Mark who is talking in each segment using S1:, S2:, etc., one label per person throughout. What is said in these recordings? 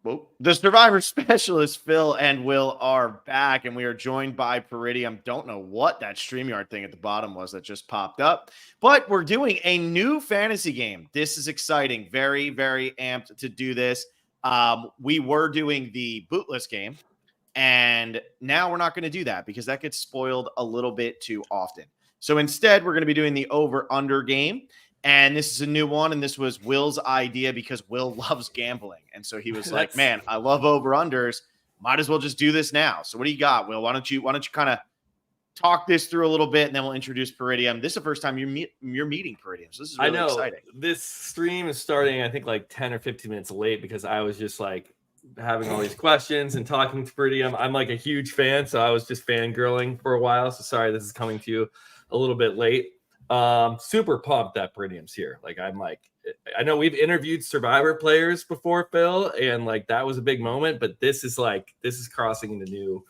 S1: Well, the Survivor specialist Phil and Will are back, and we are joined by Peridiam. Don't know what that StreamYard thing at the bottom was that just popped up, but we're doing a new fantasy game. This is exciting. Very, very amped to do this. We were doing the bootless game, and now we're not going to do that because that gets spoiled a little bit too often. So instead, we're going to be doing the over-under game. And this is a new one, and this was Will's idea because Will loves gambling. And so he was like, man, I love over-unders. Might as well just do this now. So what do you got, Will? Why don't you kind of talk this through a little bit, and then we'll introduce Peridiam. This is the first time you're meeting Peridiam, so this is really exciting.
S2: This stream is starting, I think, like 10 or 15 minutes late because I was just like having all these questions and talking to Peridiam. I'm like a huge fan, so I was just fangirling for a while. So sorry, this is coming to you a little bit late. Super pumped that Peridiam's here. Like, I'm like, I know we've interviewed Survivor players before, Phil, and like that was a big moment, but this is crossing into new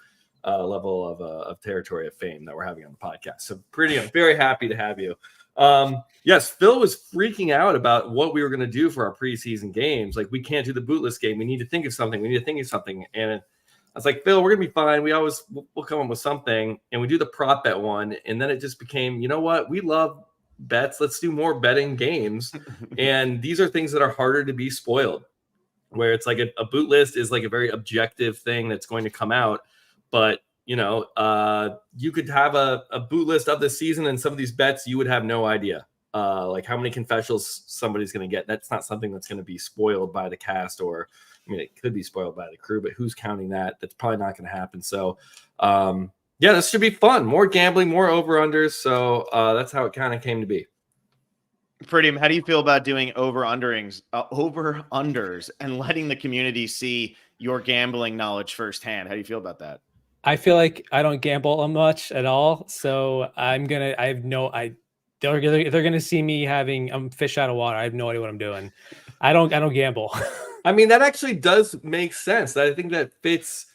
S2: level of territory of fame that we're having on the podcast. So Peridiam, very happy to have you. Yes, Phil was freaking out about what we were going to do for our preseason games. Like, we can't do the bootless game. We need to think of something. And I was like, Phil, we're gonna be fine. We'll come up with something, and we do the prop bet one, and then it just became, you know what? We love bets. Let's do more betting games, and these are things that are harder to be spoiled. Where it's like a boot list is like a very objective thing that's going to come out, but you could have a boot list of the season, and some of these bets you would have no idea, like how many confessionals somebody's going to get. That's not something that's going to be spoiled by the cast or. I mean, it could be spoiled by the crew, but who's counting that? That's probably not going to happen. So, this should be fun. More gambling, more over-unders. So that's how it kind of came to be.
S1: Peridiam, how do you feel about doing over-unders and letting the community see your gambling knowledge firsthand? How do you feel about that?
S3: I feel like I don't gamble much at all. So they're going to see me having fish out of water. I have no idea what I'm doing. I don't gamble.
S2: I mean, that actually does make sense. I think that fits,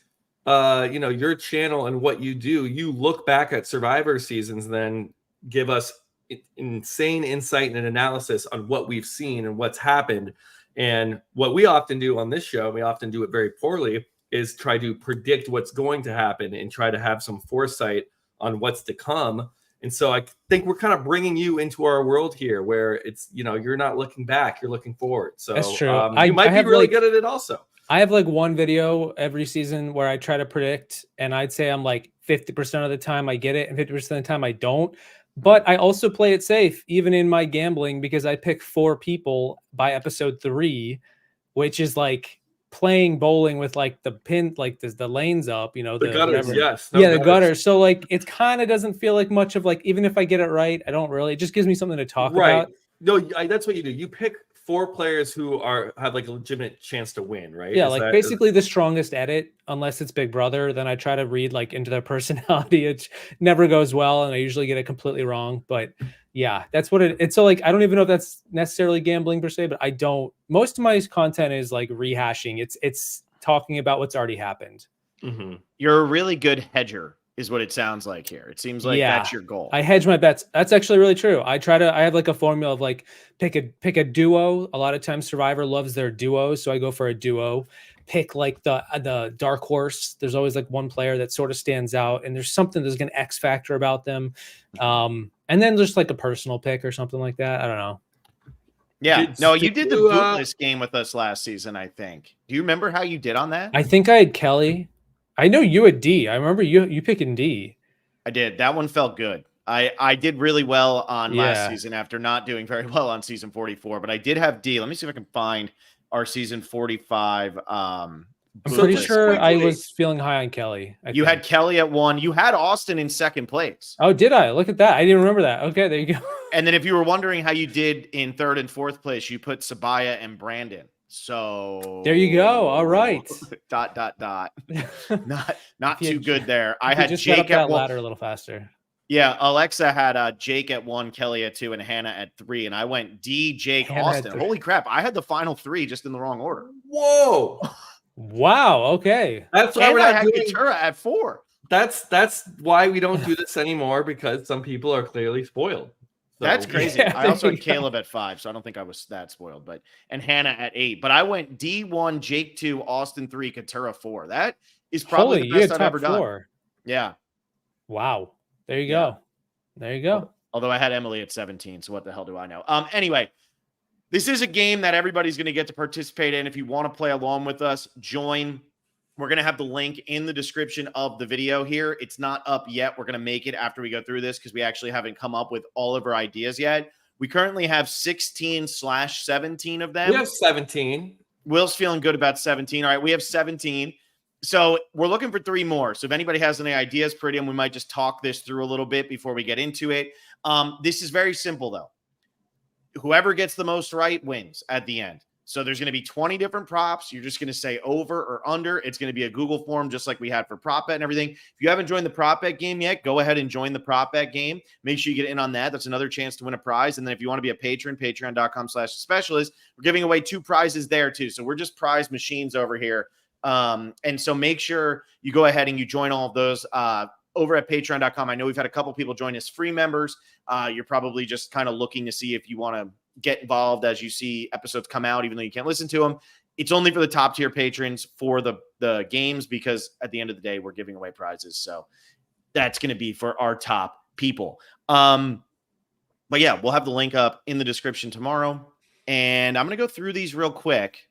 S2: your channel and what you do. You look back at Survivor seasons, and then give us insane insight and analysis on what we've seen and what's happened. And what we often do on this show, we often do it very poorly, is try to predict what's going to happen and try to have some foresight on what's to come. And so I think we're kind of bringing you into our world here where it's, you're not looking back, you're looking forward. So
S3: that's true.
S2: You might be really good at it also.
S3: I have like one video every season where I try to predict, and I'd say I'm like 50% of the time I get it and 50% of the time I don't. But I also play it safe, even in my gambling, because I pick 4 people by episode 3, which is like playing bowling with like the pin, like the lanes up, the
S2: gutters,
S3: whatever.
S2: yes.
S3: The gutters. So like it kind of doesn't feel like much of like, even if I get it right, I don't really. It just gives me something to talk about.
S2: No, that's what you do. You pick 4 players who have like a legitimate chance to win, right?
S3: Yeah, basically the strongest edit, unless it's Big Brother. Then I try to read like into their personality. It never goes well, and I usually get it completely wrong. But yeah, that's what it's. So like, I don't even know if that's necessarily gambling per se, but I don't. Most of my content is like rehashing. It's talking about what's already happened.
S1: Mm-hmm. You're a really good hedger, is what it sounds like here. It seems like that's your goal.
S3: I hedge my bets. That's actually really true. I have like a formula of like pick a duo. A lot of times Survivor loves their duos, so I go for a duo. Pick like the dark horse. There's always like one player that sort of stands out, and there's an X factor about them. And then just like a personal pick or something like that. I don't know.
S1: Yeah. You did the bootless game with us last season, I think. Do you remember how you did on that?
S3: I think I had Kelly. I know you had D. I remember you picking D.
S1: I did. That one felt good. I did really well on last season after not doing very well on season 44, but I did have D. Let me see if I can find our season 45.
S3: I'm pretty sure I was feeling high on Kelly.
S1: You had Kelly at 1. You had Austin in 2nd place.
S3: Oh, did I? Look at that. I didn't remember that. Okay, there you go.
S1: And then if you were wondering how you did in 3rd and 4th place, you put Sabaya and Brandon. So
S3: there you go. All right. ...
S1: Not too good there. I had
S3: just
S1: Jake
S3: at 1. Ladder a little faster.
S1: Yeah, Alexa had Jake at 1, Kelly at 2, and Hannah at 3, and I went D, Jake, Hannah, Austin. Holy crap! I had the final 3 just in the wrong order.
S2: Whoa!
S3: Wow. Okay.
S1: That's why I had Katura at 4.
S2: That's why we don't do this anymore, because some people are clearly spoiled.
S1: That's
S2: So,
S1: crazy.
S3: Yeah,
S1: I also
S3: there
S1: had
S3: you go.
S1: Caleb at 5, so I don't think I was that spoiled. But and Hannah at 8. But I went D1, Jake 2, Austin 3, Katura 4. That is probably
S3: Holy,
S1: the
S3: you
S1: best
S3: had
S1: I've
S3: top
S1: ever done.
S3: 4.
S1: Yeah.
S3: Wow. There you
S1: Yeah.
S3: go. There you go.
S1: Although I had Emily at 17, so what the hell do I know? Anyway, this is a game that everybody's going to get to participate in. If you want to play along with us, join. We're going to have the link in the description of the video here. It's not up yet. We're going to make it after we go through this because we actually haven't come up with all of our ideas yet. We currently have 16/17 of them.
S2: we have 17.
S1: Will's feeling good about 17. All right, we have 17. So we're looking for 3 more. So if anybody has any ideas, Peridiam, we might just talk this through a little bit before we get into it. This is very simple, though. Whoever gets the most right wins at the end. So there's going to be 20 different props. You're just going to say over or under. It's going to be a Google form just like we had for prop bet and everything. If you haven't joined the prop bet game yet, go ahead and join the prop bet game. Make sure you get in on that. That's another chance to win a prize. And then if you want to be a patron, patreon.com/specialist, we're giving away 2 prizes there too. So we're just prize machines over here. And so make sure you go ahead and you join all of those over at patreon.com. I know we've had a couple people join as free members. You're probably just kind of looking to see if you want to get involved as you see episodes come out, even though you can't listen to them. It's only for the top tier patrons for the games, because at the end of the day, we're giving away prizes. So that's going to be for our top people. But yeah, we'll have the link up in the description tomorrow. And I'm going to go through these real quick.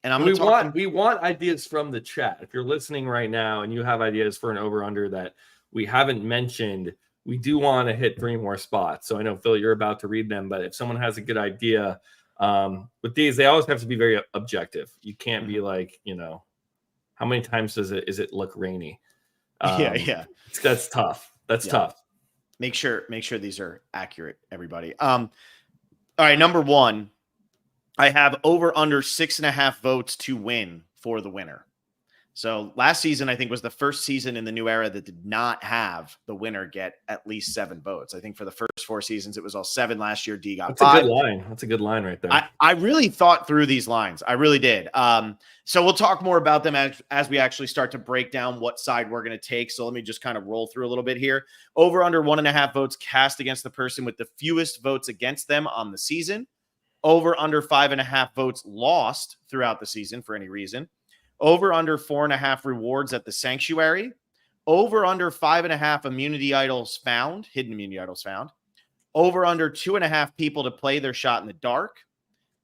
S1: And I'm going to talk.
S2: We want ideas from the chat. If you're listening right now and you have ideas for an over-under that we haven't mentioned, we do want to hit 3 more spots. So I know, Phil, you're about to read them, but if someone has a good idea, with these, they always have to be very objective. You can't be like, how many times is it look rainy?
S1: Yeah.
S2: That's tough. That's tough.
S1: Make sure these are accurate, everybody. All right, number 1, I have over under 6.5 votes to win for the winner. So last season, I think, was the first season in the new era that did not have the winner get at least 7 votes. I think for the first 4 seasons, it was all 7. Last year, D got
S2: That's
S1: 5.
S2: a good line. That's a good line right there.
S1: I really thought through these lines. I really did. So we'll talk more about them as we actually start to break down what side we're going to take. So let me just kind of roll through a little bit here. Over under 1.5 votes cast against the person with the fewest votes against them on the season. Over under 5.5 votes lost throughout the season for any reason. Over under 4.5 rewards at the sanctuary. Over under 5.5 immunity idols found, hidden immunity idols found. Over under 2.5 people to play their shot in the dark.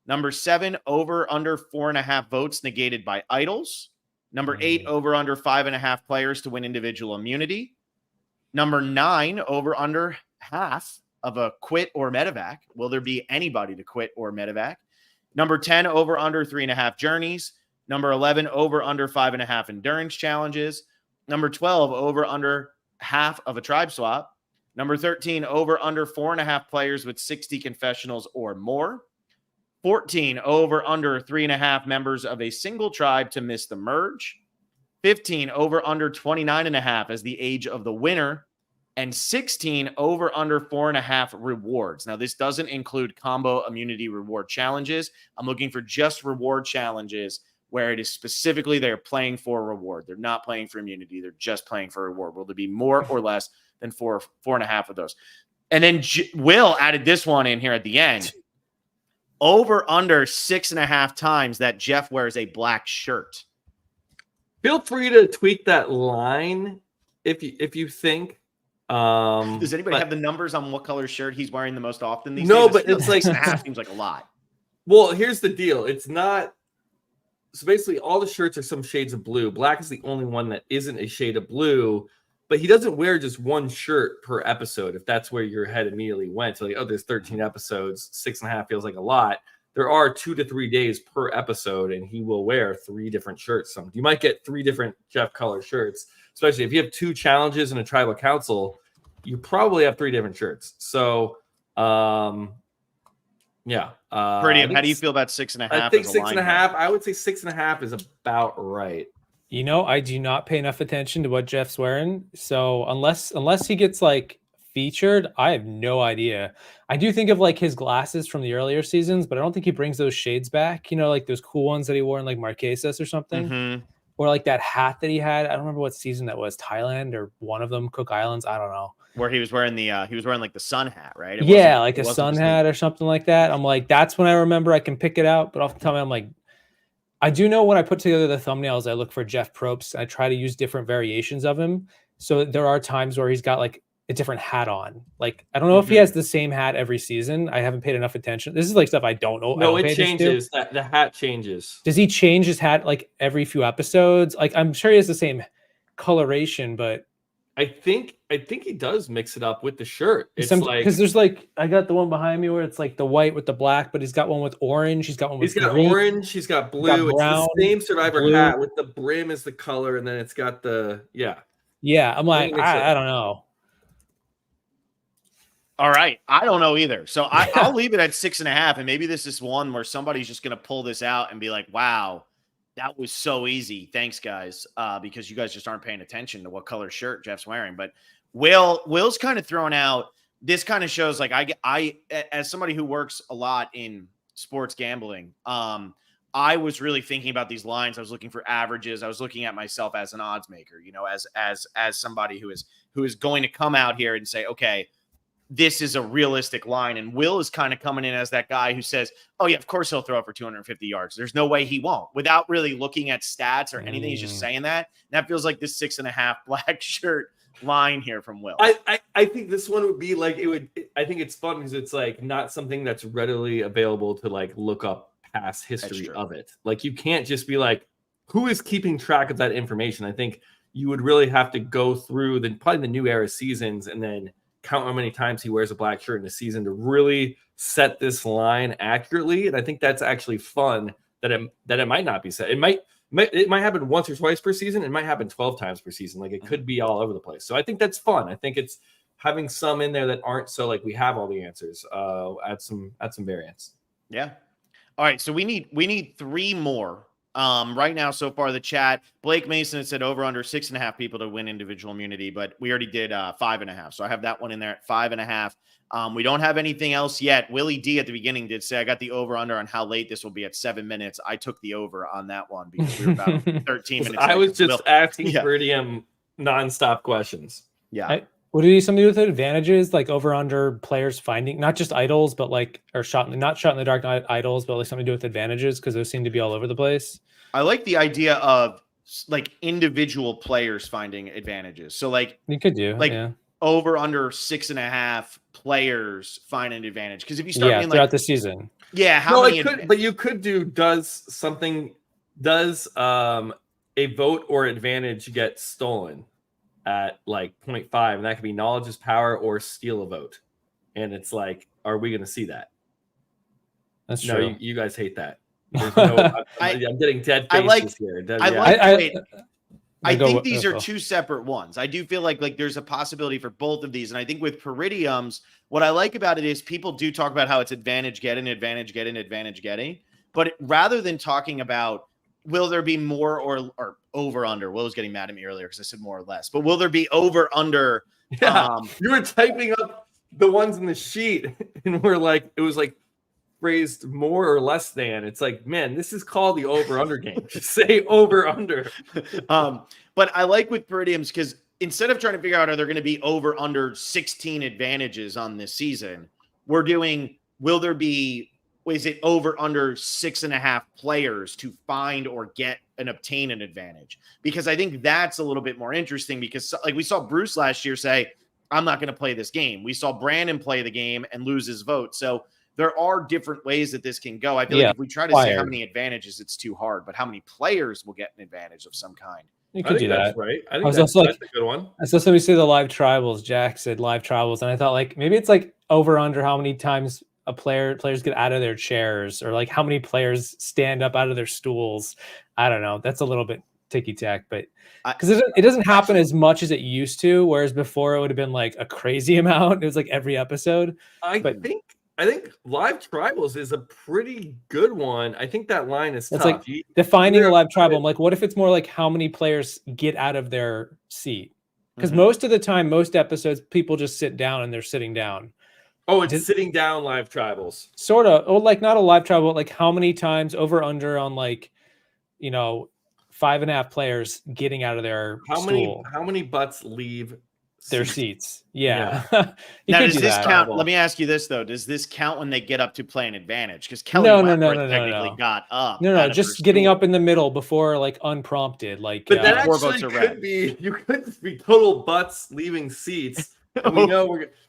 S1: Number 7, over under 4.5 votes negated by idols. Number 8, over under 5.5 players to win individual immunity. Number 9, over under half of a quit or medevac. Will there be anybody to quit or medevac? Number 10, over under 3.5 journeys. Number 11, over under 5.5 endurance challenges. Number 12, over under half of a tribe swap. Number 13, over under 4.5 players with 60 confessionals or more. 14, over under 3.5 members of a single tribe to miss the merge. 15, over under 29.5 as the age of the winner. And 16, over under 4.5 rewards. Now, this doesn't include combo immunity reward challenges. I'm looking for just reward challenges where it is specifically they're playing for a reward. They're not playing for immunity. They're just playing for a reward. Will there be more or less than 4.5 of those? And then Will added this one in here at the end. Over under 6.5 times that Jeff wears a black shirt.
S2: Feel free to tweak that line if you think.
S1: Does anybody have the numbers on what color shirt he's wearing the most often these days?
S2: No, but it's like
S1: 6.5 seems like a lot.
S2: Well, here's the deal. It's not. So basically, all the shirts are some shades of blue. Black is the only one that isn't a shade of blue, but he doesn't wear just one shirt per episode. If that's where your head immediately went, so like, oh, there's 13 episodes, 6.5 feels like a lot. There are 2 to 3 days per episode, and he will wear 3 different shirts. You might get 3 different Jeff color shirts, especially if you have 2 challenges and a tribal council. You probably have 3 different shirts. So, yeah.
S1: Peridiam, how do you feel about 6.5?
S2: I think 6.5. I would say 6.5 is about right.
S3: I do not pay enough attention to what Jeff's wearing. So unless he gets like featured, I have no idea. I do think of like his glasses from the earlier seasons, but I don't think he brings those shades back. Like those cool ones that he wore in like Marquesas or something.
S1: Mm-hmm.
S3: or like that hat that he had. I don't remember what season that was, Thailand or one of them, Cook Islands. I don't know.
S1: Where he was wearing like the sun hat, right?
S3: Yeah, like a
S1: wasn't
S3: sun
S1: just
S3: hat or something like that. I'm like, that's when I remember I can pick it out. But off the top of my head, I'm like, I do know when I put together the thumbnails, I look for Jeff Probst. I try to use different variations of him. So there are times where he's got like a different hat on. Like, I don't know if he has the same hat every season. I haven't paid enough attention. This is like stuff I don't know.
S2: No, it changes. The hat changes.
S3: Does he change his hat like every few episodes? Like, I'm sure he has the same coloration, but
S2: I think he does mix it up with the shirt. It's like,
S3: because there's like, I got the one behind me where it's like the white with the black, but he's got one with orange. He's got one with green.
S2: Orange. He's got blue. It's
S3: brown,
S2: the same Survivor
S3: blue.
S2: hat with the brim is the color, and then it's got the
S3: Yeah, I'm like, I don't know.
S1: All right. I don't know either. So I'll leave it at 6.5. And maybe this is one where somebody's just going to pull this out and be like, wow, that was so easy. Thanks, guys. Because you guys just aren't paying attention to what color shirt Jeff's wearing. But Will's kind of thrown out. This kind of shows like I as somebody who works a lot in sports gambling, I was really thinking about these lines. I was looking for averages. I was looking at myself as an odds maker, as somebody who is going to come out here and say, okay, this is a realistic line. And Will is kind of coming in as that guy who says, oh yeah, of course he'll throw it for 250 yards. There's no way he won't, without really looking at stats or anything. He's just saying that. And that feels like this 6.5 black shirt line here from Will.
S2: I think this one would be like, I think it's fun because it's like not something that's readily available to like look up past history of it. Like you can't just be like, who is keeping track of that information? I think you would really have to go through probably the new era seasons and then count how many times he wears a black shirt in a season to really set this line accurately. And I think that's actually fun that it might not be set. It might happen once or twice per season. It might happen 12 times per season. Like it could be all over the place. So I think that's fun. I think it's having some in there that aren't so like we have all the answers. Add some variance.
S1: Yeah. All right. So we need 3 more. Right now, so far, the chat, Blake Mason had said over under 6.5 people to win individual immunity, but we already did 5.5. So I have that one in there at 5.5. We don't have anything else yet. Willie D at the beginning did say I got the over under on how late this will be at 7 minutes. I took the over on that one because we were about 13 minutes.
S2: I was just asking Peridiam nonstop questions.
S1: Yeah.
S3: What do you something to do with advantages, like over under players finding not just idols, but like not shot in the dark idols, but like something to do with advantages because those seem to be all over the place.
S1: I like the idea of like individual players finding advantages. So like
S3: you could do
S1: over under 6.5 players find an advantage. Because if you start being
S3: throughout the season,
S2: but you could do does a vote or advantage get stolen at like 0.5, and that could be knowledge is power or steal a vote. And it's like, are we going to see that?
S3: That's true.
S2: No, you guys hate that. I'm getting dead faces here.
S1: I think these are 2 separate ones. I do feel like there's a possibility for both of these. And I think with Peridiums, what I like about it is people do talk about how it's advantage getting, advantage getting, advantage getting. But rather than talking about will there be more or over under? Will was getting mad at me earlier because I said more or less. But will there be over under?
S2: Yeah, you were typing up the ones in the sheet, and we're like, it was like phrased more or less than. It's like, man, this is called the over under game. Just say over under.
S1: But I like with Peridiums because instead of trying to figure out are there going to be over under 16 advantages on this season, we're doing will there be. Is it over under 6.5 players to find or get and obtain an advantage? Because I think that's a little bit more interesting because like we saw Bruce last year say, I'm not going to play this game. We saw Brandon play the game and lose his vote. So there are different ways that this can go. I feel like if we try to say how many advantages, it's too hard, but how many players will get an advantage of some kind?
S3: You could do that.
S2: Right. I think that's a good one.
S3: I saw somebody say the live tribals. Jack said live tribals. And I thought like, maybe it's like over under how many times players get out of their chairs or like how many players stand up out of their stools. I don't know. That's a little bit ticky-tack, but because it doesn't happen as much as it used to, whereas before it would have been like a crazy amount. It was like every episode.
S2: I think live tribals is a pretty good one. I think that line is tough.
S3: Like defining a live tribal. I'm like, what if it's more like how many players get out of their seat? Because most of the time, most episodes, people just sit down and they're sitting down.
S2: Oh, it's sitting down live tribals.
S3: Sort of. Oh, like not a live tribal, but like how many times over under on like, 5.5 players getting out of their stool,
S2: How many butts leave
S3: their seats. Yeah. You
S1: Now,
S3: could
S1: does
S3: do
S1: this
S3: that.
S1: count? Let me ask you this though: does this count when they get up to play an advantage? Because Kelly
S3: No,
S1: Wentworth technically
S3: no.
S1: got up.
S3: No,
S1: out of
S3: just
S1: her
S3: getting
S1: stool.
S3: up in the middle before like unprompted, like
S2: But that
S1: Before votes
S2: actually
S1: are read.
S2: could be, you could be total butts leaving seats. And we know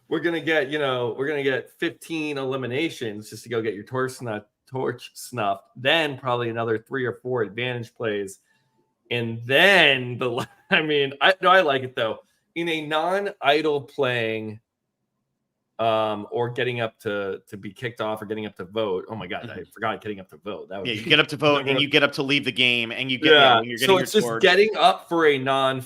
S2: we're gonna get, we're gonna get 15 eliminations just to go get your torch snuffed. Then probably another 3 or 4 advantage plays, and then I like it though. In a non-idle playing, or getting up to be kicked off or getting up to vote. Oh my god, I forgot getting up to vote. That would
S1: you get up to vote and you get up to leave the game and you get when you're getting
S2: so
S1: your
S2: it's just
S1: torch.
S2: getting up for a an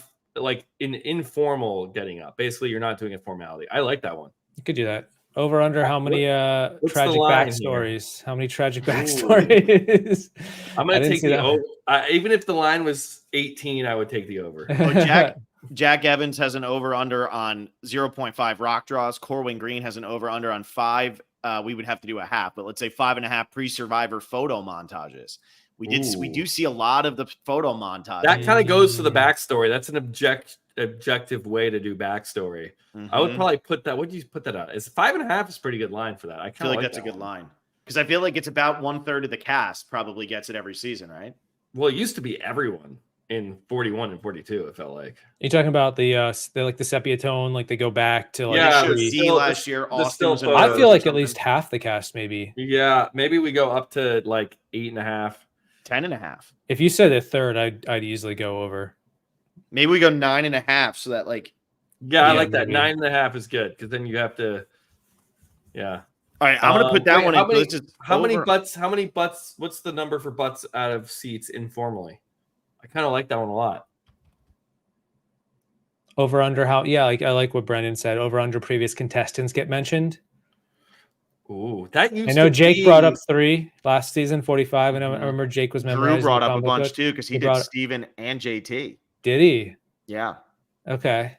S2: informal getting up. Basically, you're not doing a formality. I like that one.
S3: you could do that. Over under how many
S2: what's
S3: tragic
S2: the line
S3: backstories? How many tragic backstories?
S2: I'm gonna take the over. Even if the line was 18, I would take the over.
S1: Jack Evans has an over-under on 0.5 rock draws. Corwin Green has an over-under on 5. We would have to do a half, but let's say 5.5 pre-survivor photo montages. We do see a lot of the photo montages.
S2: That kind of goes to the backstory. That's an objective way to do backstory. I would probably put that. What did you put that at? Is 5.5 is a pretty good line for that. I
S1: feel like that's a good line because I feel like it's about 1/3 of the cast probably gets it every season, right?
S2: Well, it used to be everyone in 41 and 42. It felt like.
S3: You're talking about the like the sepia tone, like they go back to like
S1: last year. Austin was
S3: I feel like at least half the cast, maybe.
S2: Yeah, maybe we go up to like 8.5,
S1: 10.5.
S3: If you said a third, I'd easily go over.
S1: Maybe we go 9.5, so that like.
S2: Yeah, I like that. 9.5 is good because then you have to. Yeah.
S1: All right, I'm gonna put that one in.
S2: How many butts? How many butts? What's the number for butts out of seats informally? I kind of like that one a lot.
S3: Over under how? Yeah, like I like what Brendan said. Over under previous contestants get mentioned.
S2: Ooh, that used.
S3: I know Jake brought up 3 last season, 45, and I remember Jake was memorizing.
S1: Drew brought up a bunch too because he did Steven and JT.
S3: Did he?
S1: Yeah.
S3: Okay.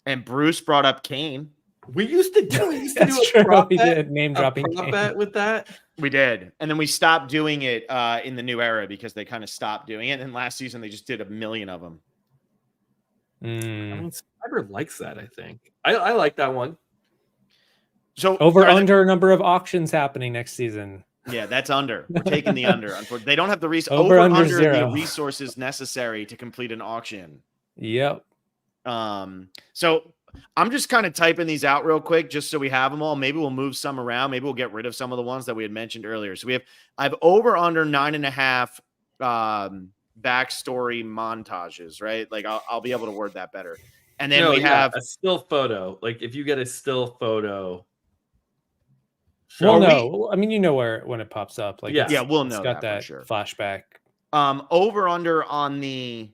S1: And Bruce brought up Kane.
S2: We used to do.
S3: That's true. We did name dropping
S2: bet with that.
S1: We did, and then we stopped doing it in the new era because they kind of stopped doing it. And last season they just did a million of them.
S2: I mean, Cyber likes that. I think I like that one.
S1: So
S3: under number of auctions happening next season.
S1: Yeah, that's under. We're taking the under. Unfortunately, they don't have the
S3: under
S1: the resources necessary to complete an auction.
S3: Yep.
S1: So I'm just kind of typing these out real quick just so we have them all. Maybe we'll move some around. Maybe we'll get rid of some of the ones that we had mentioned earlier. So I have over under 9.5 backstory montages, right? Like I'll be able to word that better. And then we have
S2: a still photo. Like if you get a still photo.
S3: Well, no, I mean, you know when it pops up. Like
S1: we'll know
S3: it's got that
S1: for sure.
S3: Flashback.
S1: Over under on the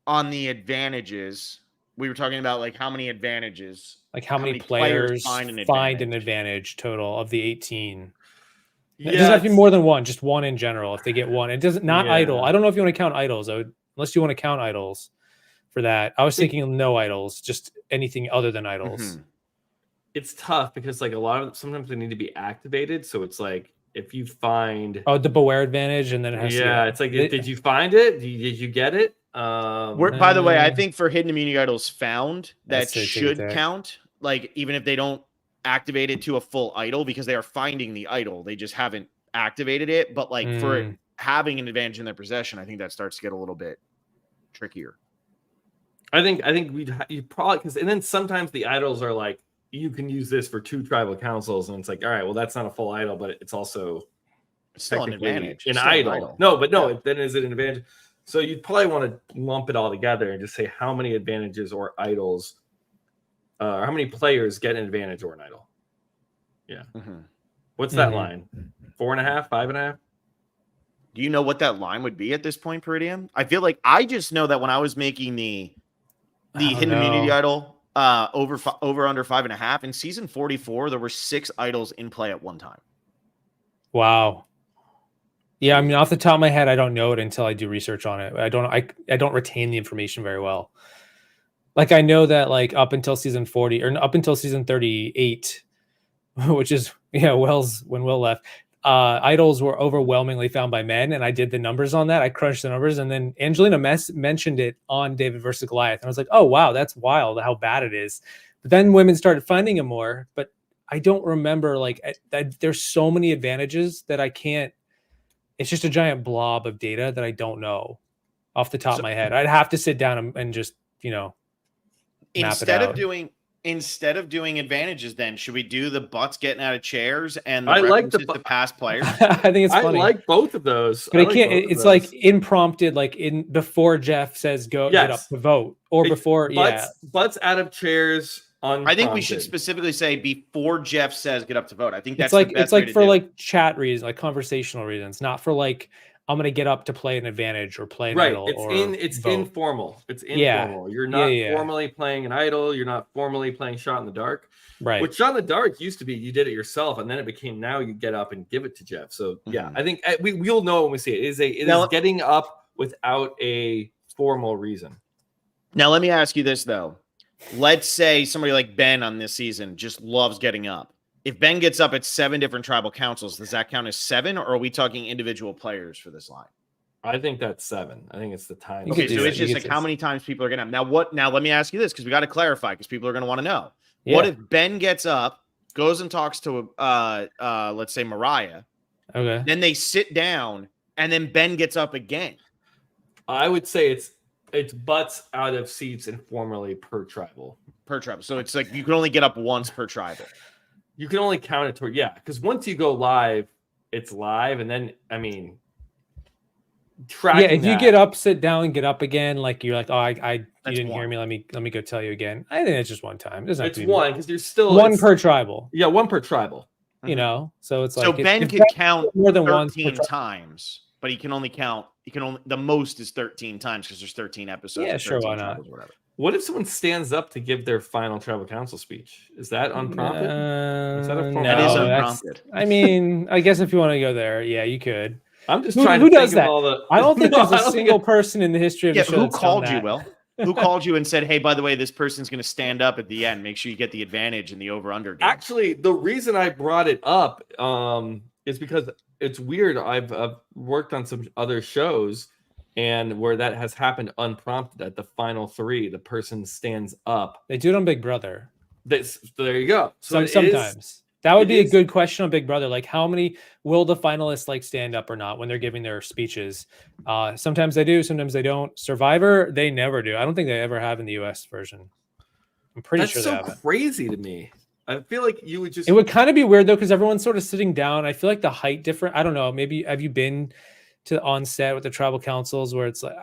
S1: advantages. We were talking about like how many advantages,
S3: like how many players find an advantage total of the 18. It doesn't have to be more than one, just one in general. If they get one, it doesn't idle. I don't know if you want to count idols, unless you want to count idols for that. I was thinking no idols, just anything other than idols.
S2: Mm-hmm. It's tough because like sometimes they need to be activated. So it's like if you find
S3: the beware advantage, and then it has
S2: it's like did you find it? Did you get it?
S1: By the way, I think for hidden immunity idols found that should count. Like even if they don't activate it to a full idol because they are finding the idol, they just haven't activated it. But like for having an advantage in their possession, I think that starts to get a little bit trickier.
S2: I think you probably because and then sometimes the idols are like you can use this for 2 tribal councils, and it's like all right, well that's not a full idol, but it's also
S1: still an advantage.
S2: An idol. Then is it an advantage? So you'd probably want to lump it all together and just say how many advantages or idols, or how many players get an advantage or an idol. Yeah. Mm-hmm. What's that line? 4.5, 5.5?
S1: Do you know what that line would be at this point, Peridiam? I feel like I just know that when I was making the hidden immunity idol over under 5.5 in season 44, there were 6 idols in play at one time.
S3: Wow. Yeah, I mean, off the top of my head, I don't know it until I do research on it. I don't retain the information very well. Like I know that like up until season 40 or up until season 38, which is when Will left, idols were overwhelmingly found by men, and I did the numbers on that. I crunched the numbers, and then Angelina mentioned it on David versus Goliath, and I was like, oh wow, that's wild how bad it is. But then women started finding him more, but I don't remember like there's so many advantages that I can't. It's just a giant blob of data that I don't know off the top of my head. I'd have to sit down and just map
S1: instead
S3: it
S1: of
S3: out.
S1: doing advantages, then should we do the butts getting out of chairs and the
S2: I like
S1: references to past players?
S3: I think it's
S2: I
S3: funny.
S2: like both of those.
S3: But
S2: I
S3: it
S2: like
S3: can't.
S2: both of
S3: It's
S2: those.
S3: like impromptu, like in before Jeff says get up to vote, or before
S2: butts out of chairs.
S1: I think we should specifically say before Jeff says get up to vote. I think that's
S3: it's like for
S1: do
S3: like chat reasons, like conversational reasons, not for like I'm gonna get up to play an advantage or play an idol.
S2: It's informal. It's informal. You're not formally playing an idol. You're not formally playing shot in the dark.
S3: Right.
S2: Which shot in the dark used to be you did it yourself, and then it became now you get up and give it to Jeff. So I think we'll know when we see it. It is getting up without a formal reason.
S1: Now let me ask you this though. Let's say somebody like Ben on this season just loves getting up. If Ben gets up at 7 different tribal councils, does that count as 7, or are we talking individual players for this line?
S2: I think that's 7. I think it's the time.
S1: Okay, so it's just like how many times people are getting up. Now let me ask you this, because we got to clarify, because people are going to want to know. Yeah. What if Ben gets up, goes and talks to let's say Mariah,
S3: okay,
S1: then they sit down, and then Ben gets up again?
S2: I would say it's butts out of seats informally per tribal.
S1: So it's like you can only get up once per tribal.
S2: You can only count it toward because once you go live, it's live, and then
S3: if you get up, sit down, and get up again, like you're like, oh, you didn't hear me. Let me go tell you again. I think it's just one time. It's
S2: one because there's still
S3: one per tribal.
S2: Yeah, one per tribal.
S3: You know, so it's like
S1: so Ben could count more than 13 times, but he can only the most is 13 times because there's 13 episodes.
S3: Yeah, sure, why not?
S1: Whatever.
S2: What if someone stands up to give their final tribal council speech? Is that unprompted?
S3: Is that
S1: a that is unprompted.
S3: I mean, I guess if you want to go there, yeah, you could.
S2: I'm just trying to think
S3: does that?
S2: Of all the...
S3: I don't think there's a single person in the history of the show.
S1: Who called you, Will? Who called you and said, hey, by the way, this person's going to stand up at the end. Make sure you get the advantage in the over-under game.
S2: Actually, the reason I brought it up is because it's weird. I've worked on some other shows and where that has happened unprompted at the final 3, the person stands up.
S3: They do it on Big Brother.
S2: There you go. So
S3: sometimes. That would be a good question on Big Brother. Like, how many will the finalists like stand up or not when they're giving their speeches? Sometimes they do, sometimes they don't. Survivor, they never do. I don't think they ever have in the US version. I'm pretty sure they have.
S2: That's so crazy to me. I feel like you would just.
S3: It would kind of be weird though, because everyone's sort of sitting down. I feel like the height different. I don't know. Maybe have you been to on set with the tribal councils where it's like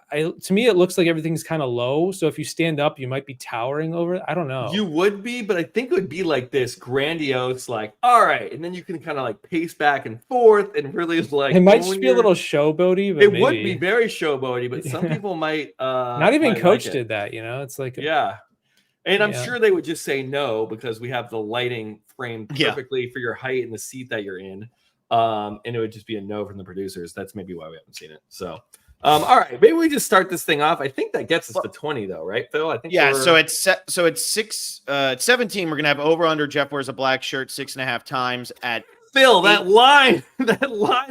S3: to me it looks like everything's kind of low, so if you stand up you might be towering over it. I don't know.
S2: You would be, but I think it would be like this grandiose, like all right, and then you can kind of like pace back and forth and really like
S3: it might just be a little showboaty, but
S2: it would be very showboaty, but some people might
S3: not even coach did that, you know. It's like
S2: and I'm sure they would just say no because we have the lighting framed perfectly for your height and the seat that you're in. And it would just be a no from the producers. That's maybe why we haven't seen it. So, all right, maybe we just start this thing off. I think that gets us to 20, though, right, Phil? I think.
S1: Yeah. So it's 17. We're gonna have over under Jeff wears a black shirt 6.5 times at
S2: Phil. That line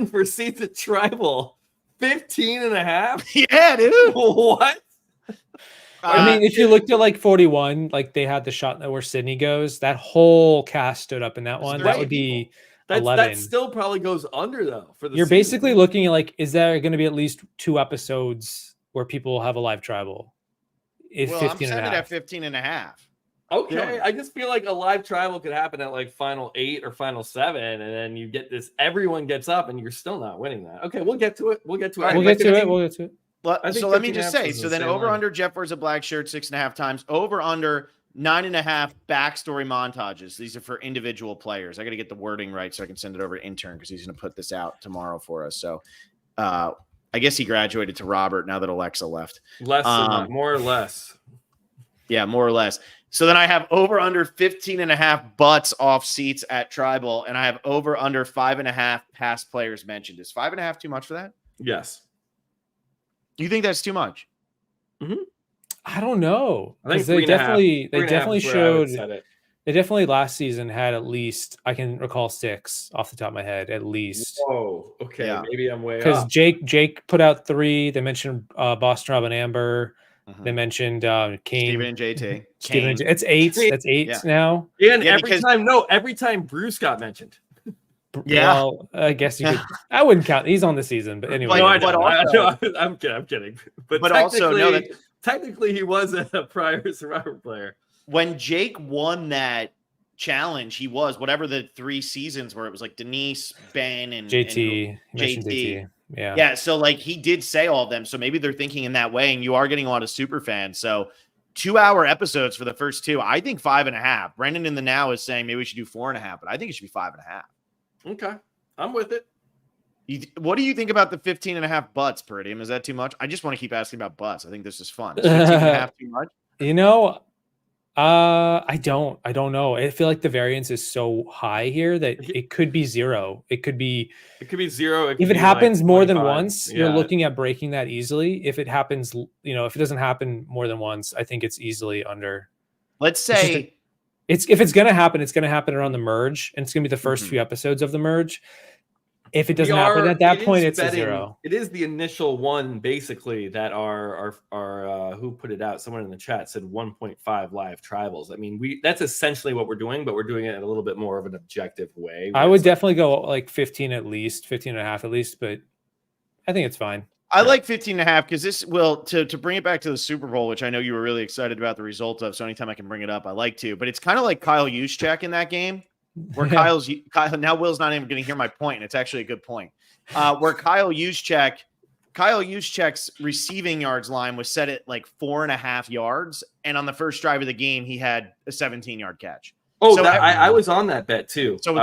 S2: for seats at Tribal, 15.5.
S1: Yeah, dude.
S2: What?
S3: I mean, if you looked at like 41, like they had the shot where Sydney goes, that whole cast stood up in that one. That would be.
S2: That still probably goes under though. For the
S3: you're basically looking at like, is there going to be at least 2 episodes where people have a live tribal?
S1: I'm setting it at 15.5.
S2: Okay, I just feel like a live tribal could happen at like final 8 or final 7, and then you get this. Everyone gets up, and you're still not winning that. Okay, we'll get to it.
S3: We'll get to it.
S1: So let me just say. So then over under Jeff wears a black shirt 6.5 times. Over under 9.5 backstory montages. These are for individual players. I got to get the wording right so I can send it over to intern because he's going to put this out tomorrow for us. So I guess he graduated to Robert now that Alexa left.
S2: More or less.
S1: Yeah, more or less. So then I have over under 15.5 butts off seats at Tribal, and I have over under 5.5 past players mentioned. Is 5.5 too much for that?
S2: Yes.
S1: You think that's too much?
S3: Mm-hmm. I don't know.
S2: I think
S3: they definitely showed. They definitely last season had at least, I can recall 6 off the top of my head, at least.
S2: Whoa. Okay.
S1: Yeah.
S2: Maybe I'm way
S3: Because
S2: off.
S3: Jake put out 3. They mentioned Boston Rob and Amber. They
S1: Mhm.
S3: mentioned Kane.
S1: Steven and JT.
S3: Steven and
S1: Kane.
S3: It's 8.
S2: Kane.
S3: That's 8
S1: Yeah.
S3: now.
S2: And
S1: Yeah,
S2: every time Bruce got mentioned.
S1: Yeah.
S3: Well, I guess you could. I wouldn't count. He's on the season, but anyway.
S2: No, I'm kidding. But
S1: also, no,
S2: technically he was a prior Survivor player.
S1: When Jake won that challenge, he was whatever the 3 seasons where it was like Denise, Ben, and
S3: JT.
S1: and
S3: JT. Yeah.
S1: Yeah. So like he did say all of them. So maybe they're thinking in that way, and you are getting a lot of super fans. So 2-hour episodes for the first 2. I think 5.5. Brendan in the now is saying maybe we should do 4.5, but I think it should be 5.5.
S2: Okay. I'm with it.
S1: What do you think about the 15.5 butts, Peridiam? Is that too much? I just want to keep asking about butts. I think this is fun. Is 15.5 too much?
S3: I don't know. I feel like the variance is so high here that it could be 0. It could be
S2: 0.
S3: If it happens
S2: like
S3: more than
S2: 25.
S3: once, you're looking at breaking that easily. If it happens, if it doesn't happen more than once, I think it's easily under.
S1: Let's say
S3: if it's gonna happen, it's gonna happen around the merge, and it's gonna be the first
S1: Mhm.
S3: few episodes of the merge. If it doesn't happen at that point, it's a 0.
S2: It is the initial one, basically, that our who put it out? Someone in the chat said 1.5 live tribals. I mean, that's essentially what we're doing, but we're doing it in a little bit more of an objective way.
S3: I would definitely go like 15 at least, 15.5 at least, but I think it's fine.
S1: I like 15.5 because this will to bring it back to the Super Bowl, which I know you were really excited about the result of. So anytime I can bring it up, I like to. But it's kind of like Kyle Juszczyk in that game, where Kyle now Will's not even going to hear my point, and it's actually a good point. Where Kyle Juszczyk's receiving yards line was set at like 4.5 yards, and on the first drive of the game, he had a 17-yard catch.
S2: Oh, so I was on that bet too.
S1: So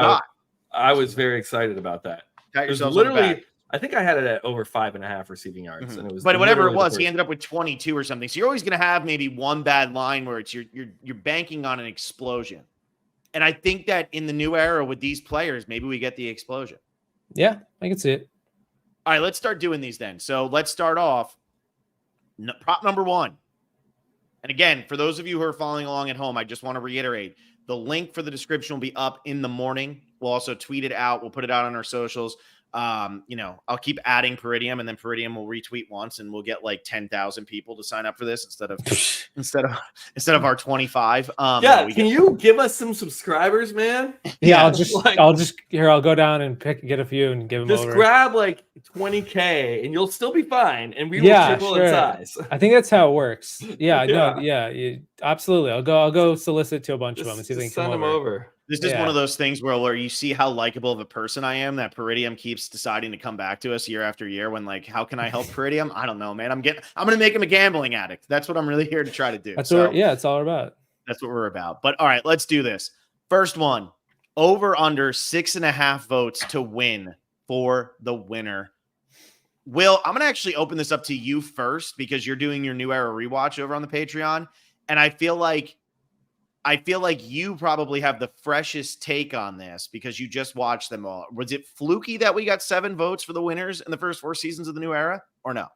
S2: I was very excited about that.
S1: It was
S2: literally. I think I had it at over 5.5 receiving yards, and it was.
S1: But whatever it was, he ended up with 22 or something. So you're always going to have maybe one bad line where it's you're banking on an explosion. And I think that in the new era with these players, maybe we get the explosion.
S3: Yeah, I can see it.
S1: All right, let's start doing these then. So let's start off. Prop number 1. And again, for those of you who are following along at home, I just want to reiterate the link for the description will be up in the morning. We'll also tweet it out. We'll put it out on our socials. I'll keep adding Peridiam, and then Peridiam will retweet once, and we'll get like 10,000 people to sign up for this instead of our 25.
S2: Can you give us some subscribers, man?
S3: Yeah, I'll go down and get a few and give them
S2: just
S3: over.
S2: Grab like 20K and you'll still be fine, and we will triple in size.
S3: I think that's how it works. Absolutely. I'll go solicit to a bunch of them and see if they can
S2: send them over.
S1: This is one of those things where you see how likable of a person I am that Peridiam keeps deciding to come back to us year after year when like, how can I help Peridiam? I don't know, man. I'm going to make him a gambling addict. That's what I'm really here to try to do.
S3: It's all about.
S1: That's what we're about. But all right, let's do this. First one, over under 6.5 votes to win for the winner. Will, I'm going to actually open this up to you first because you're doing your new era rewatch over on the Patreon. And I feel like you probably have the freshest take on this because you just watched them all. Was it fluky that we got 7 votes for the winners in the first 4 seasons of the new era, or no?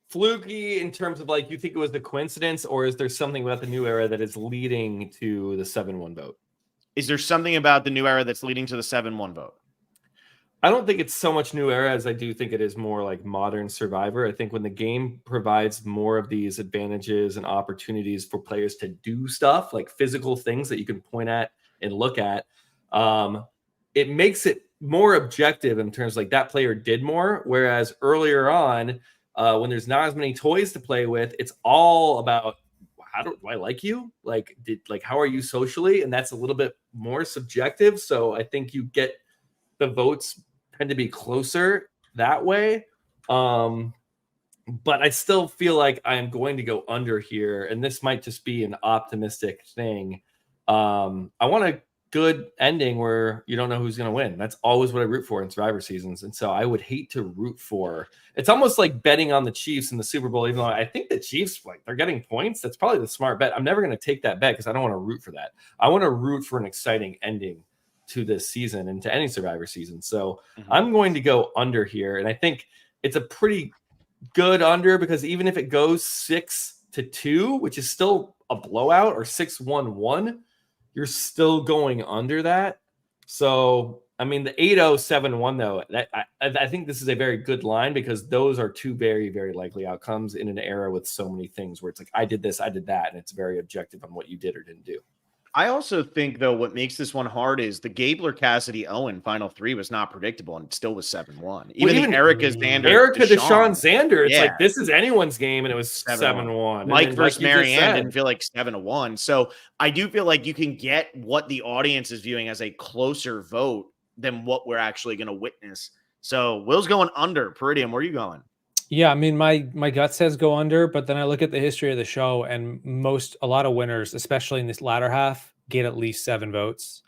S2: Fluky in terms of like, you think it was the coincidence, or is there something about the new era that is leading to the 7-1 vote?
S1: Is there something about the new era that's leading to the 7-1 vote?
S2: I don't think it's so much new era as I do think it is more like modern Survivor. I think when the game provides more of these advantages and opportunities for players to do stuff like physical things that you can point at and look at, it makes it more objective in terms of like that player did more. Whereas earlier on, when there's not as many toys to play with, it's all about do I like you? How are you socially? And that's a little bit more subjective. So I think you get the votes tend to be closer that way. But I still feel like I'm going to go under here, and this might just be an optimistic thing. I want a good ending where you don't know who's going to win. That's always what I root for in Survivor seasons. And so I would hate to root for, it's almost like betting on the Chiefs in the Super Bowl, even though I think the Chiefs, they're getting points. That's probably the smart bet. I'm never going to take that bet because I don't want to root for that. I want to root for an exciting ending to this season and to any Survivor season. So I'm going to go under here. And I think it's a pretty good under because even if it goes 6-2, which is still a blowout, or 6-1-1, you're still going under that. So, I mean, the 8-0-7-1 though, I think this is a very good line because those are two very, very likely outcomes in an era with so many things where it's like, I did this, I did that. And it's very objective on what you did or didn't do.
S1: I also think, though, what makes this one hard is the Gabler Cassidy Owen final three was not predictable, and it still was 7-1. Even the Erica Xander,
S2: Deshaun Xander, it's
S1: yeah.
S2: like this is anyone's game, and it was 7-1.
S1: Mike versus Marianne didn't feel like 7-1. So I do feel like you can get what the audience is viewing as a closer vote than what we're actually going to witness. So Will's going under. Peridiam, where are you going?
S3: Yeah, I mean, my gut says go under, but then I look at the history of the show, and a lot of winners, especially in this latter half, get at least 7 votes,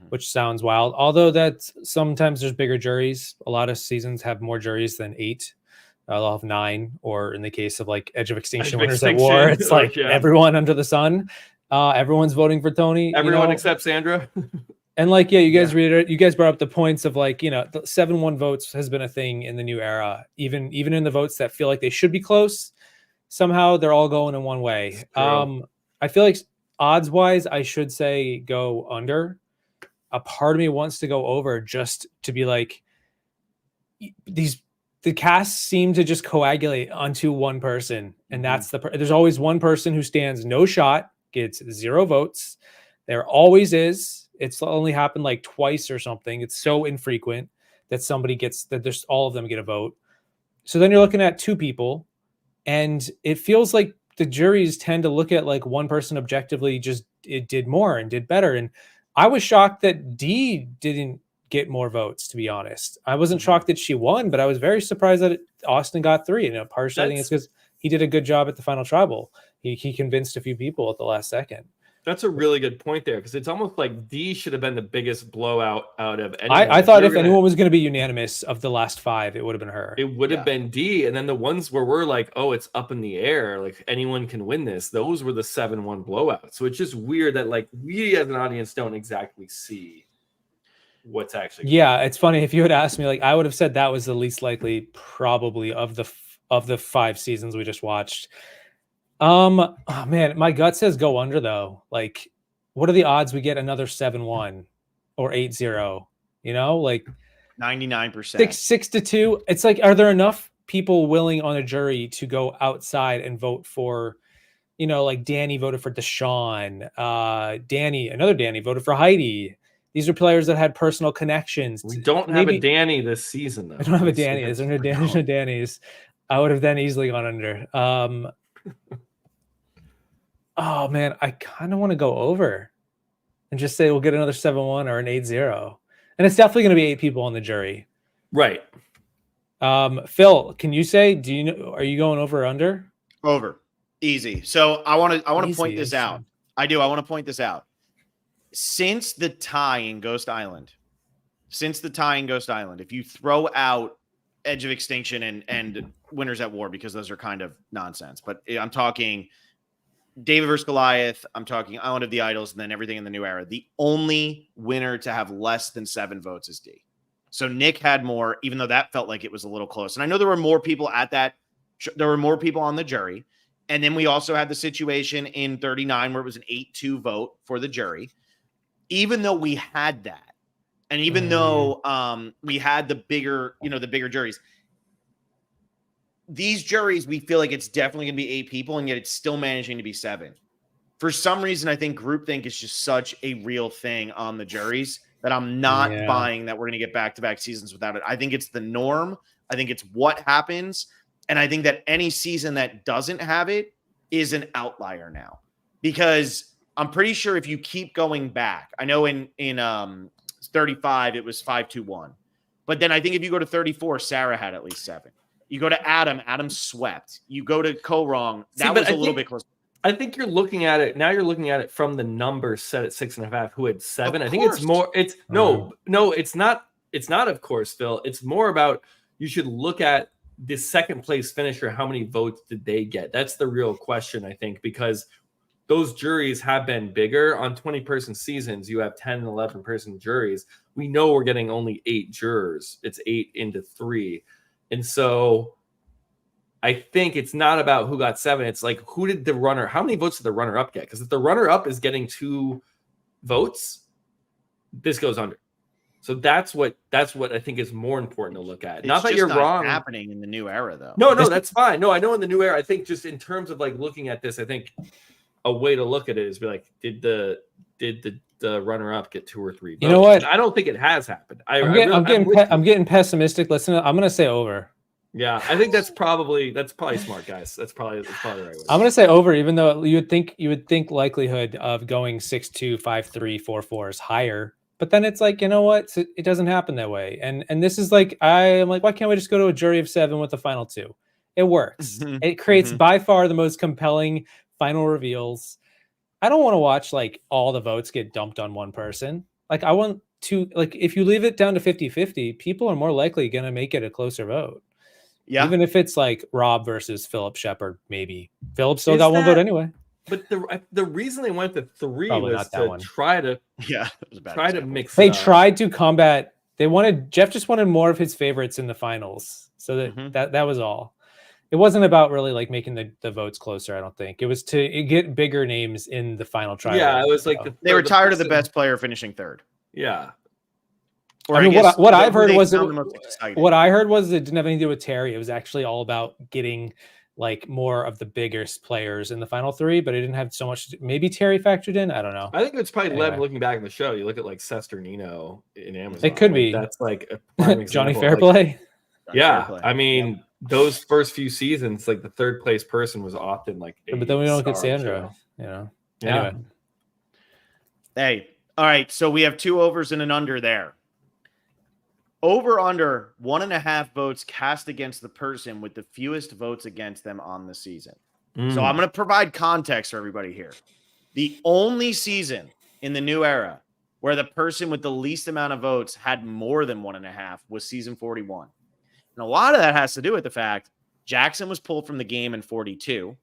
S3: which sounds wild. Although that sometimes there's bigger juries. A lot of seasons have more juries than 8. They'll have 9, or in the case of like Edge of Extinction winners at war, it's like everyone under the sun. Everyone's voting for Tony.
S2: Everyone except Sandra.
S3: And like, yeah, you guys brought up the points of like, the 7-1 votes has been a thing in the new era. Even in the votes that feel like they should be close, somehow they're all going in one way. I feel like odds wise, I should say go under. A part of me wants to go over just to be like, the casts seem to just coagulate onto one person. And that's there's always one person who stands no shot, gets 0 votes. There always is. It's only happened like twice or something. It's so infrequent that somebody gets that there's all of them get a vote. So then you're looking at 2 people, and it feels like the juries tend to look at like one person objectively just it did more and did better. And I was shocked that Dee didn't get more votes, to be honest. I wasn't shocked that she won, but I was very surprised that Austin got 3. And partially I think it's because he did a good job at the final tribal. He convinced a few people at the last second.
S2: That's a really good point there, because it's almost like D should have been the biggest blowout out of anyone.
S3: I thought if anyone was going to be unanimous of the last 5, it would have been her.
S2: It would have been D. And then the ones where we're like, oh, it's up in the air, like anyone can win this. Those were the 7-1 blowouts. So it's just weird that like we as an audience don't exactly see what's actually going on.
S3: It's funny. If you had asked me, like I would have said that was the least likely probably of the 5 seasons we just watched. Oh man, my gut says go under though. Like, what are the odds we get another 7-1 or 8-0? Like
S1: 99%,
S3: 6-2. It's like, are there enough people willing on a jury to go outside and vote for, like Danny voted for Deshaun, another Danny voted for Heidi. These are players that had personal connections.
S2: We don't have a Danny this season though.
S3: I don't have a Danny. There's no Danny's. I would have then easily gone under. Oh man, I kind of want to go over and just say we'll get another 7-1 or an 8-0. And it's definitely going to be 8 people on the jury.
S2: Right.
S3: Phil, can you say, are you going over or under?
S1: Over. Easy. So I want to point this out. I do. I want to point this out. Since the tie in Ghost Island, if you throw out Edge of Extinction and Winners at War, because those are kind of nonsense, but I'm talking David versus Goliath, I'm talking Island of the Idols, and then everything in the new era. The only winner to have less than 7 votes is D. So Nick had more, even though that felt like it was a little close. And I know there were more people there were more people on the jury. And then we also had the situation in 39 where it was an 8-2 vote for the jury. Even though we had that, and even though we had the bigger juries, these juries, we feel like it's definitely going to be 8 people, and yet it's still managing to be 7. For some reason, I think groupthink is just such a real thing on the juries that I'm not buying that we're going to get back-to-back seasons without it. I think it's the norm. I think it's what happens. And I think that any season that doesn't have it is an outlier now, because I'm pretty sure if you keep going back, I know in 35, it was 5-2-1, but then I think if you go to 34, Sarah had at least 7. You go to Adam swept. You go to Co-Wrong, that was a little bit close.
S2: I think you're looking at it from the number set at 6.5 who had 7. I think it's more, no, it's not, of course, Phil. It's more about, you should look at the second place finisher. How many votes did they get? That's the real question, I think, because those juries have been bigger. On 20-person seasons, you have 10 and 11-person juries. We know we're getting only 8 jurors. It's 8 into 3. And so I think it's not about who got 7. It's like, how many votes did the runner-up get? Because if the runner-up is getting 2 votes, this goes under. So that's what I think is more important to look at.
S1: It's
S2: Not that
S1: just
S2: you're
S1: not
S2: wrong.
S1: happening in the new era, though.
S2: No, that's fine. No, I know in the new era. I think just in terms of like looking at this, I think a way to look at it is be like, did the runner up get 2 or 3 votes?
S3: You know what?
S2: And I don't think it has happened.
S3: I'm getting pessimistic. Listen, I'm gonna say over.
S2: Yeah, I think that's probably smart, guys. That's probably the right way.
S3: I'm gonna say over, even though you would think likelihood of going 6-2, 5-3, 4-4 is higher. But then it's like, you know what? It doesn't happen that way. And this is like, I'm like, why can't we just go to a jury of 7 with the final 2? It works. It creates by far the most compelling final reveals. I don't want to watch like all the votes get dumped on one person. Like I want to, like, if you leave it down to 50-50, people are more likely going to make it a closer vote. Yeah. Even if it's like Rob versus Philip Shepard, maybe Philip still got one vote anyway.
S2: But the reason they went to 3
S3: Probably
S2: was to try to mix.
S3: They tried to combat. Jeff just wanted more of his favorites in the finals, so that was all. It wasn't about really like making the votes closer. I don't think it was to get bigger names in the final trial.
S2: Yeah, it was like
S1: they were tired of the best player finishing 3rd.
S2: Yeah.
S3: Or I mean, what I heard was it didn't have anything to do with Terry. It was actually all about getting like more of the biggest players in the final 3, but it didn't have so much. Maybe Terry factored in. I don't know.
S2: I think it's probably looking back in the show. You look at like Sesternino in Amazon.
S3: It could be.
S2: That's like a
S3: Johnny Fairplay.
S2: I mean, those first few seasons, like the 3rd place person was often like.
S3: But then we don't get Sandra. You know.
S2: Yeah.
S3: Anyway.
S1: Hey, all right. So we have 2 overs and an under there. Over under 1.5 votes cast against the person with the fewest votes against them on the season. So I'm going to provide context for everybody here. The only season in the new era where the person with the least amount of votes had more than 1.5 was season 41. And a lot of that has to do with the fact Jackson was pulled from the game in 42.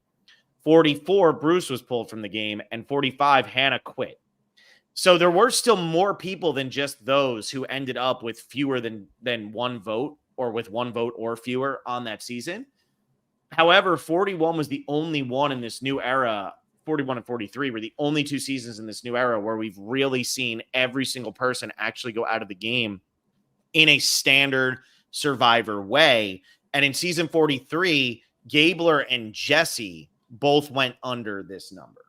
S1: 44, Bruce was pulled from the game, and 45, Hannah quit. So there were still more people than just those who ended up with fewer than 1 vote or with 1 vote or fewer on that season. However, 41 was the only one in this new era. 41 and 43 were the only 2 seasons in this new era where we've really seen every single person actually go out of the game in a standard Survivor way. And in season 43, Gabler and Jesse both went under this number.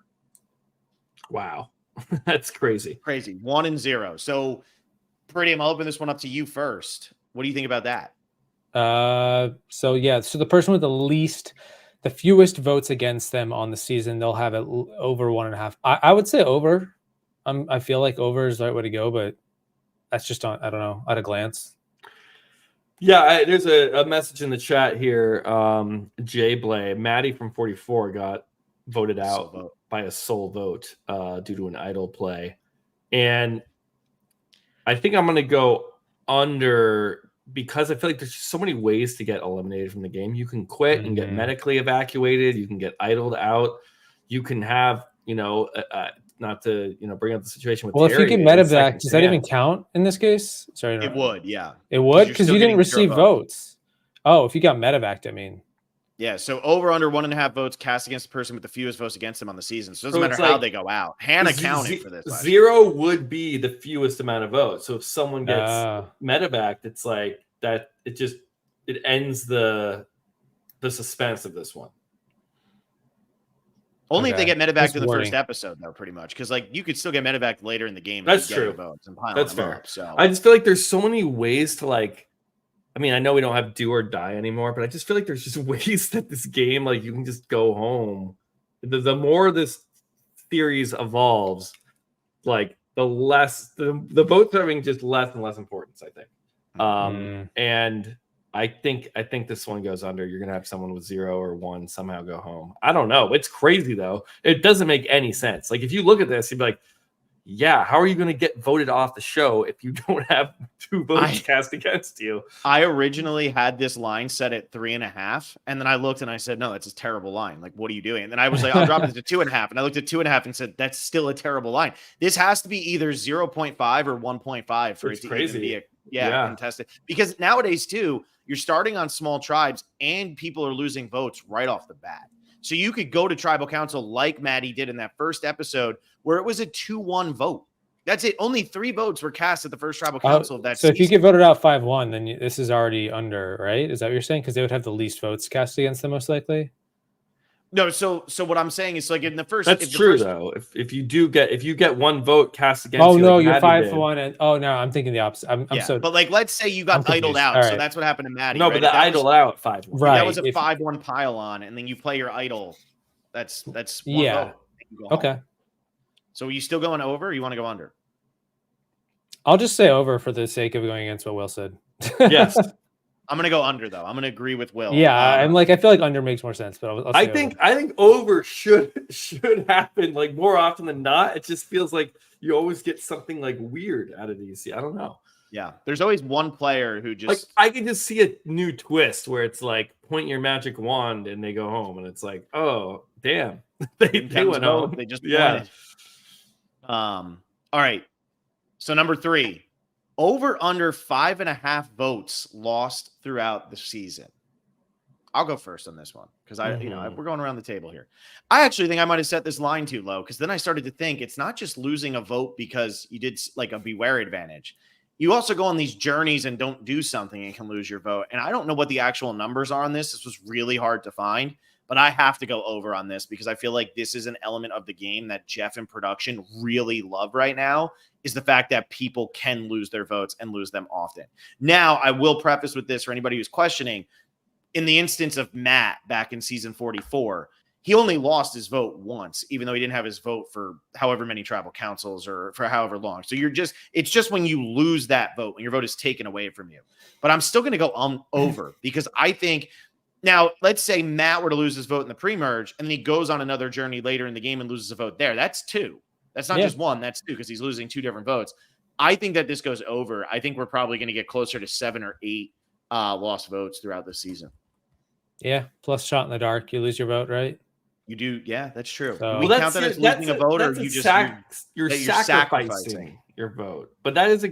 S2: Wow. That's crazy.
S1: 1 and 0. So, Peridiam, I'll open this one up to you first. What do you think about that?
S3: So the person with the fewest votes against them on the season, they'll have it over 1.5. I would say over. I feel like over is the right way to go, but that's just I don't know, at a glance.
S2: Yeah, there's a message in the chat here. Jay Blay, Maddie from 44 got voted out by a sole vote due to an idle play. And I think I'm going to go under because I feel like there's just so many ways to get eliminated from the game. You can quit and get medically evacuated. You can get idled out. You can have, not to, bring up the situation with
S3: Terry, if you get medevac, does that even count in this case? Sorry.
S1: It would, yeah.
S3: It would? Because you didn't receive votes. Oh, if you got medevaced, I mean.
S1: Yeah, so over under 1.5 votes cast against the person with the fewest votes against them on the season. So it doesn't matter how they go out. Hannah counted for this.
S2: 0 would be the fewest amount of votes. So if someone gets medevaced, it's like that. It ends the suspense of this one.
S1: Only if they get medevaced in the first episode, though, pretty much. Because you could still get medevaced later in the game.
S2: That's true.
S1: Votes and pile
S2: That's
S1: them
S2: fair.
S1: Up, so
S2: I just feel like there's so many ways to I mean, I know we don't have do or die anymore, but I just feel like there's just ways that this game, you can just go home. The more this series evolves, the less the votes are having just less and less importance, I think. And I think this one goes under. You're gonna have someone with 0 or 1 somehow go home. I don't know. It's crazy though. It doesn't make any sense. If you look at this, you'd be like, yeah, how are you going to get voted off the show if you don't have 2 votes cast against you?
S1: I originally had this line set at 3.5, and then I looked and I said, no, that's a terrible line. What are you doing? And then I was like, I'll drop it to 2.5. And I looked at 2.5 and said, that's still a terrible line. This has to be either 0.5 or 1.5 for it to even be contested. Because nowadays, too, you're starting on small tribes and people are losing votes right off the bat. So you could go to tribal council like Maddie did in that first episode where it was a 2-1 vote. That's it. Only 3 votes were cast at the first tribal council of that
S3: so
S1: season.
S3: if you get voted out 5-1, then this is already under, right? Is that what you're saying? Because they would have the least votes cast against them, most likely.
S1: No, so what I'm saying is like in the first.
S2: That's true though. If you get 1 vote cast against
S3: Oh
S2: you,
S3: no,
S2: like
S3: you're
S2: Maddie
S3: 5-1, and no, I'm thinking the opposite. I'm
S1: Yeah,
S3: so.
S1: but like let's say you got
S3: I'm
S1: idled
S3: confused.
S1: out,
S3: All
S1: so
S3: right.
S1: that's what happened to Maddie.
S2: No,
S1: right?
S2: but the idle out 5-1.
S3: Right.
S1: That was a 5-1 pile on, and then you play your idol. That's 1
S3: Yeah.
S1: vote. You go
S3: Okay.
S1: home. So are you still going over? Or you want to go under?
S3: I'll just say over for the sake of going against what Will said.
S2: Yes.
S1: I'm gonna go under though. I'm gonna agree with Will.
S3: Yeah, I'm like I feel like under makes more sense, but I'll
S2: I
S3: say
S2: think
S3: over.
S2: over should happen like more often than not. It just feels like you always get something like weird out of these. I don't know.
S1: Yeah, there's always one player who just
S2: Like I can just see a new twist where it's like point your magic wand and they go home, and it's like, oh damn, they went home.
S1: They just pointed. All right. So number 3, over under 5.5 votes lost throughout the season. I'll go first on this one because we're going around the table here. I actually think I might have set this line too low because then I started to think it's not just losing a vote because you did like a beware advantage. You also go on these journeys and don't do something and can lose your vote. And I don't know what the actual numbers are on this. This was really hard to find, but I have to go over on this because I feel like this is an element of the game that Jeff and production really love right now is the fact that people can lose their votes and lose them often. Now, I will preface with this for anybody who's questioning. In the instance of Matt back in season 44, he only lost his vote once, even though he didn't have his vote for however many tribal councils or for however long. So it's just when you lose that vote, when your vote is taken away from you. But I'm still going to go over because I think now, let's say Matt were to lose his vote in the pre-merge and then he goes on another journey later in the game and loses a vote there. That's 2. That's not just 1. That's 2 because he's losing 2 different votes. I think that this goes over. I think we're probably going to get closer to 7 or 8 lost votes throughout the season.
S3: Yeah, plus shot in the dark, you lose your vote, right?
S1: You do, yeah, that's true.
S3: So,
S1: we count that as losing a vote, or you just
S2: you're sacrificing your vote. But that is a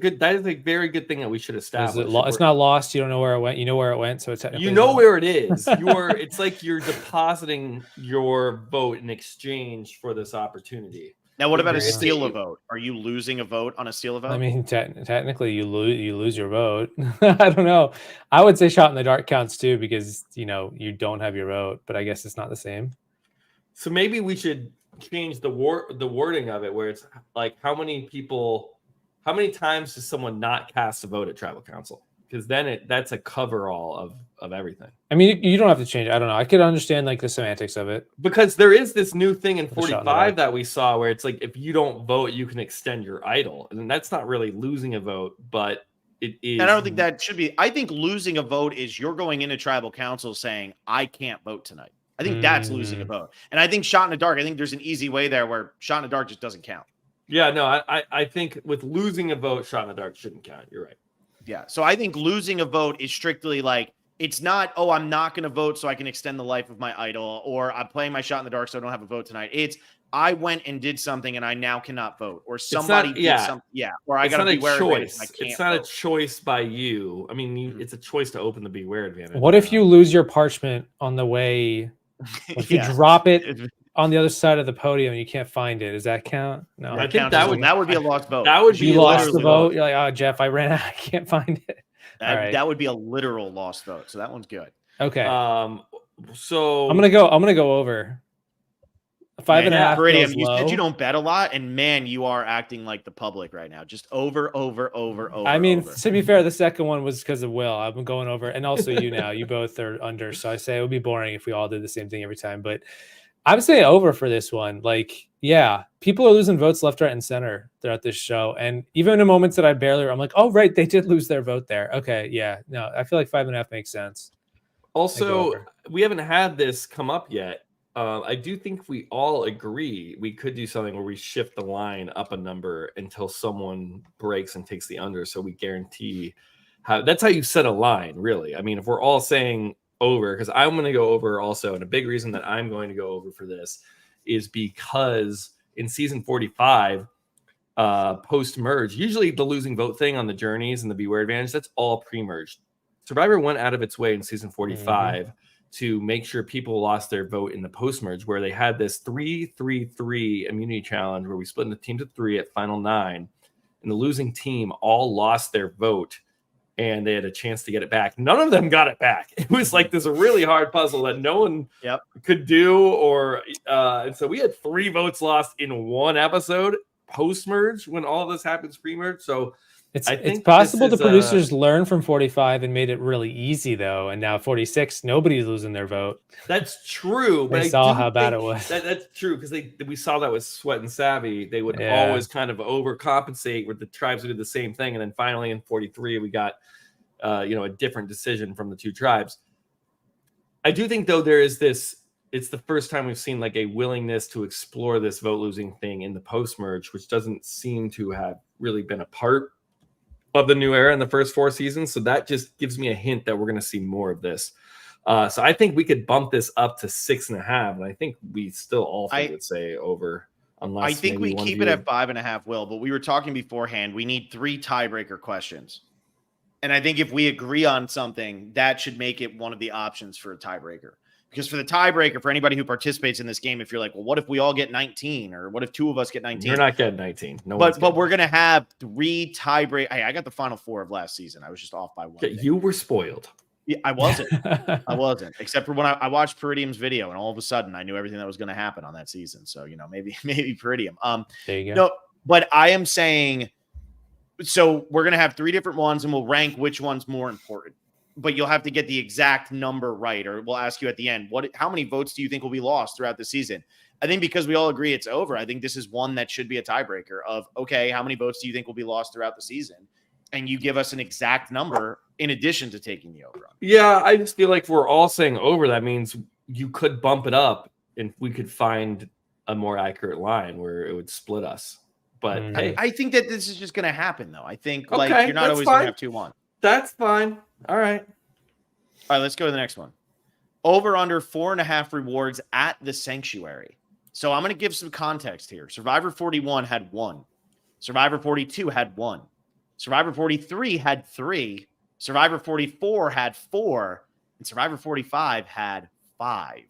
S2: very good thing that we should establish.
S3: It's not lost. You don't know where it went. You know where it went, so it's technically
S2: where it is. It's like you're depositing your vote in exchange for this opportunity.
S1: Now, what about a steal a vote? Are you losing a vote on a steal a vote?
S3: I mean, technically, you lose your vote. I don't know. I would say shot in the dark counts too because you don't have your vote, but I guess it's not the same.
S2: So maybe we should change the wording of it, where it's like how many times does someone not cast a vote at tribal council? Because then that's a coverall of everything.
S3: I mean, you don't have to change it. I don't know. I could understand like the semantics of it.
S2: Because there is this new thing in 45 that we saw where it's like if you don't vote, you can extend your idol. And that's not really losing a vote, but it is.
S1: And I don't think that should be. I think losing a vote is you're going into tribal council saying, I can't vote tonight. I think that's losing a vote. And I think shot in the dark, I think there's an easy way there where shot in the dark just doesn't count.
S2: Yeah, no, I think with losing a vote, shot in the dark shouldn't count. You're right.
S1: Yeah. So I think losing a vote is strictly like, it's not, oh, I'm not going to vote so I can extend the life of my idol, or I'm playing my shot in the dark so I don't have a vote tonight. It's, I went and did something and I now cannot vote, or somebody did something. Yeah. Or I got to beware advantage.
S2: It's not a choice by you. I mean, it's a choice to open the beware advantage.
S3: What if you lose your parchment on the way? If you drop it on the other side of the podium and you can't find it, does that count? No,
S2: I think that would
S1: be a lost vote.
S2: That would be
S3: you lost the vote. You're like, oh, Jeff, I ran out. I can't find it.
S1: That would be a literal lost vote. So that one's good.
S3: Okay.
S2: So
S3: I'm gonna go over. 5.5.
S1: Peridiam, you said you don't bet a lot, and man, you are acting like the public right now. Just over.
S3: I mean, to be fair, the second one was because of Will. I'm going over, and also you now. You both are under, so I say it would be boring if we all did the same thing every time. But I'm saying over for this one. Like, yeah, people are losing votes left, right, and center throughout this show, and even in moments that I'm like, oh right, they did lose their vote there. Okay, yeah, no, I feel like 5.5 makes sense.
S2: Also, we haven't had this come up yet. I do think we all agree we could do something where we shift the line up a number until someone breaks and takes the under, so we guarantee that's how you set a line, really. I mean, if we're all saying over, because I'm going to go over also, and a big reason that I'm going to go over for this is because in season 45, post-merge, usually the losing vote thing on the journeys and the beware advantage, that's all pre-merged. Survivor went out of its way in season 45 to make sure people lost their vote in the post-merge, where they had this 3-3-3 immunity challenge where we split into teams of 3 at final 9. and the losing team all lost their vote and they had a chance to get it back. None of them got it back. It was like this really hard puzzle that no one could do. And so we had 3 votes lost in one episode post-merge when all of this happens pre-merge. So
S3: it's possible the producers learned from 45 and made it really easy, though. And now 46, nobody's losing their vote.
S2: That's true.
S3: But I saw how bad it was.
S2: That's true, because we saw that with Sweat and Savvy. They would always kind of overcompensate with the tribes who did the same thing. And then finally in 43, we got a different decision from the 2 tribes. I do think, though, there is this, it's the first time we've seen like a willingness to explore this vote losing thing in the post-merge, which doesn't seem to have really been a part of the new era in the first 4 seasons. So that just gives me a hint that we're going to see more of this. So I think we could bump this up to 6.5, and I think we still all would say over. Unless
S1: I think we keep it at 5.5, Will. But we were talking beforehand. We need 3 tiebreaker questions, and I think if we agree on something, that should make it one of the options for a tiebreaker. Because for the tiebreaker, for anybody who participates in this game, if you're like, well, what if we all get 19, or what if 2 of us get 19?
S2: You're not getting 19. No,
S1: but we're gonna have 3 tiebreak. Hey, I got the final 4 of last season. I was just off by 1.
S2: Okay, you were spoiled.
S1: Yeah, I wasn't. I wasn't, except for when I watched Peridiam's video, and all of a sudden I knew everything that was going to happen on that season. So maybe Peridiam.
S3: There you go.
S1: No, but I am saying, so we're gonna have 3 different ones, and we'll rank which one's more important. But you'll have to get the exact number right, or we'll ask you at the end, how many votes do you think will be lost throughout the season? I think because we all agree it's over, I think this is one that should be a tiebreaker of, okay, how many votes do you think will be lost throughout the season? And you give us an exact number in addition to taking the over.
S2: Yeah, I just feel like if we're all saying over, that means you could bump it up and we could find a more accurate line where it would split us. But hey,
S1: I think that this is just going to happen, though. I think
S2: you're
S1: not always going to have 2-1.
S2: That's fine. All right,
S1: let's go to the next one. Over under 4.5 rewards at the Sanctuary. So I'm going to give some context here. Survivor 41 had 1. Survivor 42 had 1. Survivor 43 had 3. Survivor 44 had 4. And Survivor 45 had 5.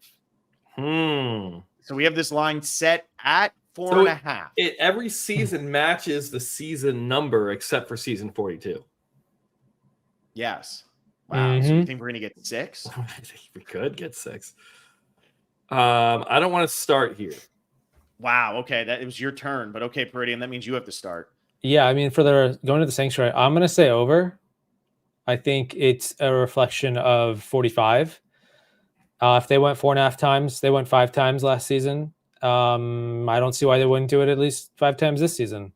S1: So we have this line set at 4.5.
S2: Every season matches the season number except for season 42.
S1: Yes. Wow. So you think we're going to get 6?
S2: We could get 6. I don't want to start here.
S1: Wow. Okay. It was your turn, but okay, Peridiam, that means you have to start.
S3: Yeah. I mean, for going to the Sanctuary, I'm going to say over. I think it's a reflection of 45. If they went 4.5 times, they went 5 times last season. I don't see why they wouldn't do it at least 5 times this season.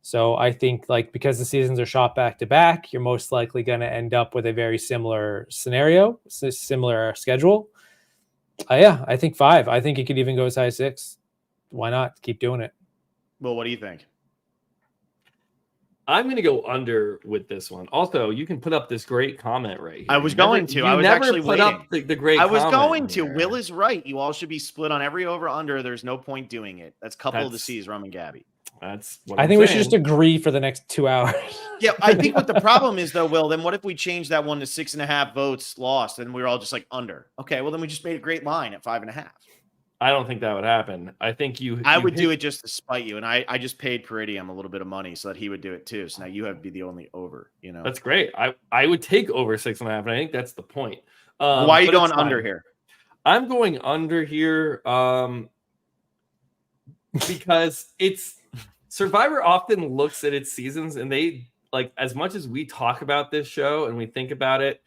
S3: So I think because the seasons are shot back to back, you're most likely going to end up with a very similar scenario, similar schedule. I think 5. I think it could even go as high as 6. Why not? Keep doing it.
S1: Well, what do you think?
S2: I'm going to go under with this one. Also, you can put up this great comment right here.
S1: I was going to. I was actually
S2: put
S1: waiting.
S2: Up the great
S1: I was
S2: comment
S1: going to.
S2: here.
S1: Will is right. You all should be split on every over-under. There's no point doing it. That's couple of the C's, Rum and Gabby.
S2: That's what
S3: I think we should just agree for the next 2 hours.
S1: Yeah, I think what the problem is, though, Will, then what if we change that one to 6.5 votes lost and we're all just under? Okay, well, then we just made a great line at 5.5.
S2: I don't think that would happen. I think
S1: I would do it just to spite you, and I just paid Peridiam a little bit of money so that he would do it too. So now you have to be the only over.
S2: That's great. I would take over 6.5, and I think that's the point.
S1: Why are you going under here?
S2: I'm going under here because it's Survivor often looks at its seasons, and they as much as we talk about this show and we think about it.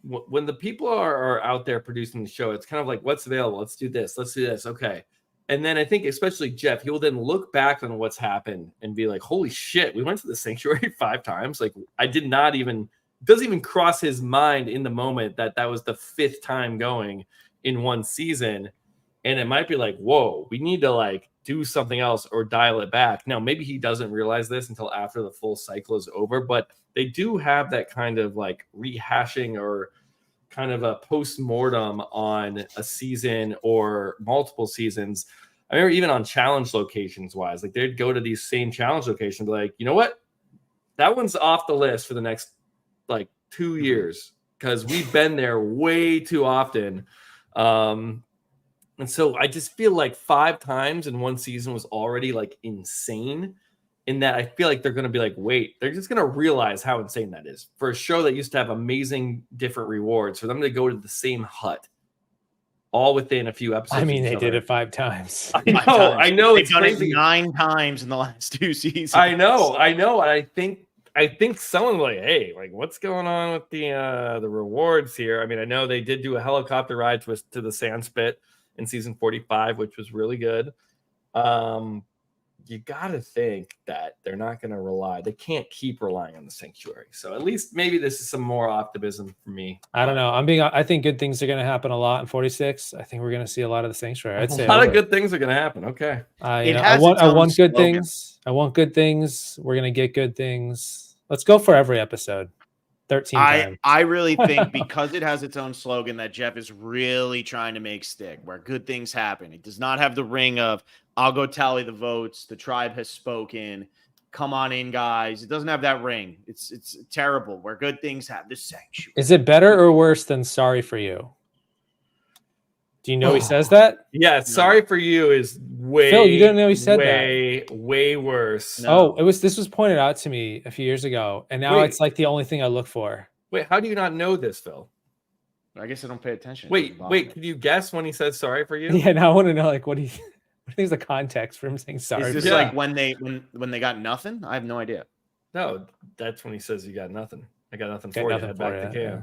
S2: When the people are out there producing the show, it's kind of like, what's available? Let's do this. Let's do this. Okay. And then I think especially Jeff, he will then look back on what's happened and be like, holy shit, we went to the Sanctuary 5 times. I did not even, doesn't even cross his mind in the moment that was the 5th time going in one season. And it might be like, whoa, we need to do something else or dial it back. Now, maybe he doesn't realize this until after the full cycle is over, but they do have that kind of rehashing or kind of a post-mortem on a season or multiple seasons. I remember even on challenge locations wise, they'd go to these same challenge locations, you know what? That one's off the list for the next 2 years because we've been there way too often. And so I just feel 5 times in one season was already insane. in that I feel like they're going to be like, wait, they're just going to realize how insane that is for a show that used to have amazing different rewards for them to go to the same hut all within a few episodes.
S3: I mean, they did it 5 times.
S2: I know.
S1: They've
S2: It's
S1: done
S2: crazy.
S1: it 9 times in the last 2 seasons.
S2: I know. And I think someone like, hey, like what's going on with the rewards here? I mean, I know they did do a helicopter ride to the Sandspit in season 45, which was really good. You got to think that they're not going to rely. They can't keep relying on the Sanctuary. So at least maybe this is some more optimism for me.
S3: I don't know. I think good things are going to happen a lot in 46. I think we're going to see a lot of the Sanctuary. I'd say
S2: a lot of good things are going to happen. Okay.
S3: I want good things. I want good things. We're going to get good things. Let's go for every episode. 13 times.
S1: I really think because it has its own slogan that Jeff is really trying to make stick, where good things happen. It does not have the ring of I'll go tally the votes. The tribe has spoken. Come on in, guys. It doesn't have that ring. It's terrible. Where good things happen. The Sanctuary.
S3: Is it better or worse than Sorry for You? Do you know he says that?
S2: Yeah, Sorry for You is way.
S3: Phil, you didn't know he said
S2: way worse.
S3: No. Oh, this was pointed out to me a few years ago, and now it's like the only thing I look for.
S2: Wait, how do you not know this, Phil?
S1: I guess I don't pay attention.
S2: Wait, can you guess when he says sorry for you?
S3: Yeah, now I want to know like what he thinks the context for him saying sorry.
S1: Is this like when they got nothing? I have no idea.
S2: No, that's when he says you got nothing. I got nothing for you. Head back to camp. Yeah.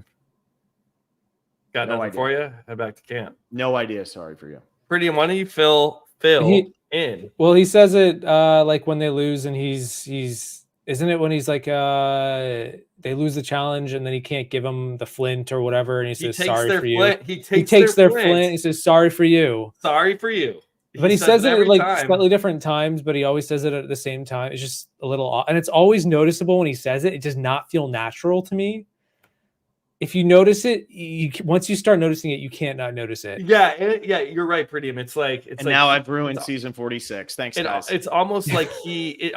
S2: Got nothing for you. Head back to camp.
S1: No idea. Sorry for you.
S2: Peridiam, why don't you fill in?
S3: Well, he says it like when they lose, and he's isn't it when he's like they lose the challenge and then he can't give them the flint or whatever, and he says sorry for you.
S2: He
S3: takes their flint. He says sorry for you.
S2: Sorry for you.
S3: But he says it at like slightly different times, but he always says it at the same time. It's just a little odd. And it's always noticeable when he says it. It does not feel natural to me. If you notice it, once you start noticing it, you can't not notice it.
S2: Yeah, you're right, Peridiam. It's like
S1: now I've ruined season 46. Thanks, guys.
S2: It's almost like he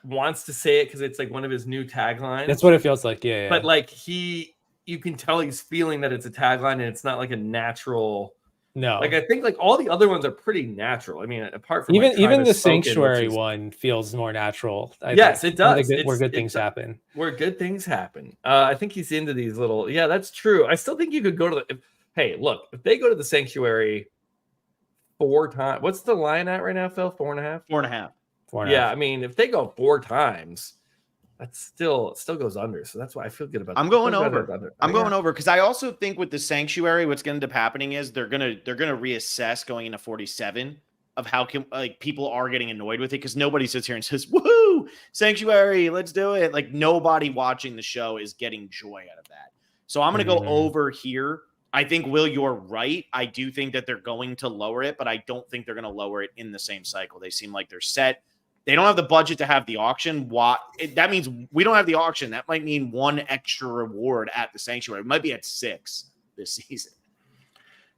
S2: wants to say it because it's like one of his new taglines.
S3: That's what it feels like. Yeah.
S2: But like you can tell he's feeling that it's a tagline and it's not like a natural.
S3: No,
S2: like I think like all the other ones are pretty natural. I mean, apart from
S3: even the Sanctuary one feels more natural.
S2: Yes, it does.
S3: Where good things happen.
S2: Where good things happen. I think he's into these little. Yeah, that's true. I still think you could go to the. Hey, look, if they go to the Sanctuary 4 times, what's the line at right now, Phil? 4.5.
S1: 4.5.
S2: Yeah, I mean, if they go 4 times. That still goes under, so that's why I feel good about.
S1: I'm going over. I'm going over because I also think with the Sanctuary, what's going to end up happening is they're gonna reassess going into 47 of how people are getting annoyed with it because nobody sits here and says, "Woohoo, Sanctuary, let's do it!" Like nobody watching the show is getting joy out of that. So I'm going to go over here. I think Will, you're right. I do think that they're going to lower it, but I don't think they're going to lower it in the same cycle. They seem like they're set. They don't have the budget to have the auction. That means we don't have the auction. That might mean 1 extra reward at the Sanctuary. It might be at 6 this season.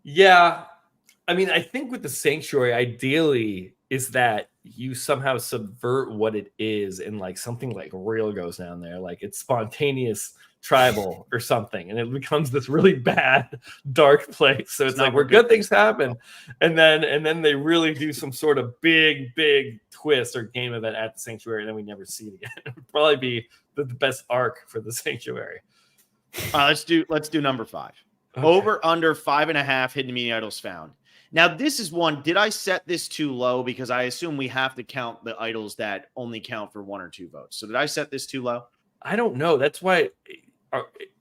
S2: Yeah. I mean, I think with the Sanctuary, ideally is that you somehow subvert what it is and like something like real goes down there. Like it's spontaneous tribal or something. And it becomes this really bad, dark place. So it's like where good things happen. And then they really do some sort of big twist or game event at the Sanctuary. And then we never see it again. It would probably be the best arc for the Sanctuary.
S1: Let's do number 5. Okay. Over under 5.5 hidden mini idols found. Now, this is one. Did I set this too low? Because I assume we have to count the idols that only count for 1 or 2 votes. So did I set this too low?
S2: I don't know. That's why.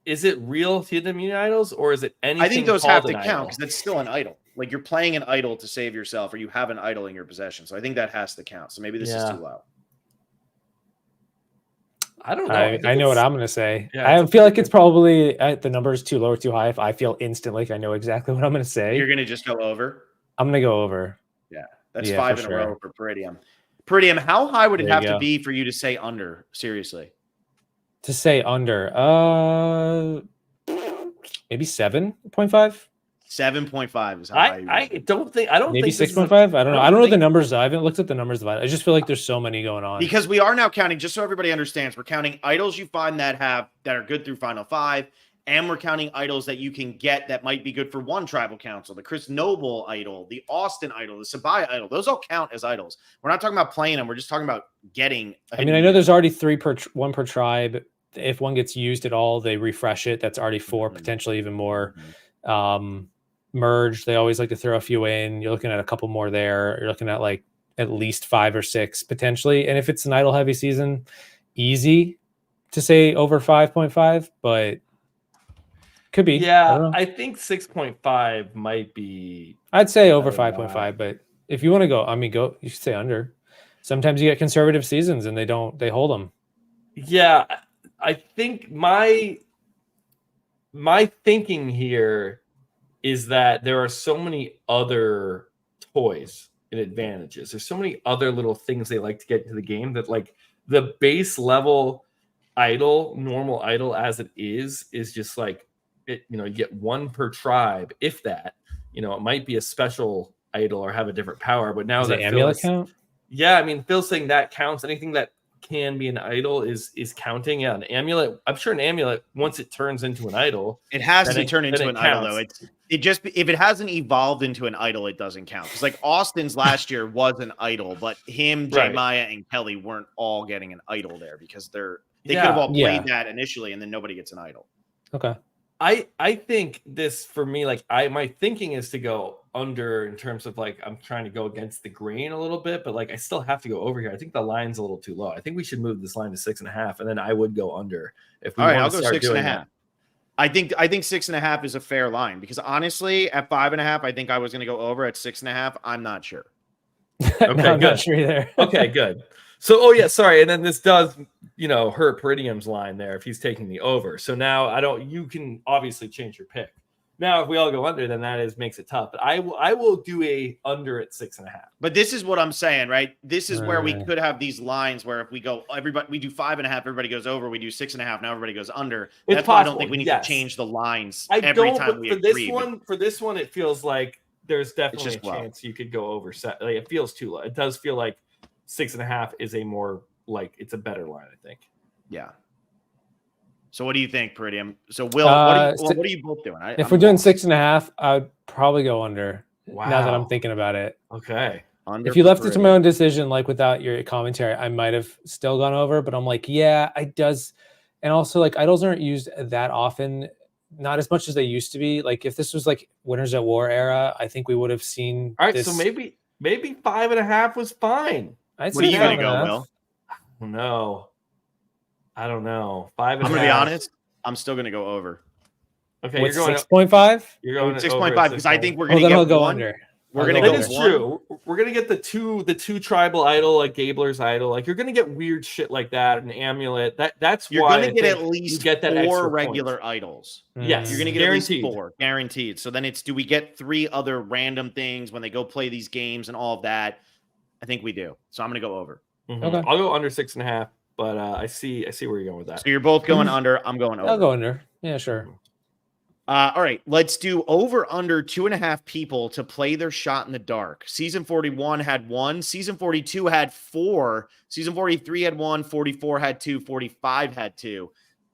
S2: Is it real hidden mini idols or is it anything?
S1: I think those have to count because that's still an idol. Like you're playing an idol to save yourself, or you have an idol in your possession. So I think that has to count. So maybe this is too low.
S2: I don't know.
S3: I know what I'm going to say. Yeah, I feel like it's probably the number is too low or too high. If I feel instantly like I know exactly what I'm going to say.
S1: You're going to just go over?
S3: I'm going to go over.
S1: Yeah. That's 5 in a row for Peridiam. Peridiam, how high would it have to be for you to say under? Seriously.
S3: To say under, maybe 7.5.
S1: 7.5 is how high.
S2: I don't think. Maybe
S3: 6.5. I don't know. I don't know the numbers. I haven't looked at the numbers of it. I just feel like there's so many going on.
S1: Because we are now counting, just so everybody understands, we're counting idols you find that are good through Final 5, And we're counting idols that you can get that might be good for one tribal council. The Chris Noble idol, the Austin idol, the Sabaya idol. Those all count as idols. We're not talking about playing them. We're just talking about getting.
S3: I mean, I know there's already 3 one per tribe. If one gets used at all, they refresh it. That's already 4, potentially even more. Merge, they always like to throw a few in. You're looking at a couple more there. You're looking at like at least 5 or 6 potentially. And if it's an idle heavy season, easy to say over 5.5, but could be.
S2: Yeah, I think 6.5 might be.
S3: I'd say over 5.5, but if you want to go, I mean, go. You should say under. Sometimes you get conservative seasons and they hold them.
S2: Yeah, I think my thinking here is that there are so many other toys and advantages. There's so many other little things they like to get into the game that, like, the base level idol, normal idol as it is just like it. You know, you get 1 per tribe, if that. You know, it might be a special idol or have a different power. But now
S3: does
S2: that
S3: the amulet count?
S2: Yeah, I mean, Phil's saying that counts. Anything that can be an idol is counting. Yeah, an amulet. I'm sure an amulet, once it turns into an idol,
S1: it has to turn into an idol, though. It just, if it hasn't evolved into an idol, it doesn't count. Because like Austin's last year was an idol, but him, Jay Maya, and Kelly weren't all getting an idol there because they could have all played that initially, and then nobody gets an idol.
S3: Okay.
S2: I think this, for me, like, my thinking is to go under in terms of, like, I'm trying to go against the grain a little bit, but like I still have to go over here. I think the line's a little too low. I think we should move this line to 6.5, and then I would go under if we.
S1: All right, I'll go 6.5. I think 6.5 is a fair line because honestly, at 5.5, I think I was going to go over. At 6.5, I'm not sure.
S2: Okay,
S3: no, I'm not sure either.
S2: Okay, good. So, sorry. And then this does, hurt Peridiam's line there if he's taking the over. So now you can obviously change your pick. Now, if we all go under, then makes it tough. But I will do a under at 6.5.
S1: But this is what I'm saying, right? This is where we could have these lines where if we go, we do 5.5, everybody goes over. We do 6.5, now everybody goes under. That's why I don't think we need to change the lines every time we agree.
S2: For this one, it feels like there's definitely a chance you could go over. Like, it feels too low. It does feel like 6.5 is a more, like, it's a better line, I think.
S1: Yeah. So what do you think, Peridiam? So Will, what are you both doing?
S3: If we're doing 6.5, I'd probably go under.
S2: Wow.
S3: Now that I'm thinking about it.
S2: Okay.
S1: Under
S3: if you left it to my own decision, like without your commentary, I might have still gone over, but I'm like, yeah, it does. And also, like, idols aren't used that often, not as much as they used to be. Like, if this was like Winners at War era, I think we would have seen.
S2: All right, so maybe 5.5 was fine.
S1: What are you gonna go, Will?
S2: No, I don't know. 5.5.
S1: I'm gonna be honest. I'm still gonna go over.
S2: Okay,
S3: you're going 6.5.
S2: You're going
S1: 6.5 because I think we're gonna get
S3: go under.
S1: We're gonna go.
S2: That is true. We're gonna get the two tribal idol, like Gabler's idol. Like, you're gonna get weird shit like that, an amulet. That's
S1: you're
S2: why
S1: gonna get at least
S2: get that
S1: 4 regular idols.
S2: Yes,
S1: you're gonna get guaranteed. At least 4 guaranteed. So then it's, do we get 3 other random things when they go play these games and all of that? I think we do. So I'm gonna go over.
S3: Okay.
S2: I'll go under 6.5, but I see where you're going with that.
S1: So you're both going under. I'm going over.
S3: I'll go under. Yeah, sure.
S1: All right, let's do over under 2.5 people to play their shot in the dark. Season 41 had 1. Season 42 had 4. Season 43 had 1. 44 had 2. 45 had 2.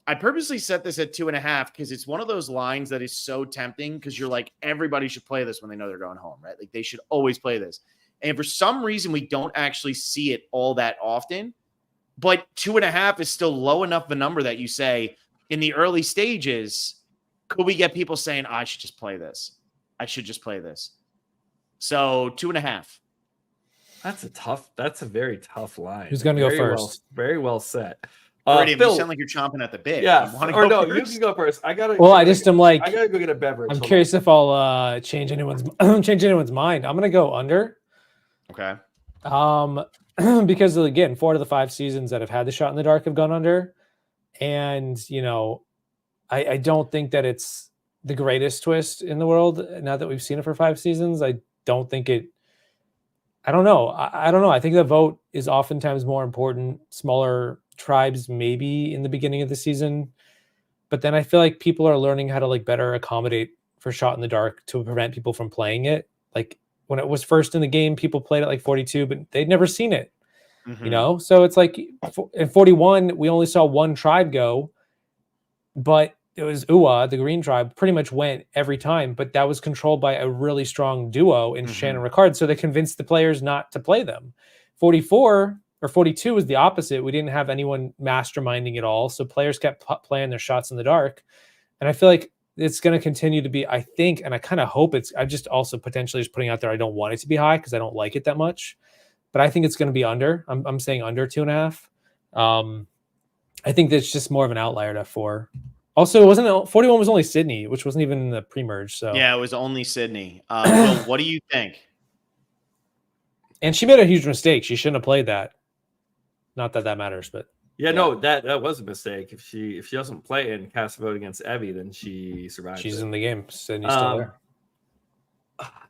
S1: I purposely set this at 2.5 because it's one of those lines that is so tempting because you're like, everybody should play this when they know they're going home, right? Like, they should always play this. And for some reason, we don't actually see it all that often. But 2.5 is still low enough of a number that you say in the early stages, could we get people saying, I should just play this? I should just play this. So 2.5.
S2: That's a very tough line.
S3: Who's going to go first?
S2: Very well set.
S1: Phil, you sound like you're chomping at the bit.
S2: Yeah.
S1: You
S2: you can go first. I gotta go get a beverage.
S3: I'm curious if I'll change anyone's mind. I'm going to go under.
S1: Okay.
S3: Because again, 4 out of the 5 seasons that have had the shot in the dark have gone under. And, I don't think that it's the greatest twist in the world now that we've seen it for 5 seasons. I don't think I don't know. I don't know. I think the vote is oftentimes more important. Smaller tribes, maybe in the beginning of the season. But then I feel like people are learning how to like better accommodate for shot in the dark to prevent people from playing it. Like when it was first in the game, people played it like 42, but they'd never seen it, So it's like in 41, we only saw 1 tribe go, but it was Uwa, the Green Tribe, pretty much went every time, but that was controlled by a really strong duo in Shannon Ricard. So they convinced the players not to play them. 44 or 42 was the opposite. We didn't have anyone masterminding it all. So players kept playing their shots in the dark. And I feel like it's going to continue to be, I think, and I kind of hope I'm just also potentially just putting out there, I don't want it to be high because I don't like it that much, but I think it's going to be under. I'm saying under 2.5. I think that's just more of an outlier to 4. Also, it wasn't 41 was only Sydney, which wasn't even in the pre-merge. So
S1: yeah, it was only Sydney. Will, what do you think?
S3: And she made a huge mistake. She shouldn't have played that. Not that matters, but
S2: yeah, no, that was a mistake. If she doesn't play and cast a vote against Evie, then she survives.
S3: She's in the game. Sydney's still there.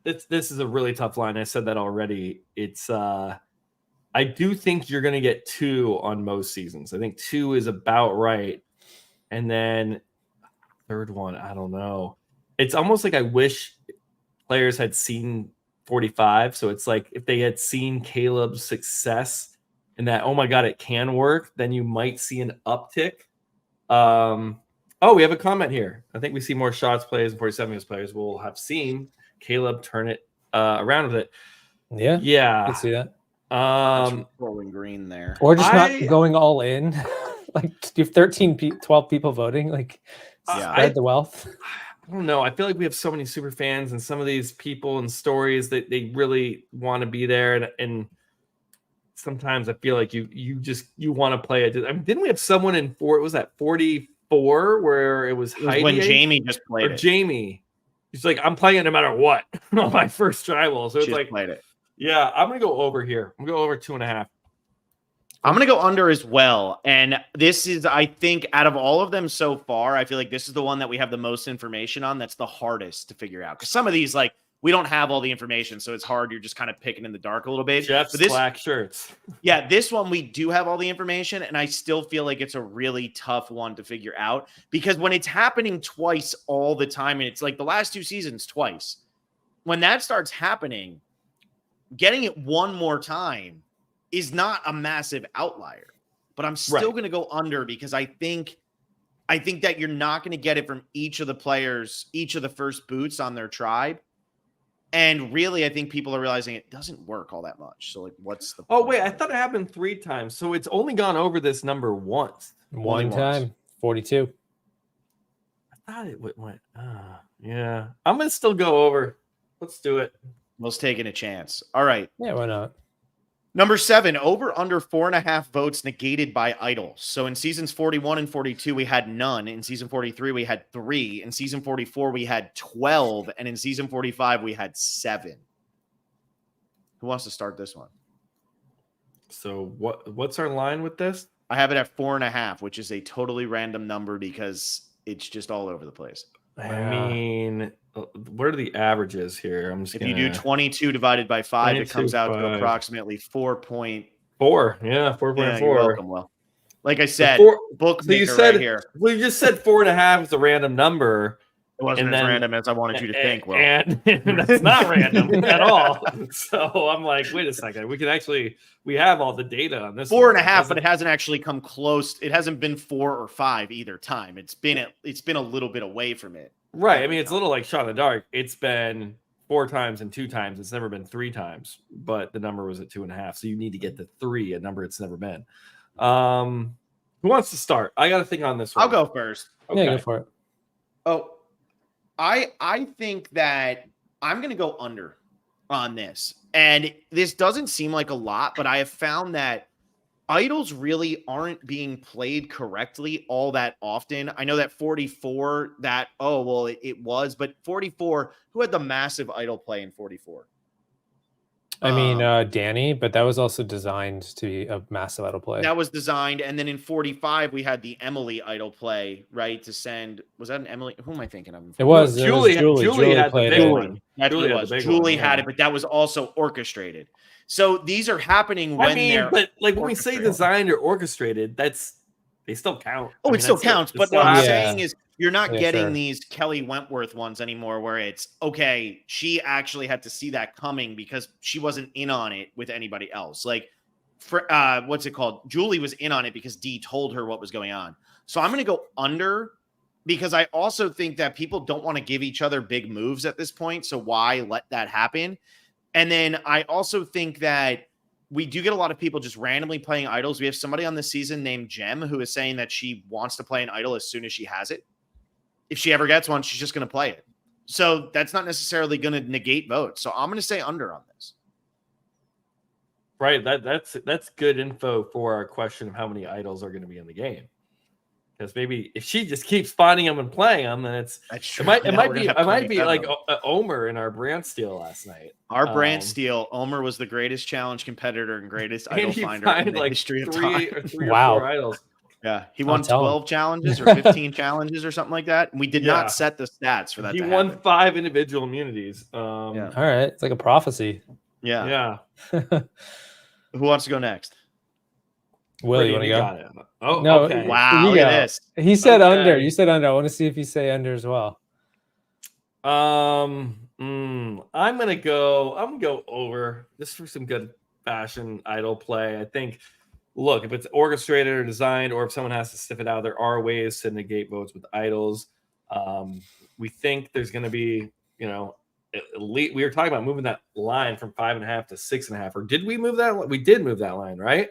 S2: This is a really tough line. I said that already. It's I do think you're going to get 2 on most seasons. I think 2 is about right. And then third one, I don't know. It's almost like I wish players had seen 45. So it's like if they had seen Caleb's success and that, oh my God, it can work, then you might see an uptick. Oh, we have a comment here. I think we see more shots players and 47 minutes players will have seen Caleb turn it around with it.
S3: Yeah. I can see that.
S1: Rolling green there.
S3: Or just not going all in. Like you have 12 people voting, like spread the wealth.
S2: I don't know. I feel like we have so many super fans and some of these people and stories that they really want to be there. And sometimes I feel like you want to play it. I mean, didn't we have someone in 44 where it was Heidi?
S1: When Jamie just played it.
S2: Jamie. He's like, I'm playing it no matter what on my first tribal. So it's like,
S1: played it.
S2: Yeah, I'm going to go over here. I'm going to go over 2.5.
S1: I'm going to go under as well. And this is, I think, out of all of them so far, I feel like this is the one that we have the most information on. That's the hardest to figure out. Because some of these, like, we don't have all the information, so it's hard. You're just kind of picking in the dark a little bit.
S2: Jeff's black shirts.
S1: Yeah, this one we do have all the information, and I still feel like it's a really tough one to figure out. Because when it's happening twice all the time, and it's like the last 2 seasons twice, when that starts happening, getting it one more time is not a massive outlier, but I'm still going to go under because I think that you're not going to get it from each of the players, each of the first boots on their tribe. And really, I think people are realizing it doesn't work all that much. So like, what's the point?
S2: Wait, I thought it happened 3 times. So it's only gone over this number once.
S3: One time, 42.
S2: I thought it went, yeah. I'm going to still go over. Let's do it.
S1: Let's take it a chance. All right.
S3: Yeah, why not?
S1: Number 7, over under 4.5 votes negated by idols. So in seasons 41 and 42, we had none. In season 43, we had 3. In season 44, we had 12. And in season 45, we had 7. Who wants to start this one?
S2: So what's our line with this?
S1: I have it at 4.5, which is a totally random number because it's just all over the place.
S2: I mean, what are the averages here?
S1: If you do 22 divided by 5, it comes out to approximately 4.4.
S2: Yeah, 4.4.
S1: Yeah, you're welcome, Will. Like I said, bookmaker
S2: so you said,
S1: right here.
S2: Well, you just said 4.5 is a random number.
S1: It wasn't as random as I wanted you to think, Will.
S2: And that's not random at all. So I'm like, wait a second. We have all the data on this.
S1: 4.5, but it hasn't actually come close. It hasn't been 4 or 5 either time. It's been a little bit away from it.
S2: Right. I mean, it's a little like Shot in the Dark. It's been 4 times and 2 times. It's never been 3 times, but the number was at 2.5. So you need to get to 3, a number it's never been. Who wants to start? I got to think on this one.
S1: I'll go first.
S3: Okay. Yeah, go for it.
S1: Oh, I think that I'm going to go under on this. And this doesn't seem like a lot, but I have found that idols really aren't being played correctly all that often. I know that 44, it was, but 44, who had the massive idol play in 44?
S3: I mean, Danny, but that was also designed to be a massive idol play.
S1: That was designed. And then in 45, we had the Emily idol play, right? To send, was that an Emily? Who am I thinking of?
S3: It was
S2: Julie had the
S3: played
S2: big
S3: it.
S2: one.
S1: That's what it was. Julie had it, but that was also orchestrated. So these are happening when
S2: but like when we say designed or orchestrated, they still count.
S1: It still counts. But what I'm saying is you're not getting these Kelly Wentworth ones anymore where it's, okay, she actually had to see that coming because she wasn't in on it with anybody else. Like, for what's it called? Julie was in on it because Dee told her what was going on. So I'm going to go under because I also think that people don't want to give each other big moves at this point. So why let that happen? And then I also think that we do get a lot of people just randomly playing idols. We have somebody on this season named Jem who is saying that she wants to play an idol as soon as she has it. If she ever gets one, she's just going to play it. So that's not necessarily going to negate votes. So I'm going to say under on this.
S2: Right. That's good info for our question of how many idols are going to be in the game. Because maybe if she just keeps finding them and playing them, then
S1: That's true.
S2: it might be like Omer in our brand steal last night.
S1: Our brand steal. Omer was the greatest challenge competitor and greatest idol finder in the history of time.
S2: Three or four idols.
S1: Yeah, he won 12 challenges or 15 challenges or something like that. And we did not set the stats for that.
S2: He won 5 individual immunities.
S3: All right, it's like a prophecy.
S1: Yeah. Who wants to go next?
S3: Will, you want to go?
S2: Oh,
S3: no.
S2: Okay.
S1: Wow, look at this.
S3: He said under. You said under. I want to see if you say under as well.
S2: I'm gonna go over just for some good fashion idol play. I think. Look, if it's orchestrated or designed, or if someone has to sniff it out, there are ways to negate votes with idols. We think there's going to be, we were talking about moving that line from 5.5 to 6.5, or did we move that? We did move that line, right?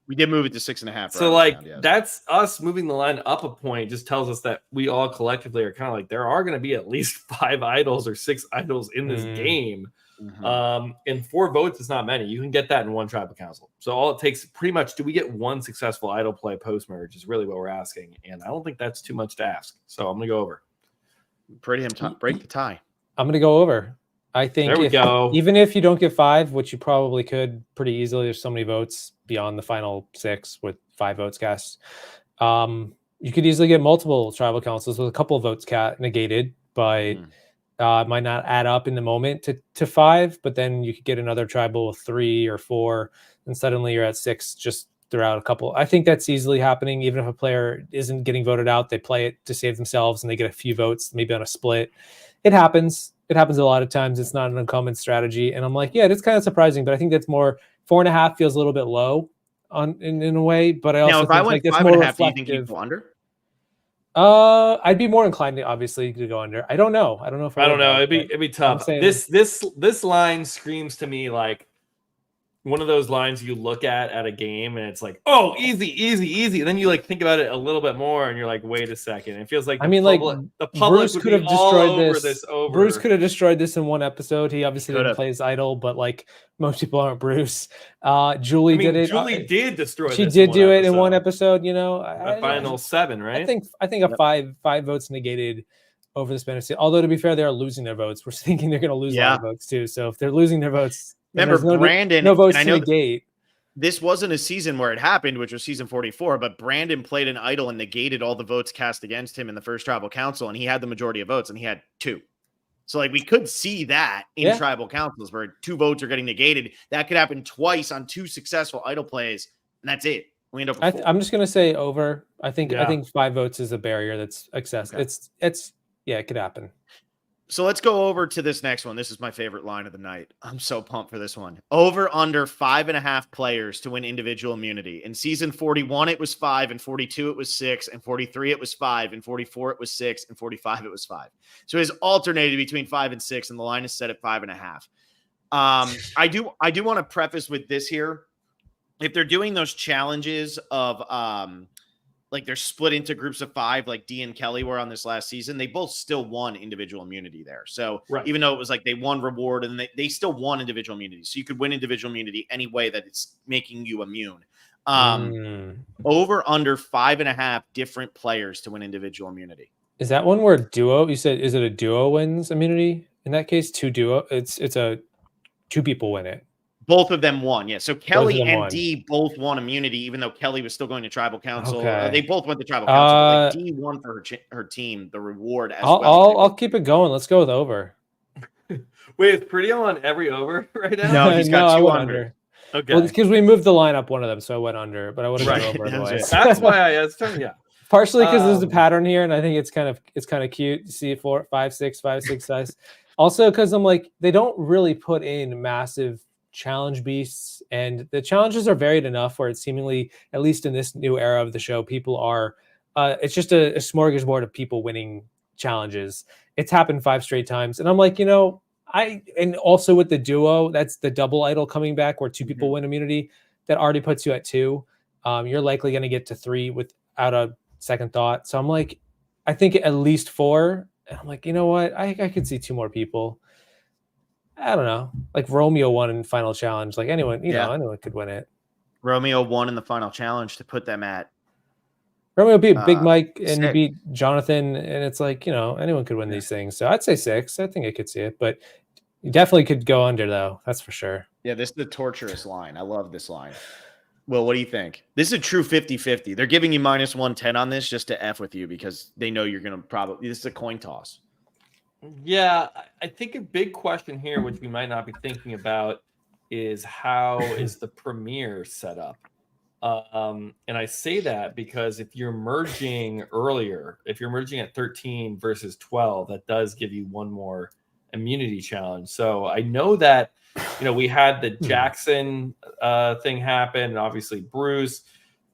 S1: We did move it to 6.5.
S2: So that's us moving the line up a point. Just tells us that we all collectively are kind of like, there are going to be at least 5 idols or 6 idols in this game. Mm-hmm. And 4 votes is not many. You can get that in one tribal council. So all it takes pretty much, do we get one successful idol play post merge is really what we're asking. And I don't think that's too much to ask. So I'm going to go over.
S1: Peridiam, break the tie.
S3: I'm going to go over. I think
S2: there we go.
S3: Even if you don't get 5, which you probably could pretty easily, there's so many votes beyond the final 6 with 5 votes cast. You could easily get multiple tribal councils with a couple of votes negated by it might not add up in the moment to 5, but then you could get another tribal with 3 or 4, and suddenly you're at 6 just throughout a couple. I think that's easily happening. Even if a player isn't getting voted out, they play it to save themselves and they get a few votes, maybe on a split. It happens. It happens a lot of times. It's not an uncommon strategy. And I'm like, yeah, it's kind of surprising, but I think that's more 4.5 feels a little bit low in a way. But I also
S1: if I went 5.5, do you think you'd go under?
S3: I'd be more inclined to obviously to go under. I don't know. I don't know if
S2: I don't know. It'd be tough. This line screams to me like one of those lines you look at a game and it's like, oh, easy. And then you like think about it a little bit more and you're like, wait a second. It feels like the public
S3: Bruce could have destroyed
S2: this.
S3: Bruce could have destroyed this in one episode. He obviously didn't play his idol, but like most people aren't Bruce. Julie did it.
S2: Julie did destroy.
S3: She did do it in one episode.
S2: The final 7, right?
S3: I think a 5 votes negated over the fantasy. Although to be fair, they are losing their votes. We're thinking they're going to lose a lot of votes too. So if they're losing their votes.
S1: Remember, Brandon,
S3: no votes to negate.
S1: This wasn't a season where it happened, which was season 44, but Brandon played an idol and negated all the votes cast against him in the first tribal council, and he had the majority of votes, and he had 2. So, we could see that in tribal councils where 2 votes are getting negated. That could happen twice on 2 successful idol plays, and that's it. We end up with 4.
S3: I'm just going to say over. I think 5 votes is a barrier that's excessive. Okay. It could happen.
S1: So let's go over to this next one. This is my favorite line of the night. I'm so pumped for this one. Over under 5.5 players to win individual immunity. In season 41, it was 5, and 42, it was 6, and 43, it was 5, and 44, it was 6, and 45, it was 5. So it's alternated between 5 and 6, and the line is set at 5.5. I do want to preface with this here. If they're doing those challenges of they're split into groups of 5, like Dee and Kelly were on this last season, they both still won individual immunity there. So even though it was like they won reward and they still won individual immunity. So you could win individual immunity any way that it's making you immune. Over under 5.5 different players to win individual immunity.
S3: Is that one where duo? You said, is it a duo wins immunity? In that case, 2 duo. It's 2 people win it.
S1: Both of them won, yeah. So Kelly and Dee both won immunity, even though Kelly was still going to tribal council. Okay. They both went to tribal council. Dee won for her team the reward as well.
S3: I'll keep it going. Let's go with over.
S2: Wait, is Peridiam on every over right now?
S1: No, he's got 2 under.
S2: Okay.
S3: Well, it's because we moved the line up one of them, so I went under, but I would have gone over otherwise.
S2: That's why it's turning. Yeah.
S3: Partially because there's a pattern here, and I think it's kind of cute. You see 4, 5, 6, 5, 6 size. Also, because I'm like, they don't really put in massive challenge beasts, and the challenges are varied enough where it's seemingly, at least in this new era of the show, people are it's just a smorgasbord of people winning challenges. It's happened 5 straight times, and I'm like, and also with the duo, that's the double idol coming back where 2 people win immunity. That already puts you at 2. You're likely going to get to 3 without a second thought. So I'm like, I think at least 4. And I'm like, you know what? I could see 2 more people. I don't know. Like Romeo won in final challenge. Like anyone, anyone could win it.
S1: Romeo won in the final challenge to put them at.
S3: Romeo beat Big Mike and
S1: 6.
S3: beat Jonathan, and it's like, anyone could win these things. So I'd say 6. I think I could see it, but you definitely could go under though. That's for sure.
S1: Yeah, this is the torturous line. I love this line. Will, what do you think? This is a true 50-50. They're giving you minus 110 on this just to F with you because they know you're going to probably – this is a coin toss.
S2: Yeah, I think a big question here, which we might not be thinking about, is how is the premiere set up? And I say that because if you're merging earlier, if you're merging at 13 versus 12, that does give you one more immunity challenge. So I know that – we had the Jackson thing happen, and obviously Bruce,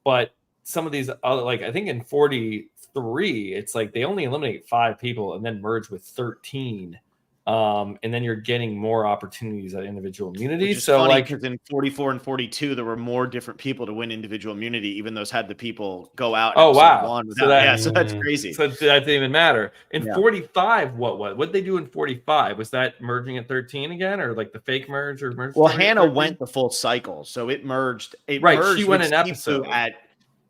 S2: but some of these other, like I think in 43, it's like they only eliminate 5 people and then merge with 13. And then you're getting more opportunities at individual immunity. So
S1: funny,
S2: like
S1: because in 44 and 42, there were more different people to win individual immunity, even those had the people go out.
S2: Oh, wow.
S1: So that's crazy.
S2: So that didn't even matter. In 45, what did they do in 45? Was that merging at 13 again, or like the fake merge or merge?
S1: Well, Hannah went the full cycle, so it merged. Merged
S2: she went an
S1: Sifu
S2: episode.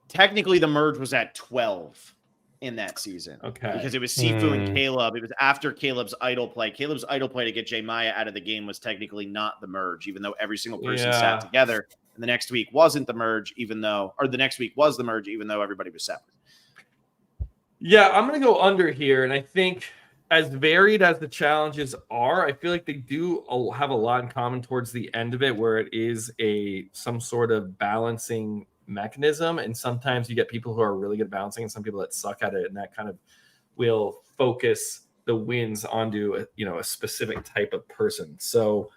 S1: Technically, the merge was at 12 in that season.
S2: Okay.
S1: Because it was Sifu and Caleb. It was after Caleb's idol play. Caleb's idol play to get J Maya out of the game was technically not the merge, even though every single person sat together. And the next week wasn't the merge, the next week was the merge, even though everybody was separate.
S2: Yeah, I'm going to go under here. And I think as varied as the challenges are, I feel like they do have a lot in common towards the end of it, where it is some sort of balancing mechanism, and sometimes you get people who are really good at balancing and some people that suck at it, and that kind of will focus the wins onto a specific type of person. So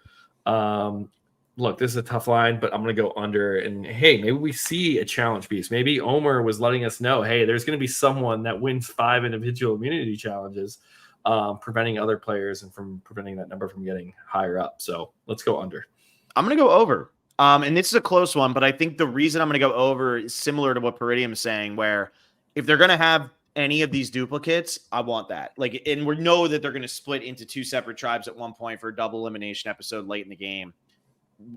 S2: look, this is a tough line, but I'm going to go under. And hey, maybe we see a challenge piece. Maybe Omer was letting us know, hey, there's going to be someone that wins 5 individual immunity challenges, preventing other players and from preventing that number from getting higher up. So let's go under.
S1: I'm going to go over. And this is a close one, but I think the reason I'm going to go over is similar to what Peridiam is saying, where if they're going to have any of these duplicates, I want that. And we know that they're going to split into 2 separate tribes at one point for a double elimination episode late in the game.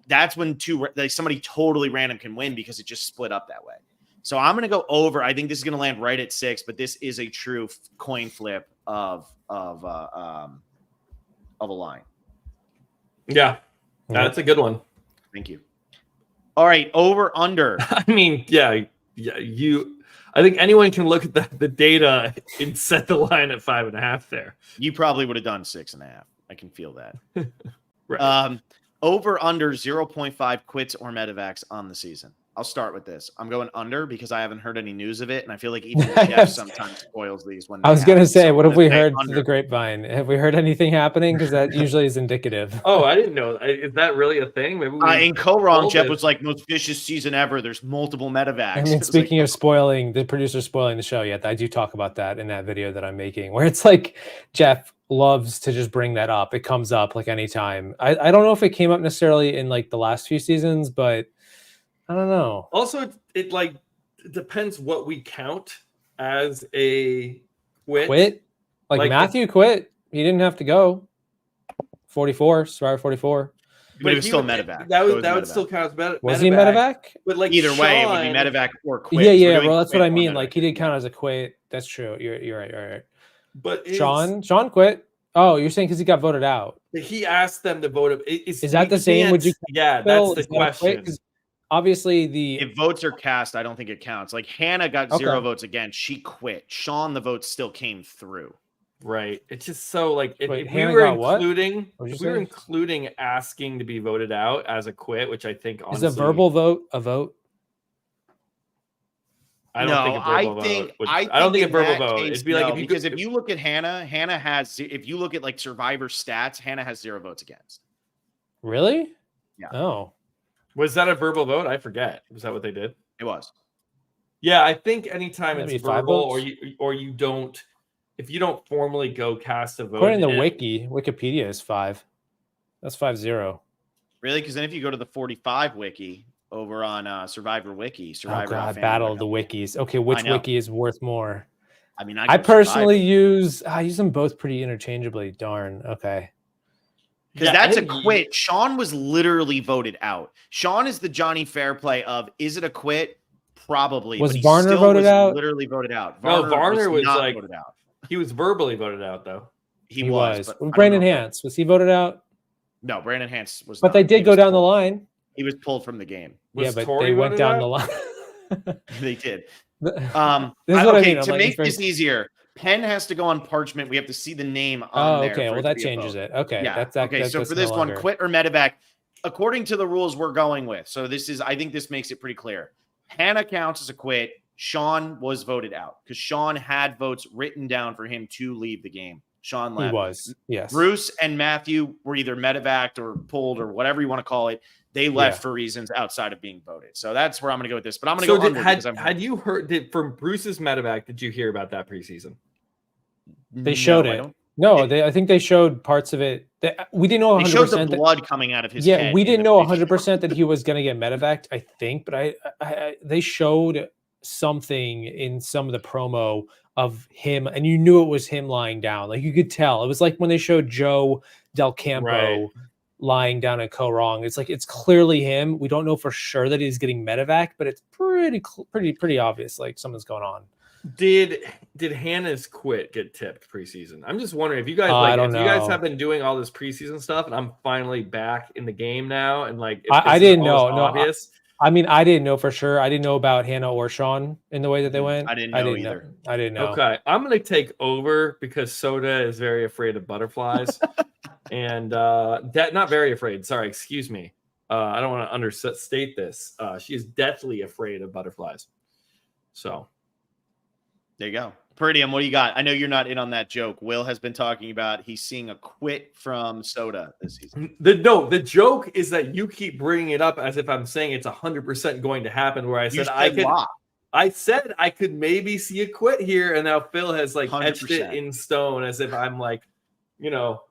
S1: That's when somebody totally random can win because it just split up that way. So I'm going to go over. I think this is going to land right at 6, but this is a true coin flip of a line.
S2: Yeah, that's a good one.
S1: Thank you. All right, over under.
S2: I mean, yeah. I think anyone can look at the data and set the line at 5.5 there.
S1: You probably would have done 6.5. I can feel that.
S2: Right.
S1: Over under 0.5 quits or medevacs on the season. I'll start with this. I'm going under because I haven't heard any news of it, and I feel like even Jeff sometimes spoils these. When
S3: I was going to say, what have we heard through the grapevine? Have we heard anything happening? Because that usually is indicative.
S2: Oh, I didn't know. Is that really a thing? Maybe
S1: in Co-Wrong, Jeff was like, most vicious season ever. There's multiple medevacs.
S3: I mean, speaking of spoiling, the producer spoiling the show, I do talk about that in that video that I'm making, where it's like Jeff loves to just bring that up. It comes up like anytime. I don't know if it came up necessarily in like the last few seasons, but I don't know.
S2: Also, it depends what we count as a quit.
S3: Quit? Like Matthew quit. He didn't have to go. 44, Survivor 44.
S1: But it was still medevac.
S2: That would still count as medevac.
S3: Was he medevac?
S2: But like
S1: either
S2: Sean,
S1: way, it would be medevac or quit.
S3: Yeah. Well, that's what I mean. Like he did count as a quit. That's true. You're right.
S2: But
S3: Sean quit. Oh, you're saying because he got voted out.
S2: He asked them to vote him.
S3: Is that the same? Would you?
S2: Yeah, that's the question.
S3: Obviously,
S1: if votes are cast, I don't think it counts. Like Hannah got 0 votes again. She quit. Sean, the votes still came through.
S2: Right. It's just so like if we were including asking to be voted out as a quit, which I think honestly,
S3: is a verbal vote a vote?
S2: I don't think a verbal vote. I don't think a verbal vote. It'd be like
S1: if you look at Hannah has. If you look at like Survivor stats, Hannah has 0 votes against.
S3: Really?
S1: Yeah.
S3: Oh.
S2: Was that a verbal vote? I forget. Was that what they did?
S1: It was.
S2: Yeah, I think anytime
S3: Maybe
S2: it's
S3: 5
S2: verbal
S3: votes?
S2: or you don't, if you don't formally go cast a vote,
S3: According to the
S2: and
S3: Wikipedia is 5. That's 5-0.
S1: Really? Because then if you go to the 45 wiki over on Survivor Wiki,
S3: Oh
S1: Survivor.
S3: god, battle of the wikis. Okay, which
S1: know.
S3: wiki is worth more?
S1: I mean,
S3: I
S1: go
S3: personally
S1: Survivor.
S3: I use them both pretty interchangeably. Darn. Okay.
S1: Because
S2: yeah,
S1: that's a quit. Sean was literally voted out. Sean is the Johnny Fairplay of, is it a quit? Probably.
S3: Was
S1: but he
S3: Varner
S1: still
S3: voted
S1: was
S3: out?
S1: literally voted out.
S2: No, Varner was
S1: not
S2: like
S1: voted out.
S2: he was verbally voted out though.
S1: He was. But
S3: Brandon Hance, was he voted out?
S1: No, Brandon Hance was
S3: But
S1: not.
S3: they did go down the line.
S1: He was pulled from the game.
S3: Yeah, but they went down the line.
S1: They did.
S3: This is what I mean.
S1: To make this easier, pen has to go on parchment. We have to see the name on there.
S3: Okay. Well, that changes it. Okay.
S1: Yeah.
S3: Okay.
S1: So for this one, quit or medevac, according to the rules we're going with. So I think this makes it pretty clear. Hannah counts as a quit. Sean was voted out because Sean had votes written down for him to leave the game. Sean left.
S3: He was. Yes.
S1: Bruce and Matthew were either medevaced or pulled or whatever you want to call it. They left for reasons outside of being voted. So that's where I'm going to go with this. But I'm going to go onward.
S2: Had you heard from Bruce's medevac? Did you hear about that preseason?
S3: They showed it. No, I think they showed parts of it. We didn't know 100%.
S1: They showed the blood coming out of his head.
S3: Yeah, we didn't know 100% that he was going to get medevaced, I think. But they showed something in some of the promo of him, and you knew it was him lying down. Like you could tell. It was like when they showed Joe Del Campo lying down at Co-Wrong. It's like it's clearly him. We don't know for sure that he's getting medevac, but it's pretty obvious. Like something's going on.
S2: Did Hannah's quit get tipped preseason? I'm just wondering if you guys you guys have been doing all this preseason stuff, and I'm finally back in the game now, and like
S3: I didn't know. Obvious. I mean, I didn't know for sure. I didn't know about Hannah or Sean in the way that they went.
S1: I didn't know either.
S3: I didn't know.
S2: Okay, I'm gonna take over because Soda is very afraid of butterflies, and not very afraid. Sorry, excuse me. I don't want to understate this. She is deathly afraid of butterflies. So
S1: there you go. Peridiam, what do you got? I know you're not in on that joke. Will has been talking about he's seeing a quit from Soda this season.
S2: The joke is that you keep bringing it up as if I'm saying it's 100% going to happen. Where I said I could maybe see a quit here, and now Phil has like 100%. Etched it in stone as if I'm like,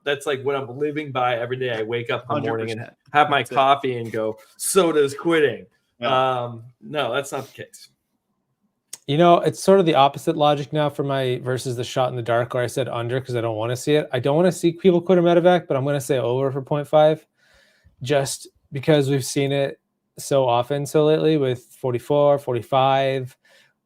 S2: that's like what I'm living by every day. I wake up in the morning and have my coffee and go, Soda's quitting. No, that's not the case.
S3: It's sort of the opposite logic now for my versus the shot in the dark where I said under because I don't want to see it. I don't want to see people quit a medevac, but I'm going to say over for 0.5 just because we've seen it so often so lately with 44, 45.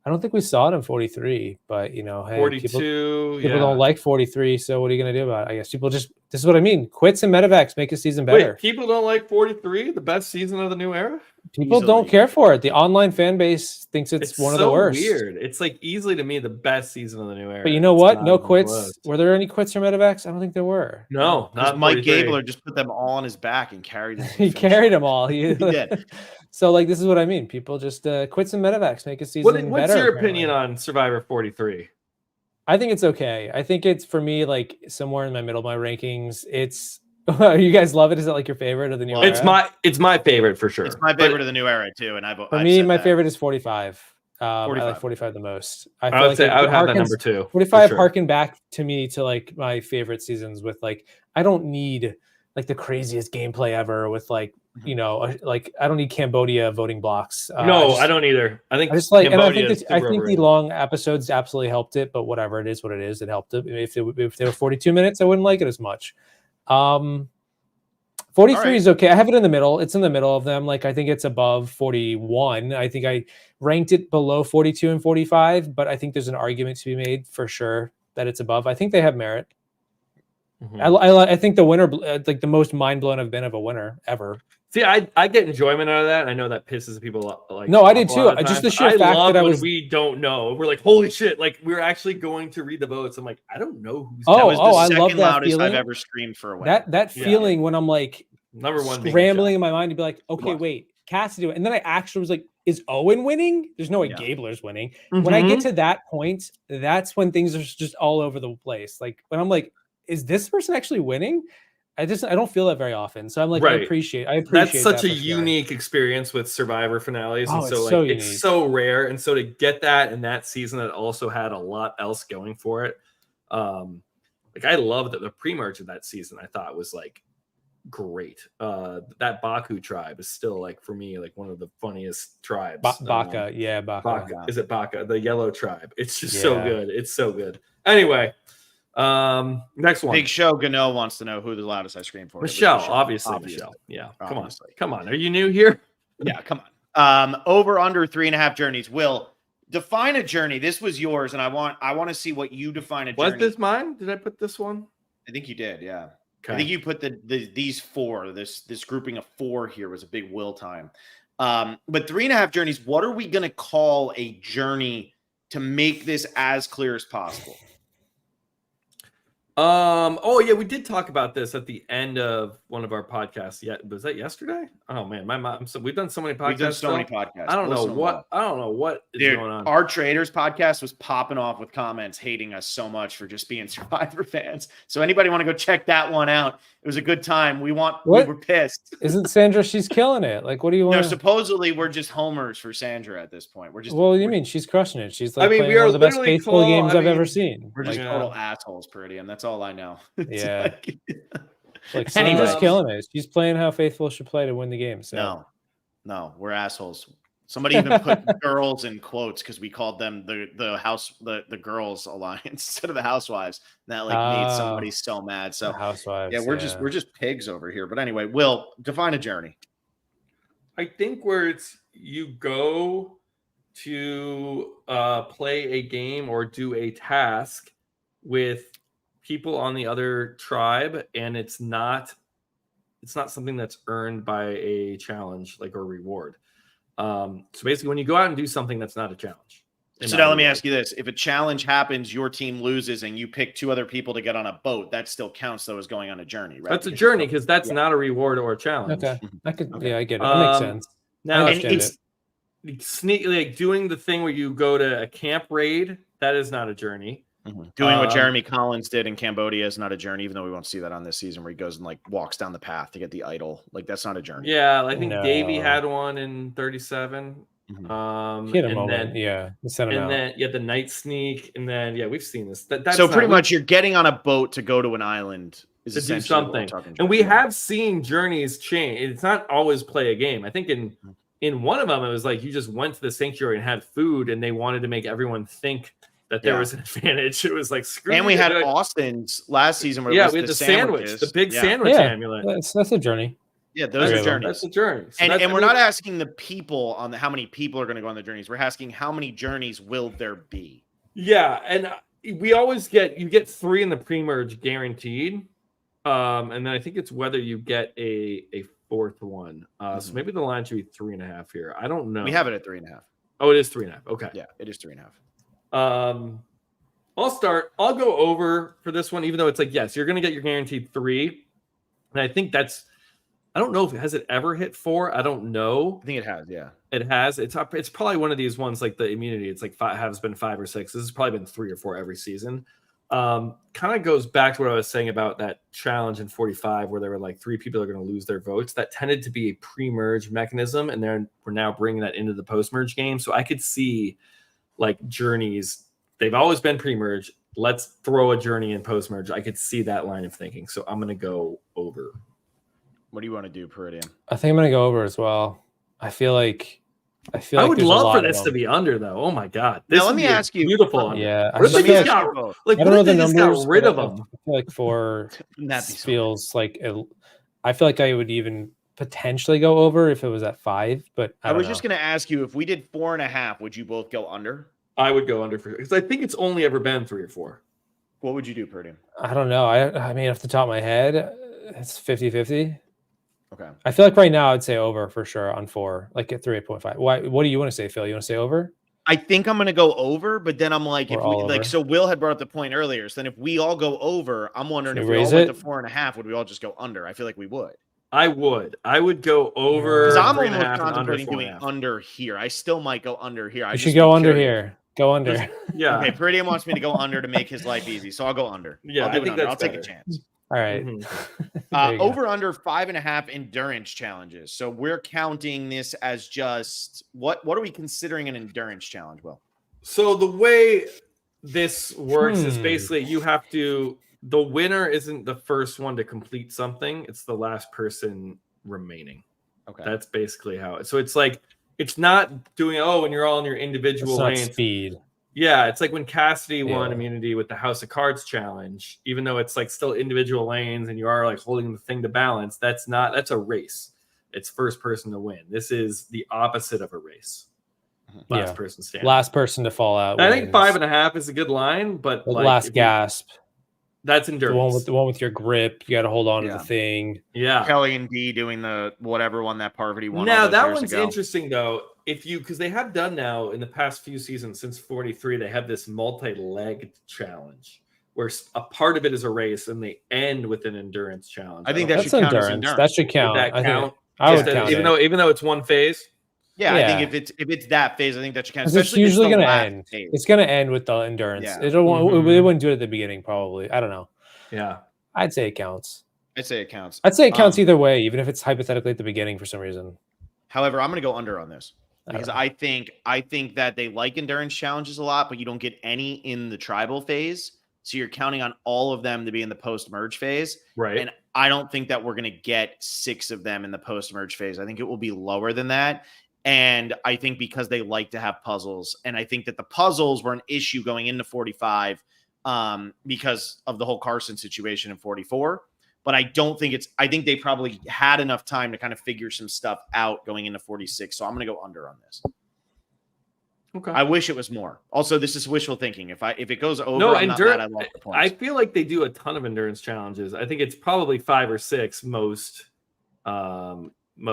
S3: I don't think we saw it in 43, but hey,
S2: 42.
S3: People don't like 43. So what are you going to do about it? I guess this is what I mean. Quits and medevacs make a season better.
S2: Wait, people don't like 43, the best season of the new era?
S3: People don't care for it. The online fan base thinks it's one of the worst.
S2: Weird. It's like easily to me the best season of the new era.
S3: But you know what? No quits. Were there any quits or medevacs? I don't think there were.
S2: No, not
S1: Mike Gabler just put them all on his back and carried them.
S3: He carried them all.
S1: He did.
S3: So this is what I mean. People just quits and medevacs make a season better.
S2: What's your opinion on Survivor 43?
S3: I think it's okay. I think it's for me somewhere in my middle of my rankings. It's you guys love it? Is it your favorite of the new era?
S2: It's my favorite for sure.
S1: It's my favorite of the new era too. And
S3: my favorite is 45. 45. I like 45 the most.
S2: I would say I would have that number 2.
S3: 45 harken back to me to my favorite seasons with I don't need the craziest gameplay ever with I don't need Cambodia voting blocks.
S2: I don't either. I think
S3: the long episodes absolutely helped it, but whatever, it is what it is. It helped it. If they were 42 minutes, I wouldn't like it as much. 43 is okay. I have it in the middle. It's in the middle of them. I think it's above 41. I think I ranked it below 42 and 45, but I think there's an argument to be made for sure that it's above. I think they have merit. Mm-hmm. I think the winner, the most mind blown I've been of a winner ever.
S2: See, I get enjoyment out of that. I know that pisses people
S3: No, I did too. Just the sheer fact that
S2: we don't know. We're holy shit! We're actually going to read the votes. I'm I don't know who's.
S1: That was the
S3: I
S1: second
S3: love that
S1: loudest
S3: feeling.
S1: I've ever streamed for a while.
S3: That feeling when I'm
S2: number one
S3: scrambling in my mind to be okay, wait, Cassidy, and then I actually was is Owen winning? There's no way Gabler's winning. Mm-hmm. When I get to that point, that's when things are just all over the place. When I'm is this person actually winning? I don't feel that very often. So I'm like,
S2: Right.
S3: I appreciate
S2: That's such
S3: that
S2: a
S3: for sure.
S2: unique experience with Survivor finales, and
S3: Oh,
S2: so
S3: it's
S2: like
S3: so
S2: it's
S3: unique.
S2: so rare, and so to get that in that season that also had a lot else going for it, like I love that the pre-merge of that season I thought was like great. That Baku tribe is still like for me like one of the funniest tribes.
S3: Baka, yeah, Baka.
S2: Baka. Is it Baka? The yellow tribe. It's just so
S3: Yeah.
S2: good. It's so good. Anyway, next one.
S1: Big Show Gano wants to know who the loudest ice cream for.
S2: Michelle,
S1: Michelle,
S2: obviously Michelle. Yeah,
S1: Obviously.
S2: come on. Are you new here?
S1: Yeah, come on. Over under 3.5 journeys. Will, define a journey. This was yours, and I want to see what you define a journey.
S2: Was this mine? Did I put this one?
S1: I think you did. Yeah.
S2: Okay.
S1: I think you put these four. This grouping of four here was a big Will time. But 3.5 journeys. What are we going to call a journey to make this as clear as possible?
S2: Oh yeah, we did talk about this at the end of one of our podcasts. Yet was that yesterday? Oh man, my mom. So we've done so many podcasts.
S1: We've done so many podcasts.
S2: I don't know what is
S1: Dude,
S2: going on.
S1: Our Traders podcast was popping off with comments hating us so much for just being Survivor fans. So anybody want to go check that one out? It was a good time. We were pissed.
S3: Isn't Sandra? She's killing it. Like, what do you want?
S1: No, supposedly we're just homers for Sandra at this point. We're just.
S3: Well, you mean she's crushing it? She's like,
S2: we
S3: playing
S2: are
S3: one of the best
S2: literally
S3: faithful games I've ever seen.
S1: We're just total assholes, Peridiam. That's all I know.
S3: Yeah. Like
S1: Anyway.
S3: Sandra's killing it. She's playing how faithful should play to win the game. So
S1: no, we're assholes. Somebody even put girls in quotes because we called them the girls alliance instead of the housewives. And that made somebody so mad. So
S3: housewives.
S1: Yeah, we're just pigs over here. But anyway, Will, define a journey.
S2: I think where it's you go to play a game or do a task with people on the other tribe, and it's not something that's earned by a challenge or reward. So basically when you go out and do something that's not a challenge.
S1: So now let me ask you this. If a challenge happens, your team loses and you pick 2 other people to get on a boat, that still counts though as going on a journey, right?
S2: That's a journey because that's not a reward or a challenge.
S3: Okay. Yeah, I get it. That makes sense.
S2: Now
S3: it's
S2: sneak doing the thing where you go to a camp raid, that is not a journey.
S1: Mm-hmm. Doing what Jeremy Collins did in Cambodia is not a journey, even though we won't see that on this season where he goes and walks down the path to get the idol. That's not a journey.
S2: Yeah, I think Davey had one in 37.
S3: Mm-hmm. He had a moment.
S2: Then the night sneak, and then we've seen this. That's
S1: so pretty much you're getting on a boat to go to an island
S2: to do something. And we have seen journeys change. It's not always play a game. I think in one of them it was you just went to the sanctuary and had food, and they wanted to make everyone think that there was an advantage. It was screw.
S1: And we had Austin's last season where
S2: we had the sandwich, the big sandwich amulet.
S3: That's a journey.
S1: Yeah, those are journeys.
S2: That's a journey. So
S1: and we're not asking the people on how many people are going to go on the journeys. We're asking how many journeys will there be?
S2: Yeah, and we always get 3 in the pre-merge guaranteed. And then I think it's whether you get a 4th one. So maybe the line should be 3.5 here. I don't know.
S1: We have it at 3.5.
S2: Oh, it is 3.5. Okay.
S1: Yeah, it is 3.5.
S2: I'll start. I'll go over for this one, even though it's yes, you're going to get your guaranteed 3. And I think I don't know if has it ever hit 4. I don't know.
S1: I think it has. Yeah,
S2: it has. It's probably one of these ones the immunity. It's has been 5 or 6. This has probably been 3 or 4 every season. Kind of goes back to what I was saying about that challenge in 45, where there were 3 people are going to lose their votes. That tended to be a pre-merge mechanism, and then we're now bringing that into the post-merge game. So I could see journeys. They've always been pre-merge. Let's throw a journey in post-merge. I could see that line of thinking. So I'm going to go over.
S1: What do you want to do, Peridiam?
S3: I think I'm going to go over as well. I feel like
S2: I would love for this to be under, though. Oh my god!
S1: Now let me ask you.
S2: Beautiful. Under.
S3: Yeah.
S2: What if they just got I don't know the numbers. Got rid of them.
S3: I feel 4 feels I feel I would even potentially go over if it was at 5, but I was
S1: just going to ask you, if we did 4.5, would you both go under?
S2: I would go under because I think it's only ever been 3 or 4.
S1: What would you do, Peridiam?
S3: I don't know. I mean, off the top of my head, it's 50-50.
S1: Okay.
S3: I feel right now I'd say over for sure on 4, at 3.5. What do you want to say, Phil? You want to say over?
S1: I think I'm going to go over, but then I'm so Will had brought up the point earlier. So then if we all go over, I'm wondering if we all went to 4.5, would we all just go under? I feel like we would.
S2: I would go over.
S1: Because I'm almost contemplating doing under here. I still might go under here.
S3: I should go under here. Go under.
S2: Yeah.
S1: Okay, Peridiam wants me to go under to make his life easy, so I'll go under.
S2: Yeah,
S1: I'll take a chance.
S3: All right.
S2: Mhm.
S3: There you go.
S1: Over under 5.5 endurance challenges. So we're counting this as just what are we considering an endurance challenge? Will?
S2: So the way this works is
S3: Hmm.
S2: basically the winner isn't the first one to complete something, it's the last person remaining.
S1: Okay.
S2: That's basically how it. So it's like it's not doing when you're all in your individual
S3: It's not
S2: lanes.
S3: speed.
S2: Yeah, it's like when Cassidy won
S3: Yeah.
S2: immunity with the House of Cards challenge, even though it's like still individual lanes and you are like holding the thing to balance, that's a race. It's first person to win. This is the opposite of a race. Last person standing.
S3: Last person to fall out.
S2: I think
S3: wins.
S2: 5.5 is a good line, but like
S3: last gasp.
S2: that's
S3: The
S2: endurance.
S3: one with your grip. You got to hold on to
S1: Yeah.
S3: the thing.
S2: Yeah.
S1: Kelly and D doing the whatever one that Parvati won.
S2: Now
S1: all those
S2: that
S1: years
S2: one's
S1: ago.
S2: interesting though. Because they have done now in the past few seasons since 43, they have this multi-legged challenge where a part of it is a race and they end with an endurance challenge.
S1: I think that
S3: That's
S1: should count as
S3: endurance.
S1: endurance.
S3: That should count.
S2: Would that
S3: I
S2: count?
S3: think I would
S2: Just
S3: count
S2: even
S3: it.
S2: even though it's one phase.
S1: Yeah, I
S3: Yeah.
S1: think if it's that phase, I think that should count.
S3: 'Cause it's
S1: Especially if
S3: usually
S1: the
S3: going to
S1: last
S3: end.
S1: phase.
S3: It's going to end with the endurance.
S1: Yeah.
S3: They
S2: Mhm.
S3: wouldn't do it at the beginning, probably. I don't know.
S2: Yeah.
S3: I'd say it counts.
S1: I'd say it counts.
S3: I'd say it counts either way, even if it's hypothetically at the beginning for some reason.
S1: However, I'm going to go under on this because
S3: know.
S1: I think that they like endurance challenges a lot, but you don't get any in the tribal phase. So you're counting on all of them to be in the post-merge phase.
S2: Right.
S1: And I don't think that we're going to get 6 of them in the post-merge phase. I think it will be lower than that. And I think because they like to have puzzles, and I think that the puzzles were an issue going into 45 because of the whole Carson situation in 44. But I don't think I think they probably had enough time to kind of figure some stuff out going into 46. So I'm going to go under on this.
S2: Okay.
S1: I wish it was more. Also, this is wishful thinking. If it goes over,
S2: No,
S1: I'm not mad. I lost the points.
S2: I feel like they do a ton of endurance challenges. I think it's probably 5 or 6 most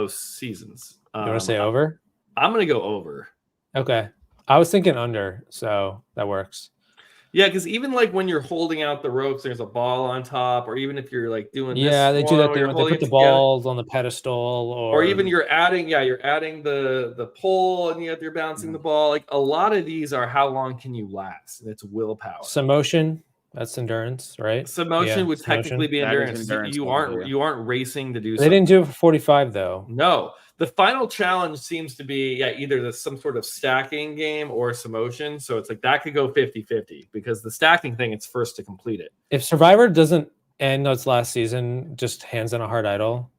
S2: seasons.
S3: You want to say over?
S2: I'm going to go over.
S3: Okay. I was thinking under, so that works.
S2: Yeah, because even like when you're holding out the ropes, there's a ball on top, or even if you're like doing
S3: they do that. They put the
S2: together,
S3: balls on the pedestal,
S2: or even you're adding the pole and you're bouncing the ball. Like a lot of these are how long can you last? And it's willpower.
S3: Some motion. That's endurance, right?
S2: Some motion would technically be endurance. You aren't racing to do something.
S3: They didn't do it for 45 though.
S2: No. The final challenge seems to be either some sort of stacking game or some motion. So it's like that could go 50-50 because the stacking thing, it's first to complete it.
S3: If Survivor doesn't end its last season, just hands on a hard idol,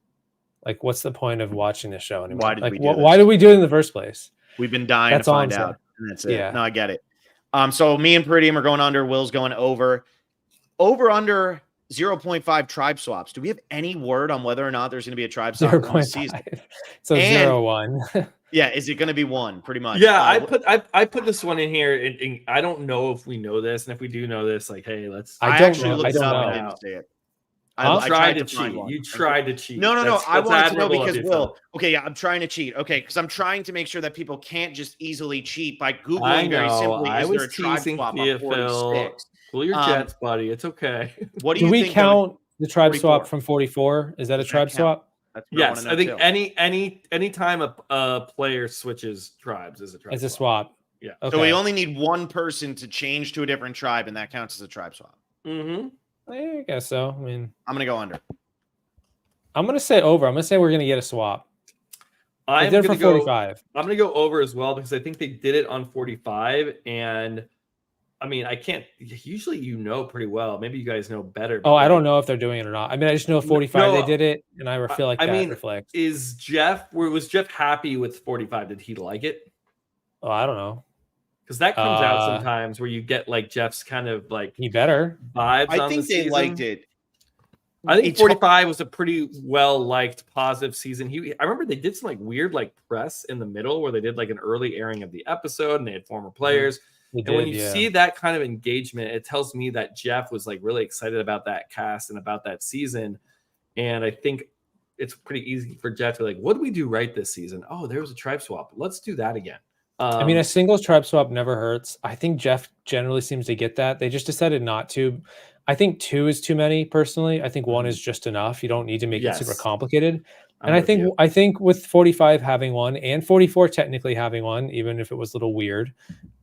S3: like what's the point of watching this show anymore? Why did we do it in the first place?
S1: We've been dying to find out. And that's it.
S3: Yeah.
S1: No, I get it. So me and Peridiam are going under. Will's going over. Over under 0.5 tribe swaps. Do we have any word on whether or not there's going to be a tribe swap in the season?
S3: So 0-1.
S1: Yeah, is it going to be 1? Pretty much.
S2: Yeah, I put this one in here, and I don't know if we know this, and if we do know this, like, hey, let's.
S1: I actually looked it up and didn't say it.
S2: I tried to cheat. You tried to cheat.
S1: No. I wanted to know because
S2: Will.
S1: Okay, yeah, I'm trying to cheat. Okay, because I'm trying to make sure that people can't just easily cheat by Googling very simply.
S2: I was
S1: there a tribe swap on 46?
S2: Pull your jets, buddy. It's okay.
S1: What do you
S3: we
S1: think
S3: count the tribe
S1: 44?
S3: swap from 44? Is that a tribe swap?
S2: Yes, I think any time a player switches tribes is a tribe.
S3: It's a swap.
S2: Yeah.
S3: Okay.
S1: So we only need one person to change to a different tribe, and that counts as a tribe swap.
S2: Mm-hmm.
S3: I guess so. I mean,
S1: I'm gonna go under.
S3: I'm gonna say over. I'm gonna say we're gonna get a swap. I did it for 45.
S2: I'm gonna go over as well because I think they did it on 45, and I mean I can't. Usually, pretty well. Maybe you guys know better.
S3: Oh, I don't know if they're doing it or not. I mean, I just know 45 they did it, and I feel like that reflects.
S2: Was Jeff happy with 45? Did he like it?
S3: Oh, I don't know.
S2: Because that comes out sometimes where you get like Jeff's kind of like
S3: he better
S2: vibes.
S1: I think they liked it.
S2: I think 45 was a pretty well liked, positive season. I remember they did some like weird like press in the middle where they did like an early airing of the episode and they had former players. When you see that kind of engagement, it tells me that Jeff was like really excited about that cast and about that season. And I think it's pretty easy for Jeff to like, what did we do right this season? Oh, there was a tribe swap. Let's do that again.
S3: I mean, a singles tribe swap never hurts. I think Jeff generally seems to get that. They just decided not to. I think 2 is too many personally. I think 1 is just enough. You don't need to make it super complicated. And I think with 45 having 1 and 44 technically having 1, even if it was a little weird,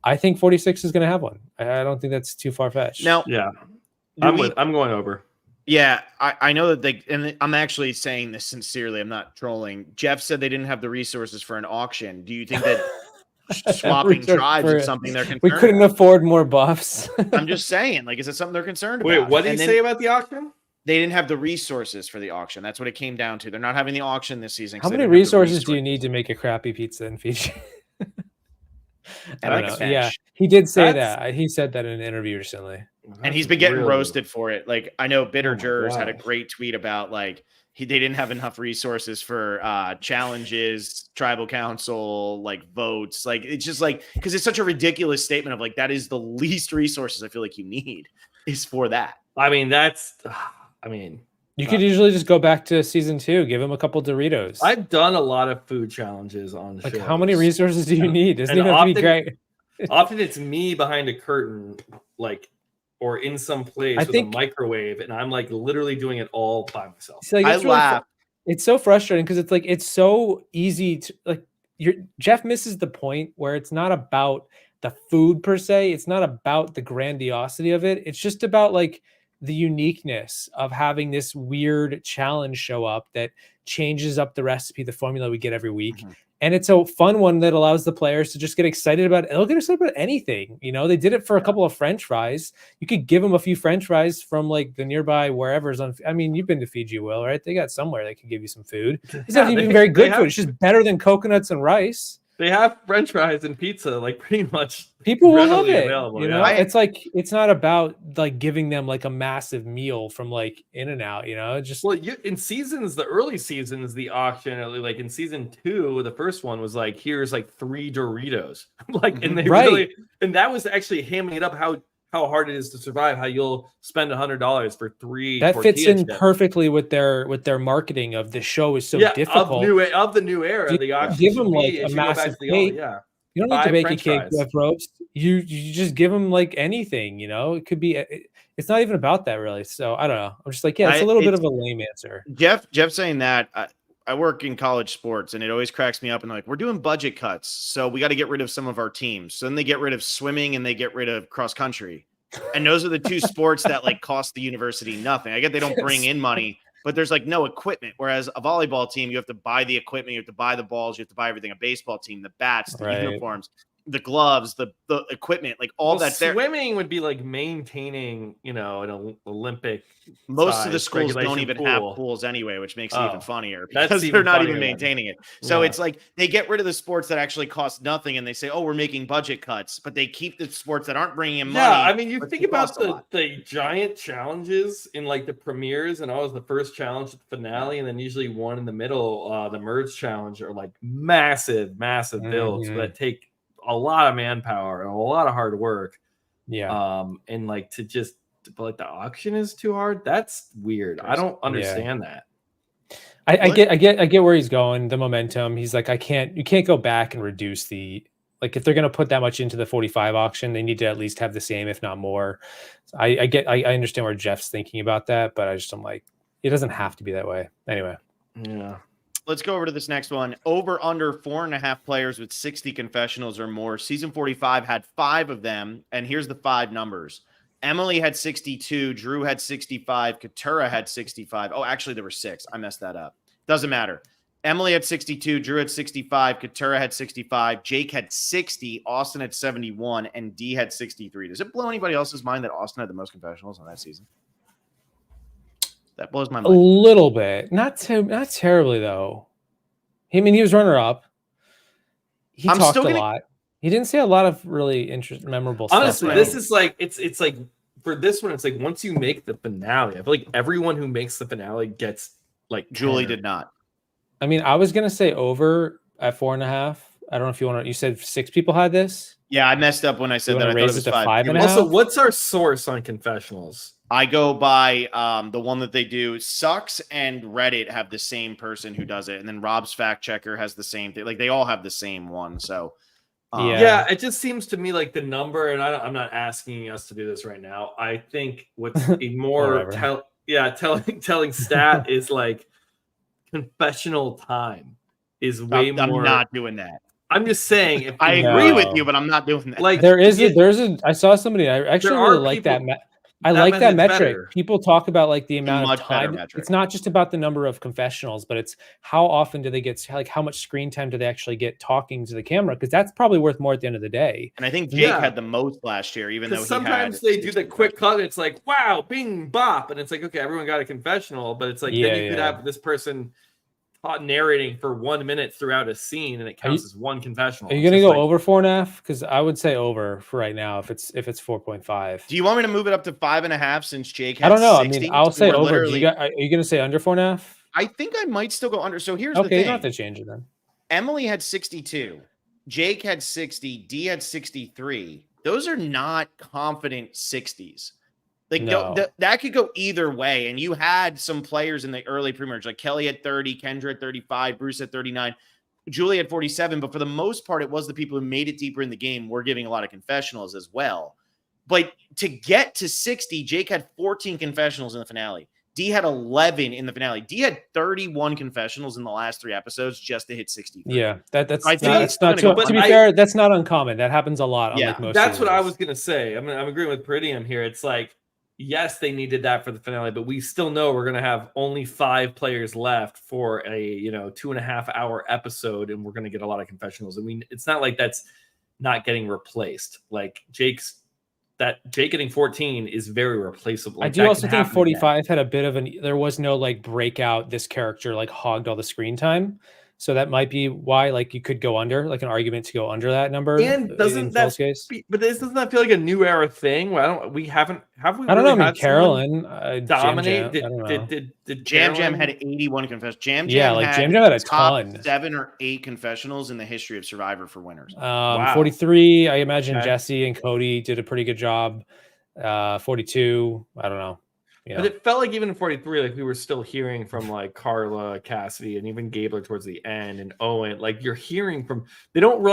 S3: I think 46 is going to have 1. I don't think that's too far fetched.
S1: Now,
S2: yeah, I'm going over.
S1: Yeah, I know that and I'm actually saying this sincerely. I'm not trolling. Jeff said they didn't have the resources for an auction. Do you think that swapping tribes is something they're
S3: We
S1: concerned
S3: couldn't
S1: about?
S3: afford more buffs.
S1: I'm just saying, like, is it something they're concerned
S2: Wait,
S1: about?
S2: what did
S1: And
S2: he
S1: then
S2: say about the auction?
S1: they didn't have the resources for the auction. That's what it came down to. They're not having the auction this season. 'Cause
S3: How
S1: they
S3: many
S1: didn't have the
S3: resources do you need to make a crappy pizza in Fiji? I
S1: And
S3: don't
S1: like a
S3: know. Yeah,
S1: bench.
S3: he did say
S2: That's-
S3: that. He said that in an interview recently.
S1: And he's been getting
S2: really-
S1: roasted for it. Like, I know Bitter
S2: Oh my
S1: Jurors had a
S2: gosh.
S1: great tweet about like they didn't have enough resources for challenges, tribal council, like votes. Like, it's just like, because it's such a ridiculous statement of like that is the least resources I feel like you need is for that.
S2: I mean, I mean,
S3: You could usually just go back to season 2, give him a couple Doritos.
S2: I've done a lot of food challenges on
S3: like,
S2: shows.
S3: how many resources do you need? Doesn't
S2: And
S3: even have to be
S2: often-
S3: great.
S2: Often it's me behind a curtain, like, or in some place with a microwave, and I'm like literally doing it all by myself.
S3: See, like,
S1: I laugh.
S3: It's so frustrating because it's like it's so easy to like. Jeff misses the point where it's not about the food per se. It's not about the grandiosity of it. It's just about like the uniqueness of having this weird challenge show up that changes up the recipe, the formula we get every week.
S1: Mhm.
S3: And it's a fun one that allows the players to just get excited about it. They'll get excited about anything. You know, they did it for a couple of French fries. You could give them a few French fries from like the nearby wherever's on. I mean, you've been to Fiji, Will, right? They got somewhere they can give you some food. It's not even very good food. It's just better than coconuts and rice.
S2: They have French fries and pizza, like pretty much.
S3: People will love
S2: readily
S3: it.
S2: available,
S3: You know,
S2: yeah.
S3: it's like it's not about like giving them like a massive meal from like In-N-Out. You know, it's just
S2: Well, in seasons, the early seasons, the auction, like in season 2, the first one was like, here's like 3 Doritos, like, and they really, and that was actually hamming it up how hard it is to survive. How you'll spend $100 for 3.
S3: that fits in
S2: chips.
S3: perfectly with their marketing of the show is so difficult.
S2: Of the new era. The auction
S3: give
S2: should
S3: them like
S2: be,
S3: a
S2: if you go back
S3: massive
S2: to the
S3: cake.
S2: old, yeah.
S3: You don't need to
S2: 5
S3: bake
S2: French
S3: a cake
S2: fries.
S3: with roast. You just give them like anything. You know, it could be. It's not even about that really. So I don't know. I'm just like, yeah, it's a little bit of a lame answer.
S1: Jeff saying that. I work in college sports, and it always cracks me up. And like, we're doing budget cuts, so we got to get rid of some of our teams. So then they get rid of swimming and they get rid of cross country, and those are the 2 sports that like cost the university nothing. I get they don't bring in money, but there's like no equipment. Whereas a volleyball team, you have to buy the equipment, you have to buy the balls, you have to buy everything. A baseball team, the bats, the uniforms, the gloves, the equipment, like all that's there.
S2: Swimming would be like maintaining, you know, an Olympic.
S1: Most of the schools don't even have pools anyway, which makes it even funnier because they're not even maintaining it. So it's like they get rid of the sports that actually cost nothing, and they say, "Oh, we're making budget cuts," but they keep the sports that aren't bringing in money.
S2: Yeah, I mean, you think about the giant challenges in like the premieres, and always the first challenge, the finale, and then usually one in the middle, the merge challenge, are like massive builds that take a lot of manpower and a lot of hard work.
S3: Yeah.
S2: And like but like the auction is too hard. That's weird. I don't understand that.
S3: I get where he's going. The momentum. He's like, you can't go back and reduce the, like, if they're going to put that much into the 45 auction, they need to at least have the same, if not more. So I understand where Jeff's thinking about that, but I'm like, it doesn't have to be that way. Anyway.
S2: Yeah.
S1: Let's go over to this next one. Over under 4.5 players with 60 confessionals or more. Season 45 had 5 of them. And here's the 5 numbers. Emily had 62. Drew had 65. Katura had 65. Oh, actually, there were 6. I messed that up. Doesn't matter. Emily had 62. Drew had 65. Katura had 65. Jake had 60. Austin had 71. And D had 63. Does it blow anybody else's mind that Austin had the most confessionals on that season? That blows my mind.
S3: A little bit. Not terribly, though. I mean, he was runner-up. He talked a lot. He didn't say a lot of really memorable stuff.
S2: Honestly, this is like, it's like, for this one, it's like once you make the finale, I feel like everyone who makes the finale gets like
S1: Julie did not.
S3: I mean, I was gonna say over at 4.5. I don't know if you want to. You said 6 people had this.
S1: Yeah, I messed up when I said that. I thought it was 5.
S2: Also, what's our source on confessionals?
S1: I go by the one that they do. Sucks and Reddit have the same person who does it, and then Rob's fact checker has the same thing. Like they all have the same one. So
S2: yeah, it just seems to me like the number, and I'm not asking us to do this right now. I think what's a more telling stat is like confessional time is way more.
S1: I'm not doing that.
S2: I'm just saying. If
S1: I agree with you, but I'm not doing that.
S2: Like
S3: there's a. I saw somebody. I actually really like that. I like that
S2: method's
S3: metric.
S2: better.
S3: People talk about like the amount of
S1: much better
S3: time.
S1: metric.
S3: It's not just about the number of confessionals, but it's how often do they get, like how much screen time do they actually get talking to the camera? Because that's probably worth more at the end of the day.
S1: And I think Jake
S2: Yeah.
S1: had the most last year, even though he
S2: Sometimes
S1: had
S2: they do
S1: 60
S2: the quick cut. And it's like, wow, bing, bop. And it's like, okay, everyone got a confessional. But it's like,
S3: Yeah,
S2: then you could have this person narrating for 1 minute throughout a scene, and it counts as one confessional.
S3: Are you
S2: It's
S3: gonna
S2: just
S3: go
S2: like,
S3: over 4.5? Because I would say over for right now if it's 4.5.
S1: Do you want me to move it up to 5.5 since Jake had
S3: I don't know.
S1: 60?
S3: I mean, I'll say
S1: We're
S3: over.
S1: literally-
S3: Are you gonna say under 4.5?
S1: I think I might still go under. So here's the
S3: Okay,
S1: thing.
S3: you don't have to change it then.
S1: Emily had 62. Jake had 60. D had 63. Those are not confident 60s. Like
S3: No.
S1: that could go either way. And you had some players in the early pre-merge, like Kelly at 30, Kendra at 35, Bruce at 39, Julie at 47. But for the most part, it was the people who made it deeper in the game were giving a lot of confessionals as well. But to get to 60, Jake had 14 confessionals in the finale. D had 11 in the finale. D had 31 confessionals in the last 3 episodes just to hit 60.
S3: Yeah, that's
S1: I think it's
S3: not
S1: gonna
S3: too,
S1: go
S3: to be
S1: under.
S3: fair, that's not uncommon. That happens a lot on
S1: Yeah,
S3: like most
S2: that's what I
S3: seasons.
S2: was gonna say. I'm agreeing with Peridiam here. It's like, yes, they needed that for the finale, but we still know we're gonna have only 5 players left for a 2.5 hour episode, and we're gonna get a lot of confessionals. I mean, it's not like that's not getting replaced. Like Jake getting 14 is very replaceable.
S3: I
S2: Like,
S3: do
S2: that
S3: also
S2: can
S3: think
S2: happen
S3: 45 had a bit of there was no like breakout. This character like hogged all the screen time. So that might be why like you could go under, like an argument to go under that number.
S2: And doesn't
S3: in
S2: that
S3: Phil's case?
S2: but doesn't that feel like a new era thing? Have we
S3: I don't
S2: really
S3: know. I mean,
S2: had someone
S3: Carolyn
S2: dominate?
S3: Jam, I don't know.
S2: Did
S1: Jam
S2: Carolyn-
S1: had 81 confessions. Jam
S3: Yeah, like
S1: had
S3: Jam had a
S1: top
S3: ton.
S1: 7 or 8 confessionals in the history of Survivor for winners.
S2: Wow.
S3: 43. I imagine
S2: Okay.
S3: Jesse and Cody did a pretty good job. 42. I don't know.
S2: But it felt like even in 43, like we were still hearing from like Carla, Cassidy, and even Gabler towards the end, and Owen. Like you're hearing from they don't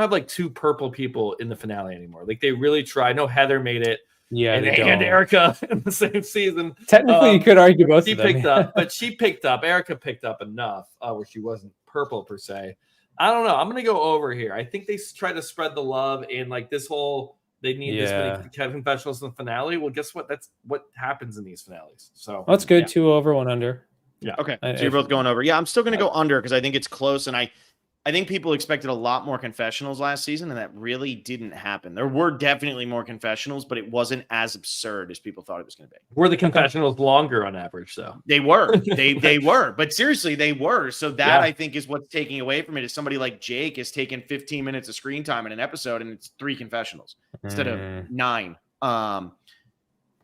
S2: have like 2 purple people in the finale anymore. Like they really try. I know Heather made it,
S3: Yeah,
S2: and
S3: they don't.
S2: Erica in the same season.
S3: Technically, you could argue both
S2: She
S3: of them.
S2: picked up, but she picked up. Erica picked up enough where she wasn't purple per se. I don't know. I'm gonna go over here. I think they try to spread the love, and like this whole. They need this many confessionals in the finale. Well, guess what? That's what happens in these finales. So
S3: that's good. 2 over, 1 under.
S2: Yeah.
S1: Okay. So you're both going over. Yeah, I'm still going to go under because I think it's close. And I think people expected a lot more confessionals last season, and that really didn't happen. There were definitely more confessionals, but it wasn't as absurd as people thought it was going to be.
S2: Were the confessionals longer on average, though?
S1: They were. They were. But seriously, they were. So that I think is what's taking away from it is somebody like Jake is taking 15 minutes of screen time in an episode, and it's 3 confessionals instead of 9.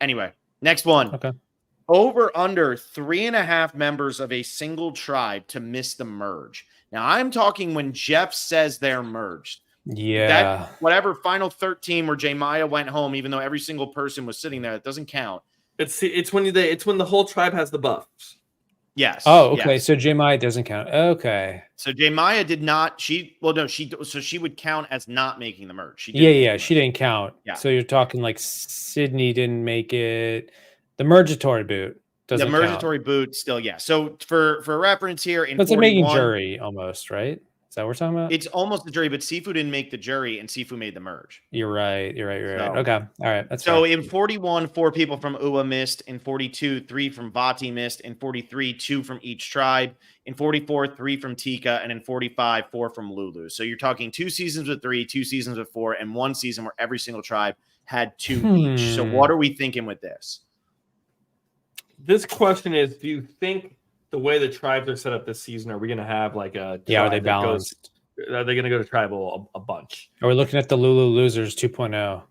S1: Anyway, next one.
S3: Okay.
S1: Over under 3.5 members of a single tribe to miss the merge. Now I'm talking when Jeff says they're merged.
S3: Yeah.
S1: That whatever final 13 where J Maya went home, even though every single person was sitting there, it doesn't count.
S2: It's when the whole tribe has the buffs.
S1: Yes.
S3: Oh, okay.
S1: Yes.
S3: So J Maya doesn't count. Okay.
S1: So J Maya did not. She would count as not making the merge. She
S3: She didn't count.
S1: Yeah.
S3: So you're talking like Sydney didn't make it. The mergatory boot doesn't
S1: the mergatory boot still, yeah. So for reference here, in
S3: it's like
S1: 41,
S3: making jury almost, right? Is that what we're talking about?
S1: it's almost the jury, but Sifu didn't make the jury, and Sifu made the merge.
S3: You're right. You're right.
S1: So-
S3: Okay. All right. That's
S1: So
S3: fair.
S1: in 41, 4 people from UA missed. In 42, 3 from Vati missed. In 43, 2 from each tribe. In 44, 3 from Tika. And in 45, 4 from Lulu. So you're talking 2 seasons with 3, 2 seasons with 4, and 1 season where every single tribe had 2 each. So what are we thinking with this?
S2: This question is: do you think the way the tribes are set up this season, are we going to have like a
S3: Are they
S2: tribe that
S3: balanced?
S2: Are they going to go to tribal a bunch?
S3: Are we looking at the Lulu Losers 2.0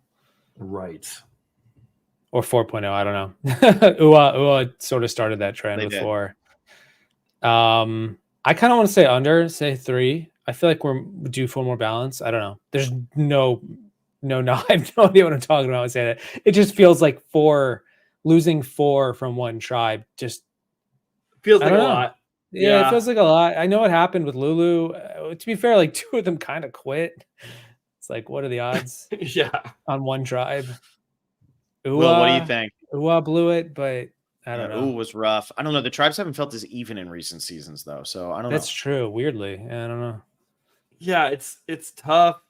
S2: Right.
S3: or 4.0? I don't know. UA sort of started that trend
S1: They
S3: with
S1: did.
S3: 4. I kind of want to say under, say 3. I feel like we're due for more balance. I don't know. There's no, I have no idea what I'm talking about when I say that. It just feels like losing 4 from one tribe just
S2: Feels
S3: I
S2: like a
S3: don't know.
S2: lot.
S3: Yeah, it feels like a lot. I know what happened with Lulu. To be fair, like 2 of them kind of quit. It's like, what are the odds
S2: Yeah.
S3: on one tribe?
S1: Will, what do you think?
S3: UA blew it, but I don't know.
S1: Ooh, was rough. I don't know. The tribes haven't felt as even in recent seasons, though. So I don't
S3: That's
S1: know.
S3: true. Weirdly, I don't know.
S2: Yeah, it's tough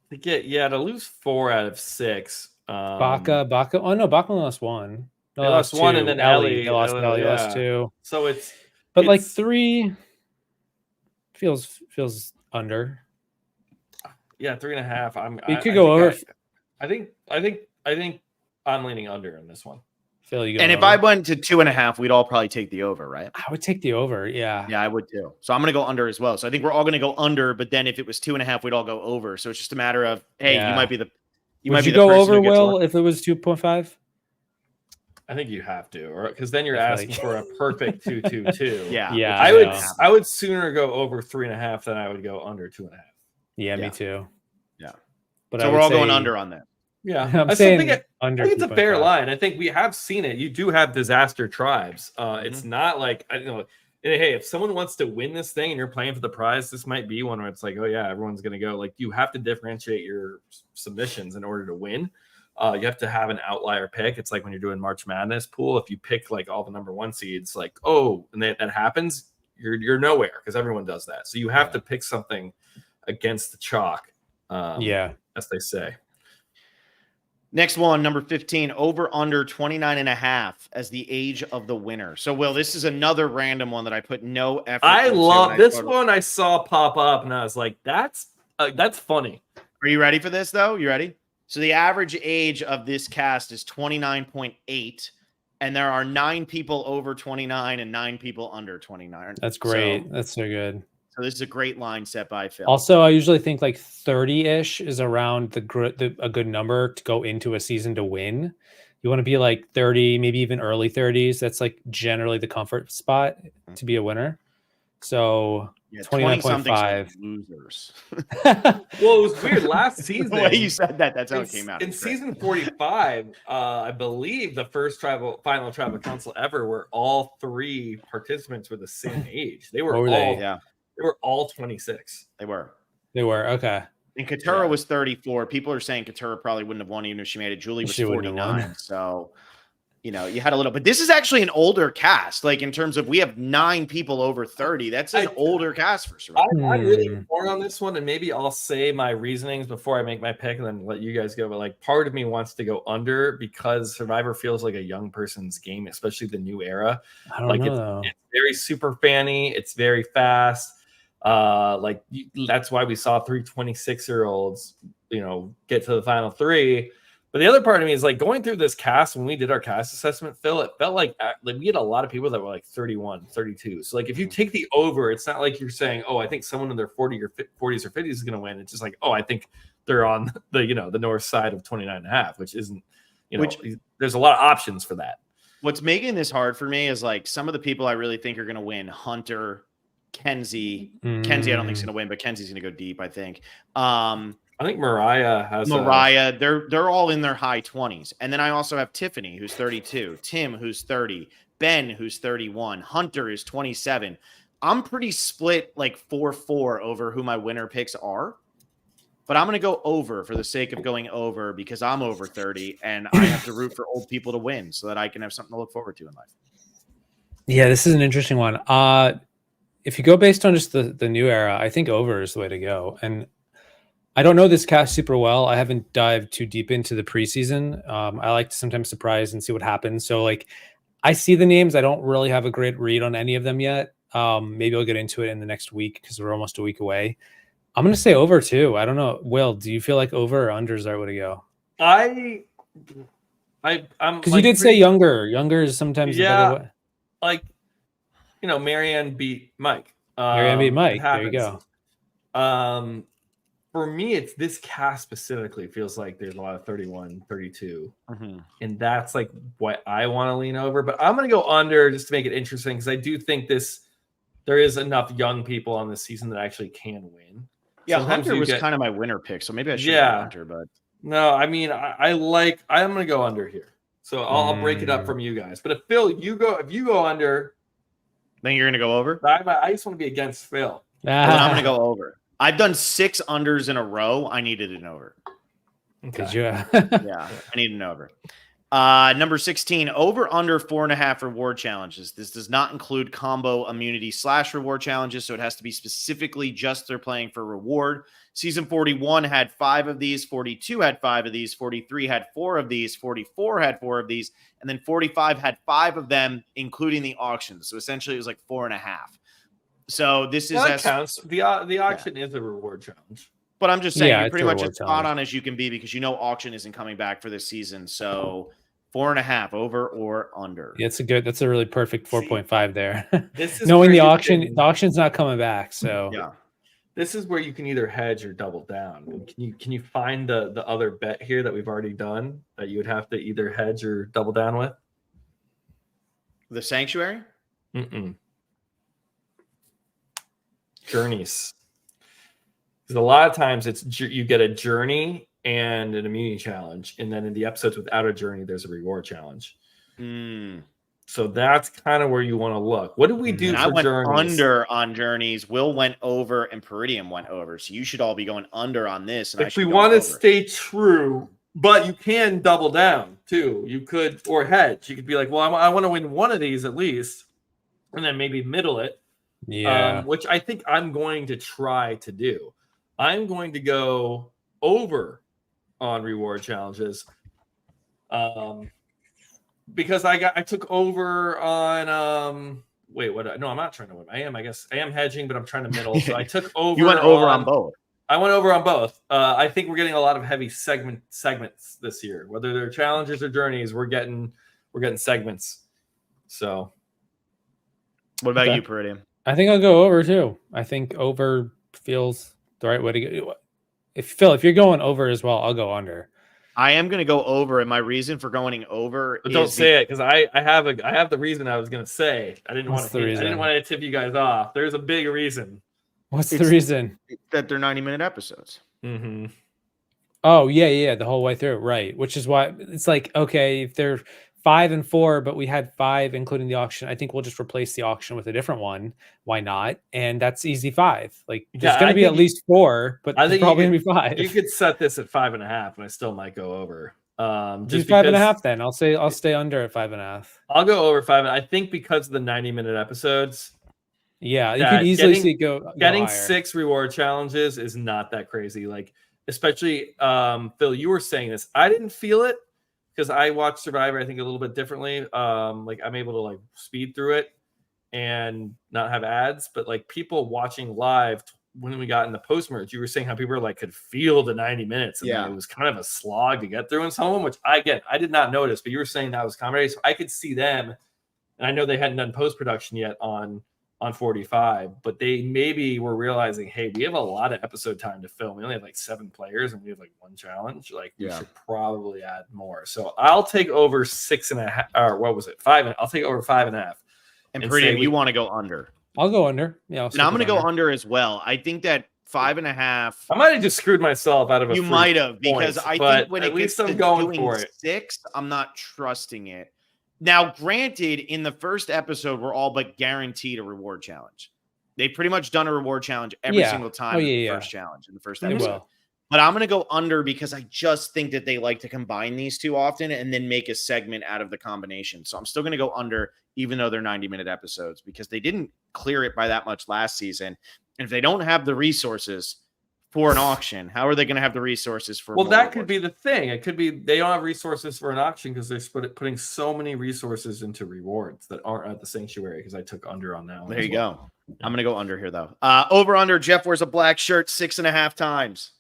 S2: to get. Yeah, to lose 4 out of 6.
S3: Baca. Oh no, Baca lost one. No,
S2: They lost one, and then Ellie.
S3: They lost Ellie.
S2: Yeah.
S3: Lost two.
S2: So it's
S3: like 3 feels under.
S2: Yeah, 3.5.
S3: You could go over.
S2: I think I'm leaning under in this one.
S3: Phil, you go
S1: and
S3: over.
S1: if I went to 2.5, we'd all probably take the over, right?
S3: I would take the over. Yeah.
S1: Yeah, I would too. So I'm going to go under as well. So I think we're all going to go under, but then if it was 2.5, we'd all go over. So it's just a matter of, hey,
S3: Yeah.
S1: you might be the,
S3: Would you go over, Will, if it was 2.5?
S2: I think you have to, or because then you're asking for a perfect 2-2-2.
S1: Yeah.
S2: I would sooner go over 3.5 than I would go under 2.5.
S3: Yeah, me too.
S1: Yeah.
S3: But
S1: so we're all going under on that.
S2: Yeah,
S3: I'm saying
S2: under. I think it's a fair line. I think we have seen it. You do have disaster tribes. It's not like hey, if someone wants to win this thing and you're playing for the prize, this might be one where it's like, oh yeah, everyone's gonna go. Like you have to differentiate your submissions in order to win. You have to have an outlier pick. It's like when you're doing March Madness pool. If you pick like all the number 1 seeds, like and that happens, you're nowhere because everyone does that. So you have to pick something against the chalk. As they say.
S1: Next one, number 15, over under 29.5 as the age of the winner. So, Will, this is another random one that I put no effort
S2: I
S1: into,
S2: love this one. I saw pop up and I was like, that's funny.
S1: Are you ready for this, though? You ready? So the average age of this cast is 29.8, and there are 9 people over 29 and 9 people under 29.
S3: That's great. That's so good.
S1: So this is a great line set by Phil.
S3: Also, I usually think like 30-ish is around a good number to go into a season to win. You want to be like 30, maybe even early 30s. That's like generally the comfort spot to be a winner. So 29.5
S1: losers.
S2: Well, it was weird last season.
S1: The way you said that, that's how it came out.
S2: In season 45, I believe the first final tribal council ever, where all 3 participants were the same age. They were They were all 26.
S1: They were.
S3: Okay.
S1: And Katura was 34. People are saying Katura probably wouldn't have won even if she made it. Julie was 49. So, you had a little. But this is actually an older cast. Like in terms of we have 9 people over 30. That's an older cast for sure.
S2: I'm really torn on this one, and maybe I'll say my reasonings before I make my pick, and then let you guys go. But like, part of me wants to go under because Survivor feels like a young person's game, especially the new era.
S3: I don't know.
S2: It's very super fanny. It's very fast. That's why we saw 3 26-year-olds, get to the final 3. But the other part of me is like going through this cast when we did our cast assessment, Phil, it felt like we had a lot of people that were like 31, 32. So like if you take the over, it's not like you're saying, oh, I think someone in their 40s or 50s is going to win. It's just like, oh, I think they're on the north side of 29.5, which isn't, there's a lot of options for that.
S1: What's making this hard for me is like some of the people I really think are going to win: Hunter, Kenzie. Kenzie, I don't think is going to win, but Kenzie's going to go deep, I think.
S2: I think Mariah has
S1: they're all in their high 20s. And then I also have Tiffany, who's 32, Tim, who's 30, Ben, who's 31, Hunter is 27. I'm pretty split like 4-4 over who my winner picks are. But I'm going to go over for the sake of going over because I'm over 30 and I have to root for old people to win so that I can have something to look forward to in life.
S3: Yeah, this is an interesting one. If you go based on just the new era, I think over is the way to go. And I don't know this cast super well. I haven't dived too deep into the preseason. I like to sometimes surprise and see what happens. So like I see the names. I don't really have a great read on any of them yet. Maybe I'll get into it in the next week because we're almost a week away. I'm going to say over too. I don't know. Will, do you feel like over or under is the right way to go?
S2: I'm
S3: because you did say younger. Younger is sometimes a better way.
S2: Like, Marianne beat Mike.
S3: Marianne beat Mike. There you go.
S2: For me, it's this cast specifically feels like there's a lot of 31, 32. And that's like what I want to lean over. But I'm going to go under just to make it interesting because I do think there is enough young people on this season that actually can win.
S1: Yeah, Hunter was kind of my winner pick, so maybe I should go Hunter. But
S2: no, I mean, I'm going to go under here. So I'll break it up from you guys. But if Phil, if you go under,
S1: then you're going to go over?
S2: I just want to be against Phil.
S1: Then I'm going to go over. I've done 6 unders in a row. I needed an over.
S3: Okay.
S1: Yeah, I need an over. Number 16, over under 4.5 reward challenges. This does not include combo immunity / reward challenges, so it has to be specifically just they're playing for reward. Season 41 had 5 of these, 42 had 5 of these, 43 had 4 of these, 44 had 4 of these, and then 45 had 5 of them, including the auctions. So essentially it was like 4.5. So this is
S2: that counts. The auction is a reward challenge.
S1: But I'm just saying you're
S3: it's
S1: pretty
S3: a
S1: much
S3: reward
S1: as spot
S3: challenge.
S1: on as you can be because auction isn't coming back for this season. So 4.5 over or under.
S3: Yeah, that's a really perfect 4.5 there.
S2: This is
S3: knowing
S2: where
S3: the auction's not coming back. So
S1: yeah.
S2: This is where you can either hedge or double down. Can you find the other bet here that we've already done that you would have to either hedge or double down with?
S1: The Sanctuary?
S2: Journeys. Because a lot of times you get a journey and an immunity challenge, and then in the episodes without a journey, there's a reward challenge. So that's kind of where you want to look. What did we do?
S1: I went
S2: journeys?
S1: Under on journeys. Will went over, and Peridiam went over. So you should all be going under on this. And
S2: if we want to stay true, but you can double down too. You could or hedge. You could be like, well, I want to win one of these at least, and then maybe middle it.
S3: Yeah,
S2: which I think I'm going to try to do. I'm going to go over on reward challenges. Because I took over on no, I'm not trying to win. I am hedging, but I'm trying to middle. So I took over.
S1: You went over on both.
S2: I went over on both. I think we're getting a lot of heavy segments this year. Whether they're challenges or journeys, we're getting segments. So
S1: what about you, Peridiam?
S3: I think I'll go over too. I think over feels the right way to go. If you're going over as well, I'll go under.
S1: I am going to go over, and my reason for going over
S2: but don't say it because I have the reason I was going to say. I didn't want to tip you guys off. There's a big reason.
S3: What's the reason?
S1: That they're 90-minute episodes.
S2: Mm-hmm.
S3: Oh yeah, the whole way through, right? Which is why it's like, okay, if they're 5 and 4, but we had 5 including the auction, I think we'll just replace the auction with a different one. Why not? And that's easy 5. Like there's going to be at least 4, but I think probably going to be 5.
S2: You could set this at 5.5, and I still might go over.
S3: Just 5.5. Then I'll stay under at 5.5.
S2: I'll go over 5. I think because of the 90-minute episodes.
S3: Yeah, you could easily see
S2: getting
S3: higher.
S2: 6 reward challenges is not that crazy. Like especially Phil, you were saying this. I didn't feel it. Because I watch Survivor, I think a little bit differently. Like I'm able to like speed through it and not have ads. But like people watching live when we got in the post merge, you were saying how people like could feel the 90 minutes, and it was kind of a slog to get through in some of them, which I did not notice. But you were saying that was comedy, so I could see them, and I know they hadn't done post production yet on 45, but they maybe were realizing, hey, we have a lot of episode time to film. We only have like 7 players and we have like 1 challenge. Like we should probably add more. So I'll take over 6.5, or what was it? 5. I'll take over 5.5.
S1: And Peridiam, you want to go under?
S3: I'll go under. Yeah,
S1: and I'm going to go under as well. I think that 5.5.
S2: I might have just screwed myself out of
S1: You might have, because I think when
S2: at
S1: it
S2: least
S1: gets
S2: I'm
S1: to
S2: going
S1: doing
S2: for it.
S1: 6, I'm not trusting it. Now, granted, in the first episode, we're all but guaranteed a reward challenge. They've pretty much done a reward challenge every single time in the first challenge, in the first episode. But I'm going to go under because I just think that they like to combine these too often and then make a segment out of the combination. So I'm still going to go under, even though they're 90-minute episodes, because they didn't clear it by that much last season. And if they don't have the resources for an auction, how are they going to have the resources for?
S2: Well, that could be the thing. It could be they don't have resources for an auction because they're putting so many resources into rewards that aren't at the sanctuary. Because I took under on that one.
S1: There you go. I'm going to go under here though. Over under. Jeff wears a black shirt 6.5 times.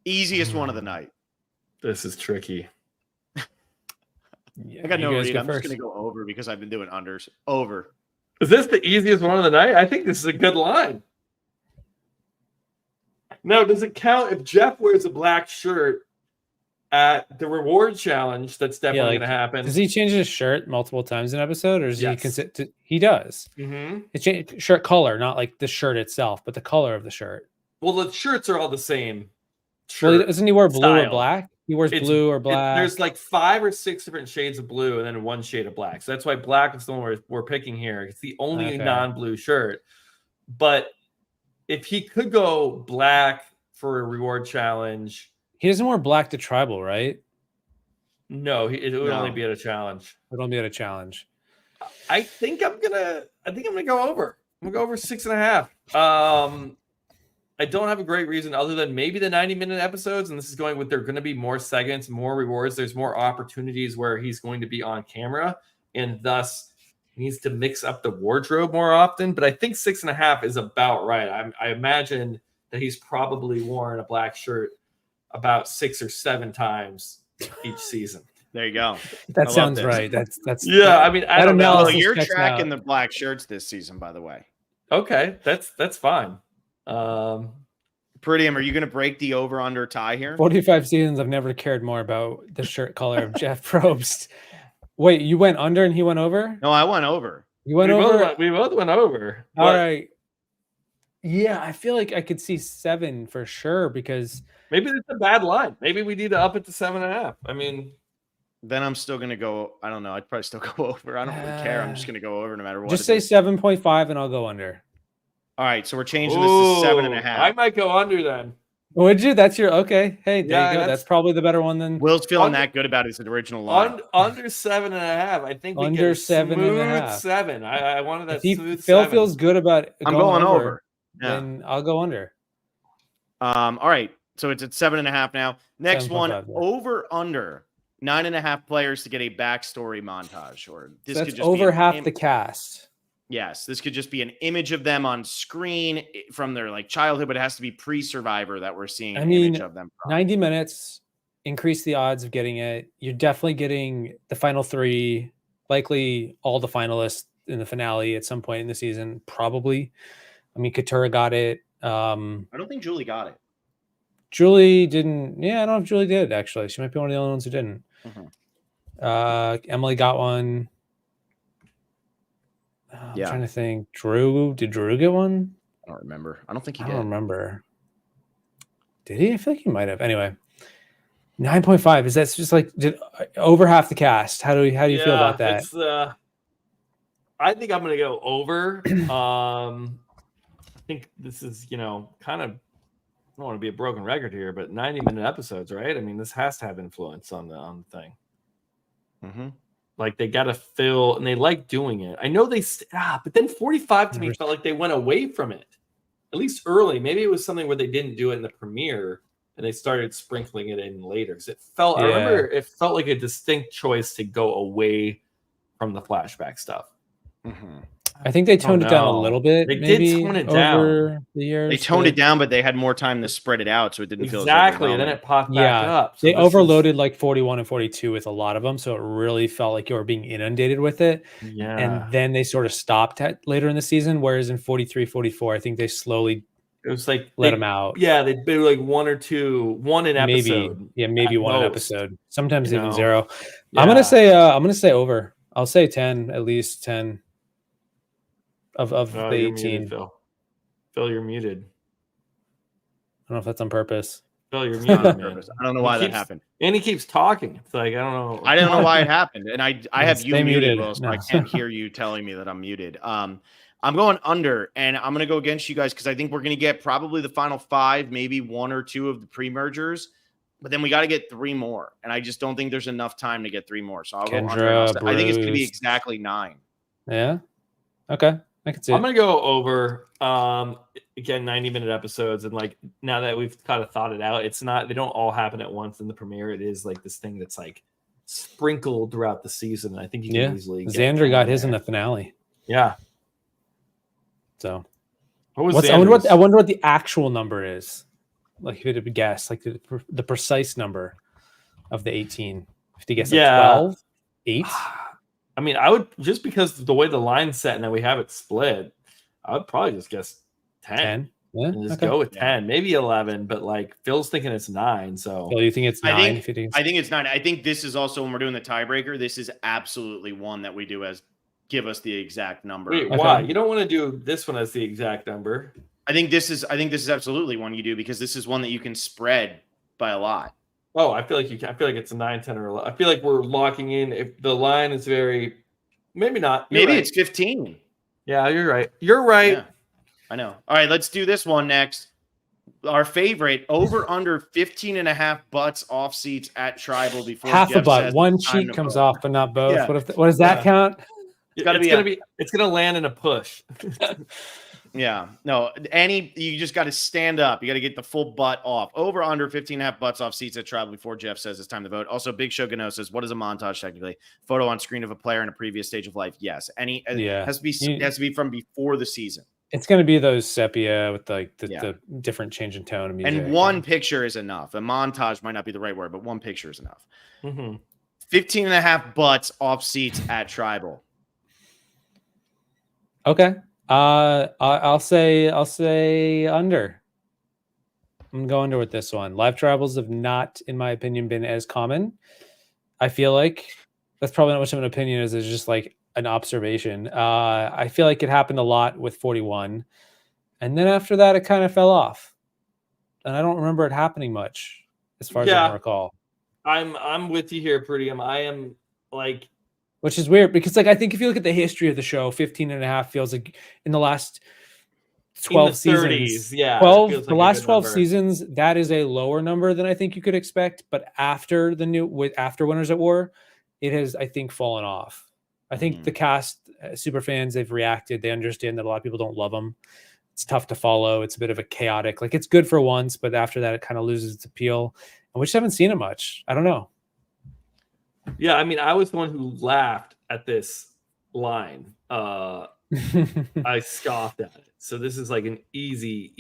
S1: Easiest one of the night.
S2: This is tricky.
S1: I got no read. I'm just going to go over because I've been doing unders. Over.
S2: Is this the easiest one of the night? I think this is a good line. Now, does it count if Jeff wears a black shirt at the reward challenge? That's definitely going to happen.
S3: Does he change his shirt multiple times in an episode, or does he does?
S2: Mm-hmm.
S3: It's shirt color, not like the shirt itself, but the color of the shirt.
S2: Well, the shirts are all the same.
S3: Well, doesn't he wear blue or black? He wears blue or black.
S2: There's like 5 or 6 different shades of blue and then 1 shade of black. So that's why black is the one we're picking here. It's the only non-blue shirt. But if he could go black for a reward challenge,
S3: he doesn't wear black to tribal, right?
S2: No, it would only
S1: No.
S2: be at a challenge.
S3: It'll be at a challenge.
S2: I think I'm gonna go over. I'm gonna go over 6.5. I don't have a great reason other than maybe the 90-minute episodes, and this is going with there are going to be more segments, more rewards. There's more opportunities where he's going to be on camera, and thus needs to mix up the wardrobe more often. But I think 6.5 is about right. I imagine that he's probably worn a black shirt about 6 or 7 times each season.
S1: There you go.
S3: That sounds right. That's
S2: yeah. I mean, I don't know.
S1: Well, you're tracking the black shirts this season, by the way.
S2: Okay, that's fine.
S1: Peridiam, are you going to break the over/under tie here?
S3: 45 seasons. I've never cared more about the shirt color of Jeff Probst. Wait, you went under and he went over?
S1: No, I went over.
S3: You went over?
S2: We both went over.
S3: All right. Yeah, I feel like I could see 7 for sure because
S2: maybe it's a bad line. Maybe we need to up it to 7.5. I mean,
S1: then I'm still going to go. I don't know. I'd probably still go over. I don't really care. I'm just going to go over no matter what.
S3: Just say 7.5 and I'll go under.
S1: All right, so we're changing this to 7.5.
S2: I might go under then.
S3: Would you? That's your okay. Hey, there you go. That's probably the better one than
S1: Will's feeling that good about his original line.
S2: Under 7.5. I think we
S3: under
S2: get
S3: 7.5.
S2: 7. I wanted that smooth
S3: Phil
S2: 7.
S3: feels good about
S1: I'm going over.
S3: Yeah. Then I'll go under.
S1: All right, so it's at 7.5 now. Next one, over under 9.5 players to get a backstory montage, or this
S3: so
S1: could just
S3: over
S1: be
S3: half the cast.
S1: Yes, this could just be an image of them on screen from their like childhood, but it has to be pre-Survivor that we're seeing an image of them.
S3: 90 minutes, increase the odds of getting it. You're definitely getting the final 3, likely all the finalists in the finale at some point in the season, probably. I mean, Katura got it.
S1: I don't think Julie got it.
S3: Julie didn't. Yeah, I don't know if Julie did, actually. She might be one of the only ones who didn't. Emily got one. I'm trying to think. Did Drew get one?
S1: I don't remember. I don't think he did.
S3: I don't remember. Did he? I feel like he might have. Anyway, 9.5. Is that just like over half the cast? How do you feel about that?
S2: I think I'm going to go over. I think this is, kind of, I don't want to be a broken record here, but 90-minute episodes, right? I mean, this has to have influence on the thing.
S1: Mm-hmm.
S2: Like they got to fill, and they like doing it. I know but then 45 to me felt like they went away from it, at least early. Maybe it was something where they didn't do it in the premiere and they started sprinkling it in later. Because I remember it felt like a distinct choice to go away from the flashback stuff.
S1: Mm-hmm.
S3: I think they toned it down a little bit.
S2: They did tone it down.
S3: The years,
S1: they toned it down, but they had more time to spread it out, so it didn't feel
S2: exactly. Then it popped back up.
S3: So they overloaded like 41 and 42 with a lot of them, so it really felt like you were being inundated with it.
S2: Yeah.
S3: And then they sort of stopped later in the season, whereas in 43, 44, I think they slowly let them out.
S2: Yeah, they do like one an episode.
S3: Maybe one an episode. Sometimes even 0.
S2: Yeah.
S3: I'm gonna say over. I'll say 10, at least 10. Of the 18.
S2: Muted, Phil, you're muted.
S3: I don't know if that's on purpose.
S2: Phil, you're muted, man.
S1: I don't know why that happened.
S2: And he keeps talking. It's like, I don't know.
S1: I don't know why it happened. And I have you muted, Will, so
S3: no.
S1: I can't hear you telling me that I'm muted. I'm going under, and I'm going to go against you guys because I think we're going to get probably the final 5, maybe 1 or 2 of the pre-mergers. But then we got to get 3 more. And I just don't think there's enough time to get 3 more. So I'll go under. I think it's going to be exactly 9.
S3: Yeah? Okay. I can see
S2: I'm going to go over, again, 90-minute episodes. And like, now that we've kind of thought it out, they don't all happen at once in the premiere. It is like this thing that's like sprinkled throughout the season. I think you can easily get
S3: Xander got his in the finale.
S2: Yeah.
S3: So
S2: I
S3: wonder what the actual number is. Like if you had to guess, like the precise number of the 18. If you guess 12, 8.
S2: I mean, I would, just because of the way the line's set and that we have it split, I would probably just guess 10.
S3: Yeah,
S2: and just go with 10, maybe 11. But like Phil's thinking it's 9. So
S3: Phil, you think it's 9?
S1: I think it's 9. I think this is also, when we're doing the tiebreaker, this is absolutely one that we do as give us the exact number.
S2: Wait, why? You don't want to do this one as the exact number.
S1: I think this is absolutely one you do because this is one that you can spread by a lot.
S2: Oh, I feel like I feel like it's a 9, 10, or 11. I feel like we're locking in. If the line is maybe not.
S1: Maybe it's 15.
S2: Yeah, you're right. You're right.
S1: Yeah, I know. All right, let's do this one next. Our favorite, over under 15.5 butts off seats at Tribal before
S3: Half a
S1: Jeff
S3: butt.
S1: says
S3: One
S1: it's time
S3: cheek
S1: to
S3: comes
S1: vote.
S3: off, but not both.
S1: Yeah.
S3: What does that count?
S2: It's gonna land in a push.
S1: Yeah, no, you just got to stand up. You got to get the full butt off. Over under 15.5 butts off seats at Tribal before Jeff says it's time to vote. Also, Big Show Gano says, what is a montage technically? Photo on screen of a player in a previous stage of life. Yes. Has to be from before the season.
S3: It's going to be those sepia with like the different change in tone of music.
S1: And one picture is enough. A montage might not be the right word, but one picture is enough.
S2: Mm-hmm.
S1: 15.5 butts off seats at Tribal.
S3: Okay. I'll say under. I'm gonna go under with this one. Live tribals have not, in my opinion, been as common. I feel like that's probably not much of an opinion as it's just like an observation. I feel like it happened a lot with 41, and then after that, it kind of fell off, and I don't remember it happening much, as far as I can recall.
S2: I'm with you here, Peridiam. I am like.
S3: Which is weird because, like, I think if you look at the history of the show, 15.5 feels like in the last 12 seasons, 12, like the last 12 seasons, that is a lower number than I think you could expect. But after after Winners at War, it has, I think, fallen off. I think the cast, super fans, they've reacted. They understand that a lot of people don't love them. It's tough to follow. It's a bit of a chaotic, like, it's good for once, but after that, it kind of loses its appeal. And we just haven't seen it much. I don't know.
S2: Yeah, I mean, I was the one who laughed at this line. I scoffed at it. So this is like an easy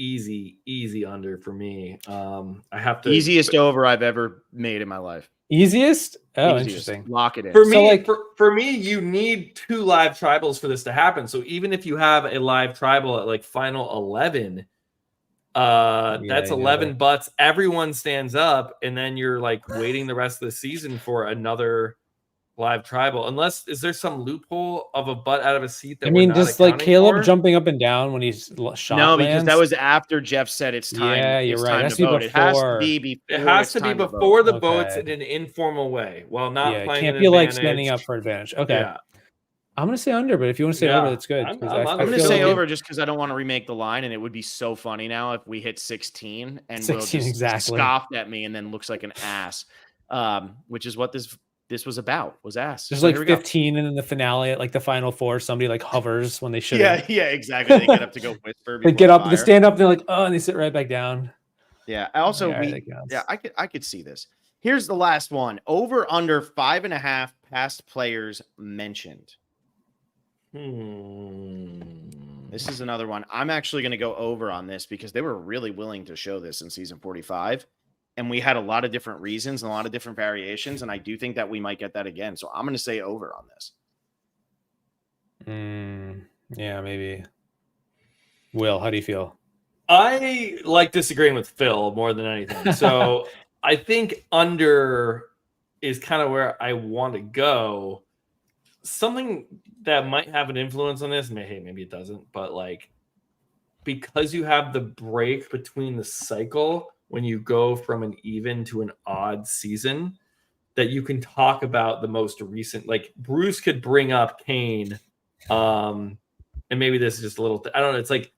S2: under for me. I have to
S1: easiest over I've ever made in my life.
S3: Easiest? Oh, interesting.
S1: Lock it in.
S2: For me, so like, for me, you need 2 live tribals for this to happen. So even if you have a live tribal at like final 11, that's 11 butts. Everyone stands up, and then you're like waiting the rest of the season for another live tribal. Unless, is there some loophole of a butt out of a seat that
S3: just like Caleb jumping up and down when he's shot?
S1: No, because that was after Jeff said it's time.
S3: Yeah, you're right.
S1: It has to be before.
S2: It has to be before the votes in an informal way. Well, not playing.
S3: It can't be like standing up for advantage. Okay. Yeah. I'm going to say under, but if you want to say over, that's good.
S1: I'm going to say over just because I don't want to remake the line, and it would be so funny now if we hit 16 and 16 Will just scoffed at me and then looks like an ass, which is what this was about, was ass.
S3: There's like 15, and in the finale, at like the final 4, somebody like hovers when they should.
S1: Yeah, exactly. They get up to go whisper.
S3: They get up, they stand up, they're like, oh, and they sit right back down.
S1: Yeah. Also, I could see this. Here's the last one. Over under 5.5 past players mentioned. This is another one. I'm actually going to go over on this because they were really willing to show this in season 45. And we had a lot of different reasons and a lot of different variations. And I do think that we might get that again. So I'm going to say over on this.
S3: Yeah, maybe. Will, how do you feel?
S2: I like disagreeing with Phil more than anything. So I think under is kind of where I want to go. Something that might have an influence on this, maybe it doesn't, but like, because you have the break between the cycle when you go from an even to an odd season, that you can talk about the most recent, like Bruce could bring up Kane. And maybe this is just a little, I don't know. It's like,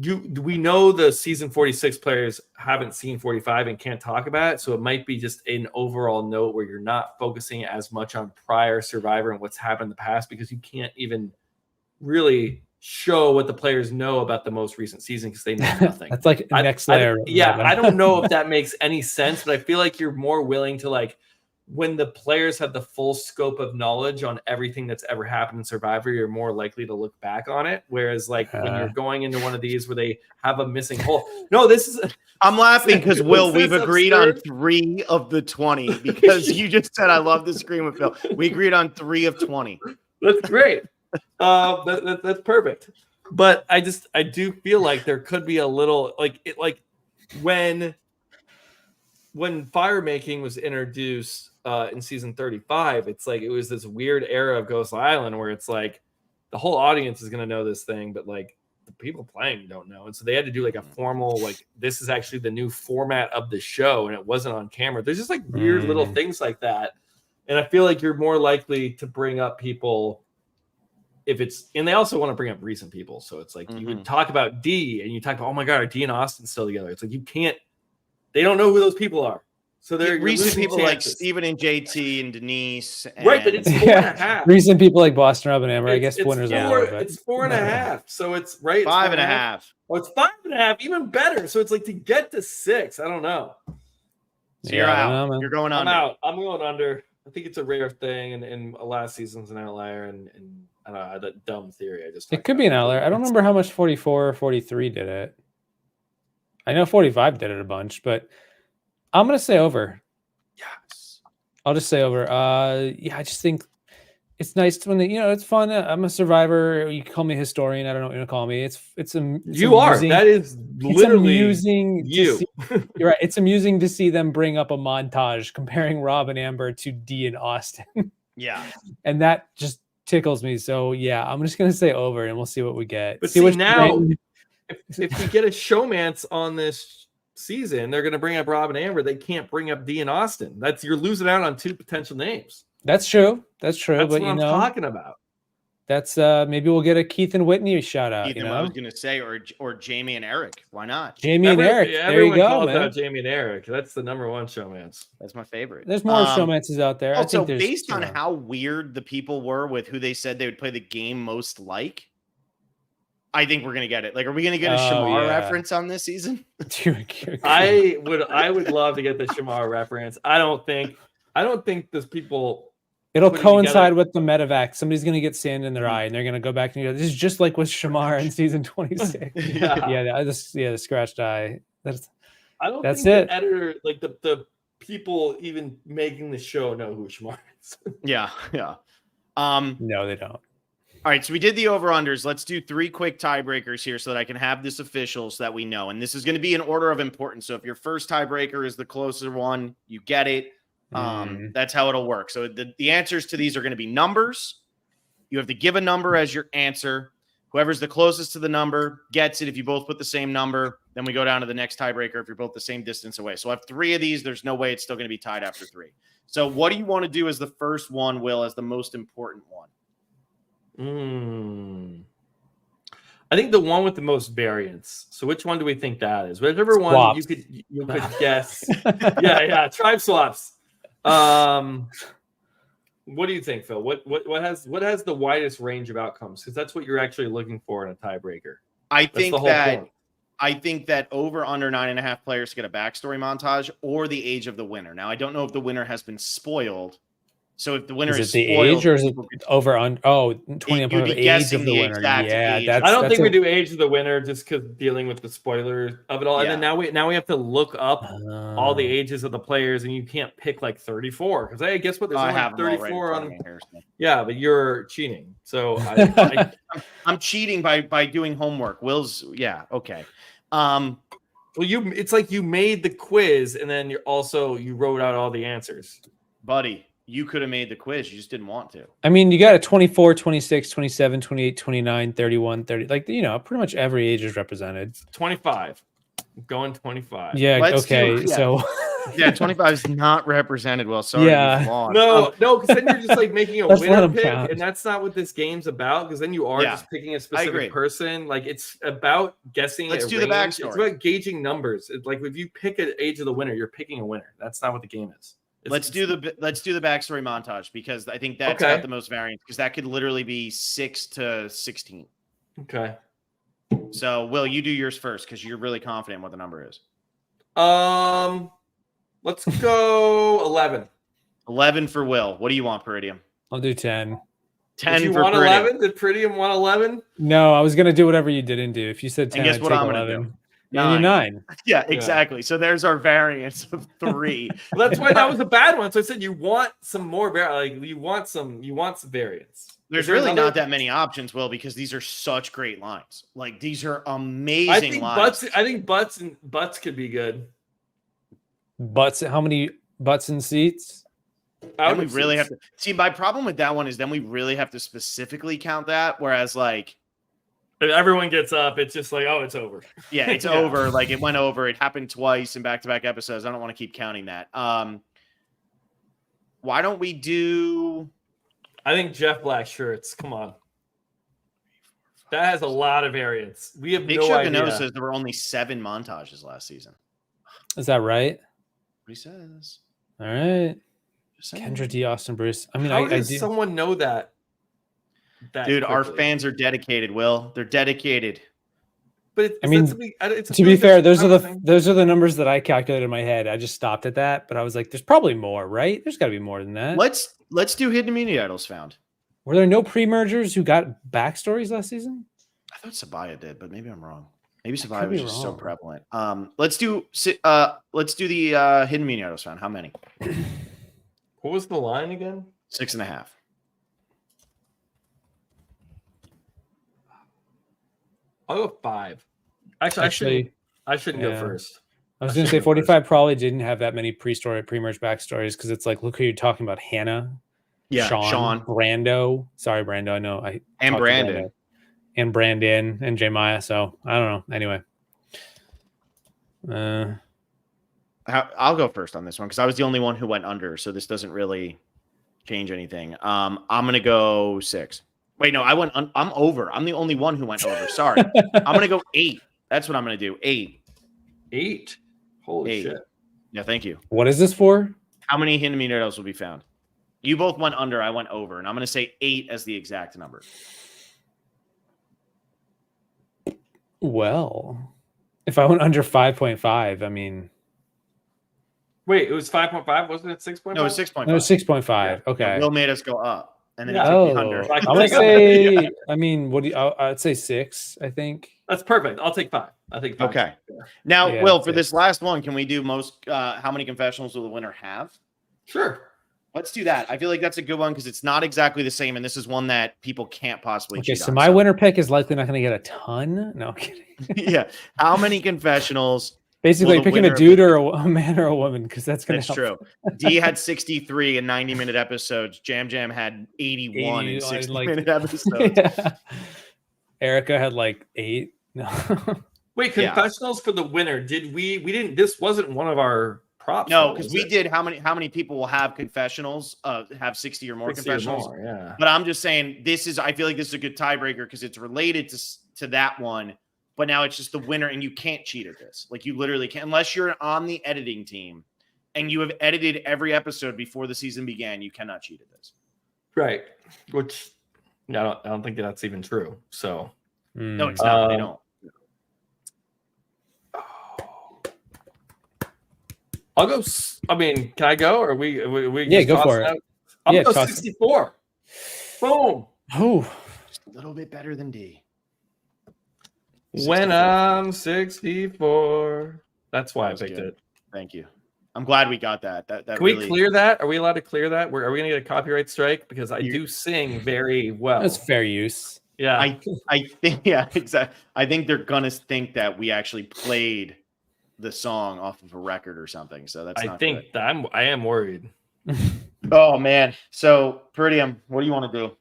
S2: we know the season 46 players haven't seen 45 and can't talk about it. So it might be just an overall note where you're not focusing as much on prior Survivor and what's happened in the past, because you can't even really show what the players know about the most recent season because they know nothing.
S3: That's like next layer.
S2: I don't know if that makes any sense, but I feel like you're more willing to, like, when the players have the full scope of knowledge on everything that's ever happened in Survivor, you're more likely to look back on it. Whereas, like, when you're going into one of these where they have a missing hole. No, this is.
S1: I'm laughing because, Will, we've agreed on 3 of the 20 because you just said, I love this screen with Phil. We agreed on 3 of 20.
S2: That's great. That's perfect. But I do feel like there could be a little, like when fire making was introduced in season 35, it's like it was this weird era of Ghost Island where it's like the whole audience is going to know this thing, but like the people playing don't know. And so they had to do like a formal, like, this is actually the new format of the show, and it wasn't on camera. There's just like weird little things like that. And I feel like you're more likely to bring up people if it's, and they also want to bring up recent people. So it's like you would talk about D and you talk about, oh my God, are D and Austin still together? It's like you can't, they don't know who those people are. So they're
S1: recent people
S2: chances.
S1: like Steven and JT and Denise. And
S2: Right, but it's 4.5.
S3: Recent people like Boston Rob and Amber. I guess
S2: it's
S3: winners
S2: four,
S3: are lower, but
S2: it's 4.5. So it's right. It's
S1: 5.5.
S2: Oh, it's 5.5, even better. So it's like to get to 6. I don't know.
S1: So you're out. You're going
S2: I'm
S1: under.
S2: out. I'm going under. I think it's a rare thing, and last season's an outlier, and I don't know, that dumb theory.
S3: It could be an outlier. I don't remember how much 44 or 43 did it. I know 45 did it a bunch, but I'm gonna say over.
S1: Yes.
S3: I'll just say over. Yeah, I just think it's nice when it's fun. I'm a survivor. You can call me a historian. I don't know what you want to call me. It's
S2: you are.
S3: amusing.
S2: That is literally
S3: it's amusing.
S2: You.
S3: You're right. It's amusing to see them bring up a montage comparing Rob and Amber to D and Austin.
S1: Yeah,
S3: and that just tickles me. So yeah, I'm just gonna say over, and we'll see what we get.
S2: But see now, if we get a showmance on this season, they're gonna bring up Rob and Amber. They can't bring up D and Austin. You're losing out on 2 potential names.
S3: That's true. That's true.
S2: That's
S3: but
S2: what I'm talking about.
S3: That's maybe we'll get a Keith and Whitney shout out.
S1: Ethan, I was gonna say, or Jamie and Eric. Why not?
S3: Jamie and Eric. There you go, man.
S2: Out Jamie and Eric. That's the number 1 showmance.
S1: That's my favorite.
S3: There's more showmances out there.
S1: Also, based on how weird the people were with who they said they would play the game most like, I think we're gonna get it. Like, are we gonna get a Shamar reference on this season?
S2: I would love to get the Shamar reference. I don't think those people.
S3: It'll coincide with the medevac. Somebody's gonna get sand in their eye, and they're gonna go back and go, this is just like with Shamar in season 26. the scratched eye.
S2: I don't
S3: think
S2: the editor, like the people even making the show, know who Shamar is.
S1: Yeah.
S3: No, they don't.
S1: All right, so we did the over-unders. Let's do 3 quick tiebreakers here so that I can have this official so that we know. And this is going to be in order of importance. So if your first tiebreaker is the closer one, you get it. That's how it'll work. So the answers to these are going to be numbers. You have to give a number as your answer. Whoever's the closest to the number gets it. If you both put the same number, then we go down to the next tiebreaker if you're both the same distance away. So I have 3 of these. There's no way it's still going to be tied after 3. So what do you want to do as the first one, Will, as the most important one?
S2: I think the one with the most variance. So which one do we think that is? Whichever
S3: Swaps.
S2: one you could guess. Yeah, tribe swaps. What do you think, Phil? What has the widest range of outcomes? Because that's what you're actually looking for in a tiebreaker.
S1: I think that over under 9.5 players to get a backstory montage or the age of the winner. Now I don't know if the winner has been spoiled. So if the winner is
S3: the
S1: spoiled,
S3: age or is it over on 20
S1: you'd be
S3: age of
S1: guessing
S3: the
S1: the
S3: winner?
S1: exact
S3: Yeah,
S1: age.
S3: that's
S2: I don't
S3: that's
S2: think we do age of the winner just because dealing with the spoilers of it all.
S1: Yeah.
S2: And then now we have to look up all the ages of the players, and you can't pick like 34 because hey, guess what? There's only
S1: have
S2: 34 on
S1: here, so.
S2: Yeah, but you're cheating. So
S1: I'm cheating by doing homework. Will's okay.
S2: Well, it's like you made the quiz and then you wrote out all the answers.
S1: Buddy, you could have made the quiz. You just didn't want to.
S3: I mean, you got a 24, 26, 27, 28, 29, 31, 30. Like, pretty much every age is represented.
S2: 25. I'm going 25.
S3: Yeah, so...
S1: Yeah, 25 is not represented well. Sorry.
S3: Yeah.
S2: No, because then you're just like making a winner pick,
S3: count.
S2: and that's not what this game's about. Because then you are just picking a specific person. Like it's about guessing.
S1: Let's do the backstory.
S2: It's about gauging numbers. It's like if you pick an age of the winner, you're picking a winner. That's not what the game is.
S1: Let's do the backstory montage because I think that's got the most variance because that could literally be 6 to 16.
S2: Okay.
S1: So, Will, you do yours first because you're really confident what the number is.
S2: Let's go 11.
S1: 11 for Will. What do you want, Peridiam?
S3: I'll do 10.
S1: 10
S2: Did you
S1: for
S2: want
S1: Peridiam.
S2: 11? Did Peridiam want 11?
S3: No, I was going to do whatever you didn't do. If you said 10,
S1: and guess what I'm going to do? 9. Yeah, exactly. So there's our variance of 3.
S2: Well, that's why that was a bad one. So I said you want some more you want some variance.
S1: There's really not that many options, Will, because these are such great lines. Like these are amazing lines.
S2: I think butts could be good.
S3: Butts? How many butts and seats?
S1: And we really have to see. My problem with that one is then we really have to specifically count that. Whereas, like,
S2: if everyone gets up, it's just like, oh, it's over.
S1: Yeah, it's over. Like it went over. It happened twice in back-to-back episodes. I don't want to keep counting that. Why don't we do?
S2: I think Jeff Black shirts. Come on. That has a lot of variants. We have
S1: Big
S2: no
S1: Sugar
S2: idea.
S1: No says there were only 7 montages last season.
S3: Is that right?
S1: What he says.
S3: All right.
S1: Just saying.
S3: Kendra D. Austin Bruce. I mean,
S2: How
S3: I
S2: does
S3: do.
S2: someone know that?
S1: Dude, our
S2: quickly?
S1: fans are dedicated, Will. They're dedicated.
S2: But
S3: I mean,
S2: it's a
S3: to be
S2: really
S3: fair,
S2: good
S3: those
S2: thing.
S3: are the numbers that I calculated in my head. I just stopped at that, but I was like, there's probably more, right? There's got to be more than that.
S1: Let's do hidden immunity idols found.
S3: Were there no pre-mergers who got backstories last season?
S1: I thought Sabaya did, but maybe I'm wrong. Maybe
S3: could
S1: Sabaya was
S3: be
S1: just so
S3: wrong.
S1: prevalent. Let's do the hidden immunity idols found. How many?
S2: What was the line again?
S1: 6.5.
S2: I'll go 5. Actually, I shouldn't go
S3: yeah.
S2: first.
S3: I was
S2: I
S3: going to say
S2: should go
S3: 45 probably didn't have that many pre-merge backstories because it's like, look who you're talking about. Hannah,
S1: Yeah, Sean.
S3: Brando. Sorry, Brando. I know.
S1: And
S3: talked to
S1: Brandon.
S3: Brando. And Brandon and J. Maya. So I don't know. Anyway.
S1: I'll go first on this one because I was the only one who went under, so this doesn't really change anything. I'm gonna go 6. Wait, no, I'm over. I'm the only one who went over. Sorry. I'm gonna go 8. That's what I'm gonna do. 8.
S2: 8. Holy
S1: 8.
S2: shit.
S1: Yeah, thank you.
S3: What is this for?
S1: How many hidden immunity idols will be found? You both went under. I went over, and I'm gonna say 8 as the exact number.
S3: Well, if I went under 5.5, I mean,
S2: Wait, it was 5.5, wasn't it 6.5?
S1: No, it's 6.5.
S3: no, 6.5.
S1: Yeah.
S3: Okay.
S1: Will made us go up, and then
S2: Yeah.
S1: he took
S3: Oh,
S1: me under.
S2: Like,
S3: I'm gonna
S2: take up.
S3: say.
S2: Yeah.
S3: I mean, what do you? I'd say 6. I think.
S2: That's perfect. I'll take 5. I think 5.
S1: Okay. Now,
S3: Yeah,
S1: Will, for
S3: 6.
S1: this last one, can we do how many confessionals will the winner have?
S2: Sure.
S1: Let's do that. I feel like that's a good one because it's not exactly the same, and this is one that people can't possibly
S3: Okay,
S1: cheat
S3: so
S1: on.
S3: my winner pick is likely not going to get a ton. No, I'm kidding.
S1: Yeah. How many confessionals?
S3: Basically,
S1: Well, the
S3: picking a
S1: winner of
S3: dude or a man or a woman because that's going
S1: That's
S3: to help.
S1: true. D had 63 in 90-minute episodes. Jam had 81 in 60-minute episodes.
S3: Yeah. Erica had like 8. No.
S2: Wait,
S1: Yeah.
S2: confessionals for the winner. Did we didn't, this wasn't one of our props.
S1: No,
S2: though,
S1: because
S2: was
S1: we
S2: it?
S1: did how many people will have confessionals, have 60 or more
S2: 60 or
S1: confessionals.
S2: more, yeah.
S1: But I'm just saying I feel like this is a good tiebreaker because it's related to that one, but now it's just the winner and you can't cheat at this. Like you literally can't unless you're on the editing team and you have edited every episode before the season began, you cannot cheat at this.
S2: Right. Which I don't think that's even true. So
S1: No, it's not. They don't.
S2: I'll go. I mean, can I go? Or we
S3: Yeah,
S2: just
S3: go
S2: toss
S3: for it.
S2: out? I'll
S3: Yeah,
S2: go
S3: toss it.
S2: 64. Boom.
S3: Oh,
S1: Just a little bit better than D.
S2: When
S1: 64.
S2: I'm 64. That's why I
S1: was
S2: picked
S1: good.
S2: it.
S1: Thank you. I'm glad we got that. That
S2: Can we
S1: really,
S2: clear that? Are we allowed to clear that? Are we going to get a copyright strike? Because I
S1: You-
S2: do sing very well.
S3: that's fair use.
S2: Yeah.
S1: I think exactly. I think they're gonna think that we actually played the song off of a record or something. So that's
S2: I
S1: not
S2: think
S1: good.
S2: that I am worried.
S1: Oh man. So Peridiam, what do you want to do?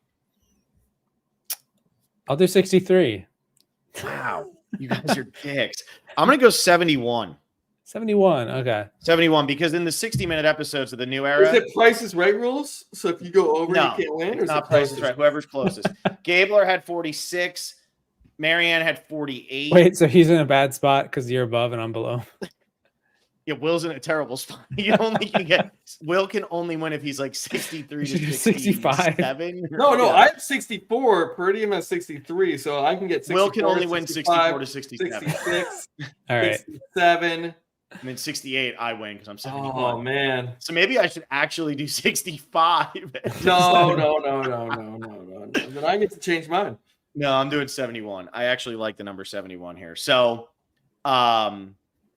S3: I'll do 63.
S1: Wow. You guys are dicks. I'm gonna go 71.
S3: 71. Okay.
S1: 71 because in the 60-minute episodes of the new
S2: Is
S1: era,
S2: it Price is Right rules? So if you go over,
S1: No,
S2: you can't win? Or
S1: it's
S2: is
S1: not
S2: it
S1: Price is Right. Whoever's closest. Gabler had 46. Marianne had 48.
S3: Wait, so he's in a bad spot because you're above and I'm below.
S1: Yeah, Will's in a terrible spot. Will can only win if he's like 63 to
S3: 65.
S1: 67.
S2: No,
S1: Yeah.
S2: I have 64. Peridiam has 63, so I can get 64.
S1: Will can only win 64 to 67.
S2: 66,
S3: All right.
S2: 67.
S1: And then 68, I win because I'm 71.
S2: Oh, man.
S1: So maybe I should actually do 65.
S2: No. Then I get to change mine.
S1: No, I'm doing 71. I actually like the number 71 here. So, all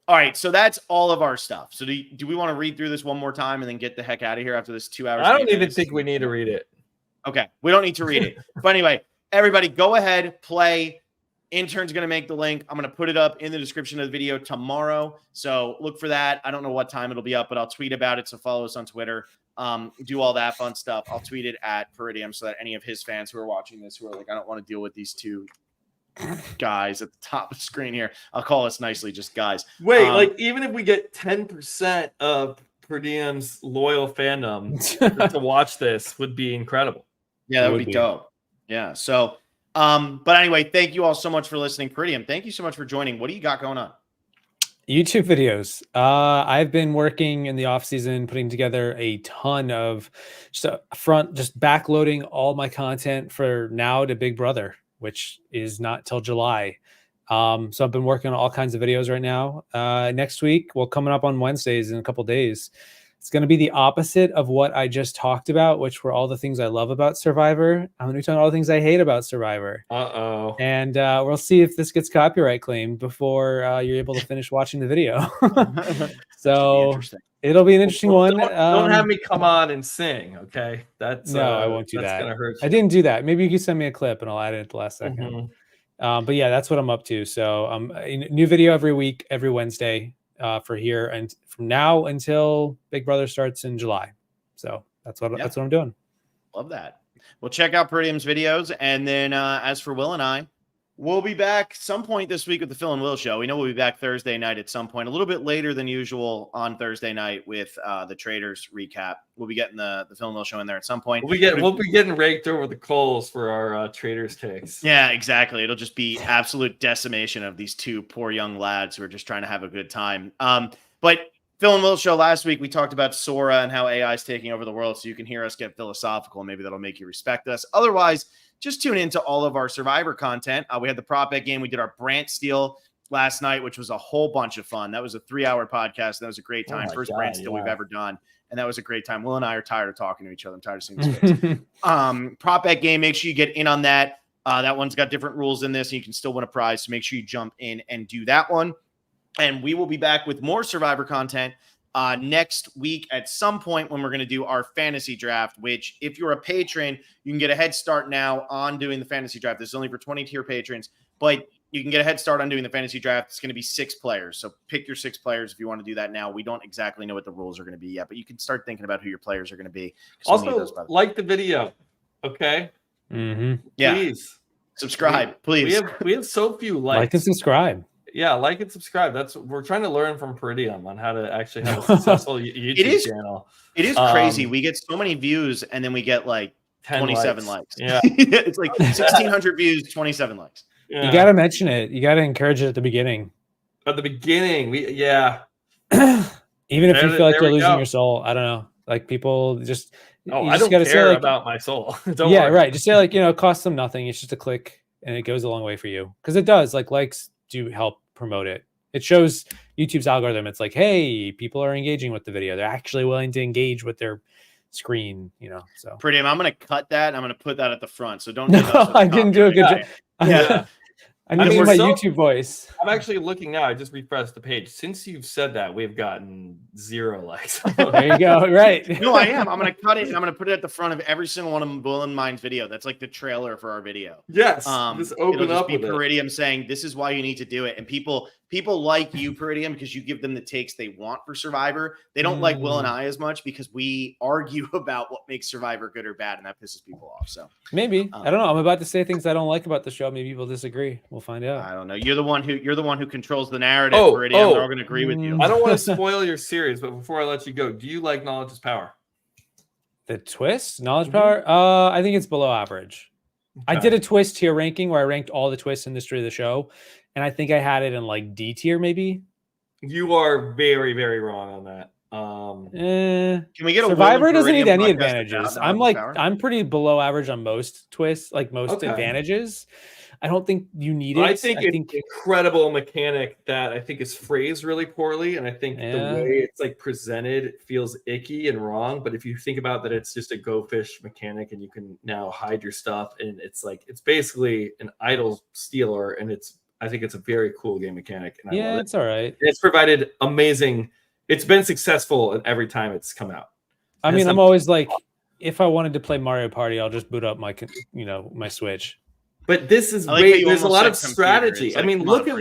S1: right. So that's all of our stuff. So do we want to read through this one more time and then get the heck out of here after this 2 hours?
S2: I don't even think we need to read it.
S1: Okay. We don't need to read it. But anyway, everybody go ahead, play. Intern's going to make the link. I'm going to put it up in the description of the video tomorrow. So look for that. I don't know what time it'll be up, but I'll tweet about it. So follow us on Twitter. Do all that fun stuff. I'll tweet it at Peridiam so that any of his fans who are watching this, who are like, I don't want to deal with these two guys at the top of the screen here. I'll call us nicely just guys.
S2: Wait, like even if we get 10% of Peridiam's loyal fandom to watch this would be incredible.
S1: Yeah, that would be dope. Yeah. So But anyway, thank you all so much for listening. Peridiam, thank you so much for joining. What do you got going on?
S3: YouTube videos. I've been working in the off season, putting together a ton of just backloading all my content for now to Big Brother, which is not till July. So I've been working on all kinds of videos right now. Next week, coming up on Wednesdays in a couple days, it's going to be the opposite of what I just talked about, which were all the things I love about Survivor. I'm going to be talking all the things I hate about Survivor.
S2: Uh-oh.
S3: And we'll see if this gets copyright claimed before you're able to finish watching the video. So it'll be an interesting one.
S2: Don't have me come on and sing, okay?
S3: I won't do that.
S2: That's gonna hurt you.
S3: I didn't do that. Maybe you can send me a clip and I'll add it at the last second. But yeah, that's what I'm up to. So new video every week, every Wednesday for here, and from now until Big Brother starts in July. So that's what I'm doing.
S1: Love that. Well, check out Peridiam's videos. And then as for Will and I, we'll be back some point this week with the Phil and Will show. We know we'll be back Thursday night at some point, a little bit later than usual on Thursday night with the Traders recap. We'll be getting the Phil and Will show in there at some point.
S2: We'll be getting raked over the coals for our Traders takes.
S1: Yeah, exactly. It'll just be absolute decimation of these two poor young lads who are just trying to have a good time. But Phil and Will show last week, we talked about Sora and how AI is taking over the world. So you can hear us get philosophical. Maybe that'll make you respect us. Otherwise, just tune into all of our Survivor content. We had the prop bet game. We did our Brant steal last night, which was a whole bunch of fun. That was a 3-hour podcast. That was a great time. First Brant steal we've ever done. And that was a great time. Will and I are tired of talking to each other. I'm tired of seeing his face. Prop bet game. Make sure you get in on that. That one's got different rules in this, and you can still win a prize. So make sure you jump in and do that one. And we will be back with more Survivor content next week at some point when we're going to do our fantasy draft, which if you're a patron, you can get a head start now on doing the fantasy draft. This is only for 20-tier patrons, but you can get a head start on doing the fantasy draft. It's going to be 6 players. So pick your 6 players if you want to do that now. We don't exactly know what the rules are going to be yet, but you can start thinking about who your players are going to be.
S2: Also, like the video, okay?
S3: Mm-hmm.
S1: Yeah.
S2: Please.
S1: Subscribe, please.
S2: We have so few likes.
S3: Like and subscribe.
S2: Yeah, like and subscribe. We're trying to learn from Peridiam on how to actually have a successful YouTube channel.
S1: It is crazy. We get so many views and then we get like 27 likes.
S2: Yeah.
S1: It's like 1,600 views, 27 likes.
S2: Yeah.
S3: You got to mention it. You got to encourage it at the beginning.
S2: At the beginning, even
S3: if you feel like you're losing your soul, I don't know. Like people just.
S2: I don't care about my soul. Don't worry.
S3: Right. Just say it costs them nothing. It's just a click and it goes a long way for you. Because it does. Likes do help promote it. It shows YouTube's algorithm. It's like, hey, people are engaging with the video. They're actually willing to engage with their screen, so.
S1: Peridiam, I'm going to cut that. I'm going to put that at the front. So don't.
S3: I didn't do a good job.
S1: Yeah.
S3: I need my YouTube voice.
S2: I'm actually looking now. I just refreshed the page. Since you've said that, we've gotten 0 likes.
S3: There you go. Right.
S1: No, I am. I'm going to cut it and I'm going to put it at the front of every single one of Will and mine's video. That's like the trailer for our video.
S2: Yes.
S1: Just open up with Peridiam saying this is why you need to do it. And people like you, Peridiam, because you give them the takes they want for Survivor. They don't like Will and I as much because we argue about what makes Survivor good or bad, and that pisses people off. So
S3: maybe I don't know. I'm about to say things I don't like about the show. Maybe people disagree. We'll find out.
S1: I don't know. You're the one who controls the narrative, Peridiam. They're all going to agree with you.
S2: I don't want to spoil your series, but before I let you go, do you like Knowledge is Power?
S3: The twist, Knowledge Power. I think it's below average. Okay. I did a twist tier ranking where I ranked all the twists in the history of the show, and I think I had it in like D tier, maybe.
S2: You are very, very wrong on that.
S1: Can we get
S3: Survivor doesn't need any advantages. I'm pretty below average on most twists, like most advantages. I don't think you need it.
S2: I think it's an incredible mechanic that I think is phrased really poorly, and I think the way it's like presented feels icky and wrong. But if you think about that, it's just a go fish mechanic, and you can now hide your stuff, and it's basically an idol stealer, and I think it's a very cool game mechanic. And I love it.
S3: It's all right.
S2: And it's provided amazing. It's been successful every time it's come out.
S3: I mean, I'm always like, if I wanted to play Mario Party, I'll just boot up my Switch.
S2: But this is there's a lot of strategy. I mean, look at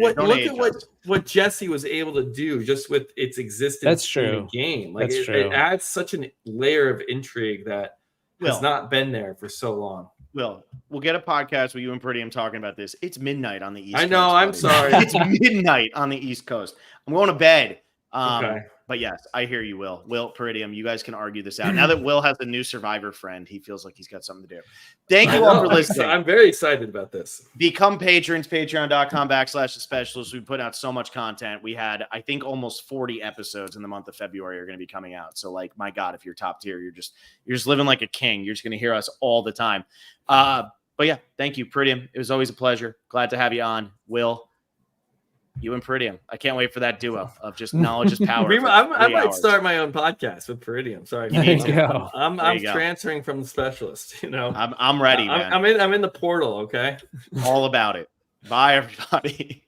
S2: what Jesse was able to do just with its existence.
S3: That's true.
S2: In the game. Like it adds such a layer of intrigue that has not been there for so long.
S1: We'll get a podcast with you and Peridiam talking about this. It's midnight on the East Coast.
S2: I know. I'm sorry.
S1: It's midnight on the East Coast. I'm going to bed.
S2: Okay.
S1: But yes, I hear you, Will. Will, Peridiam, you guys can argue this out. Now that Will has a new Survivor friend, he feels like he's got something to do. Thank you all for listening.
S2: I'm very excited about this.
S1: Become patrons, patreon.com/the specialist. We put out so much content. We had, I think, almost 40 episodes in the month of February are going to be coming out. So, like, my God, if you're top tier, you're just living like a king. You're just going to hear us all the time. But yeah, thank you, Peridiam. It was always a pleasure. Glad to have you on. Will, you and Peridiam. I can't wait for that duo of just knowledge is power.
S2: I might start my own podcast with Peridiam. Sorry, I'm transferring from the specialist. You know,
S1: I'm ready. Man.
S2: I'm in the portal. Okay,
S1: all about it. Bye, everybody.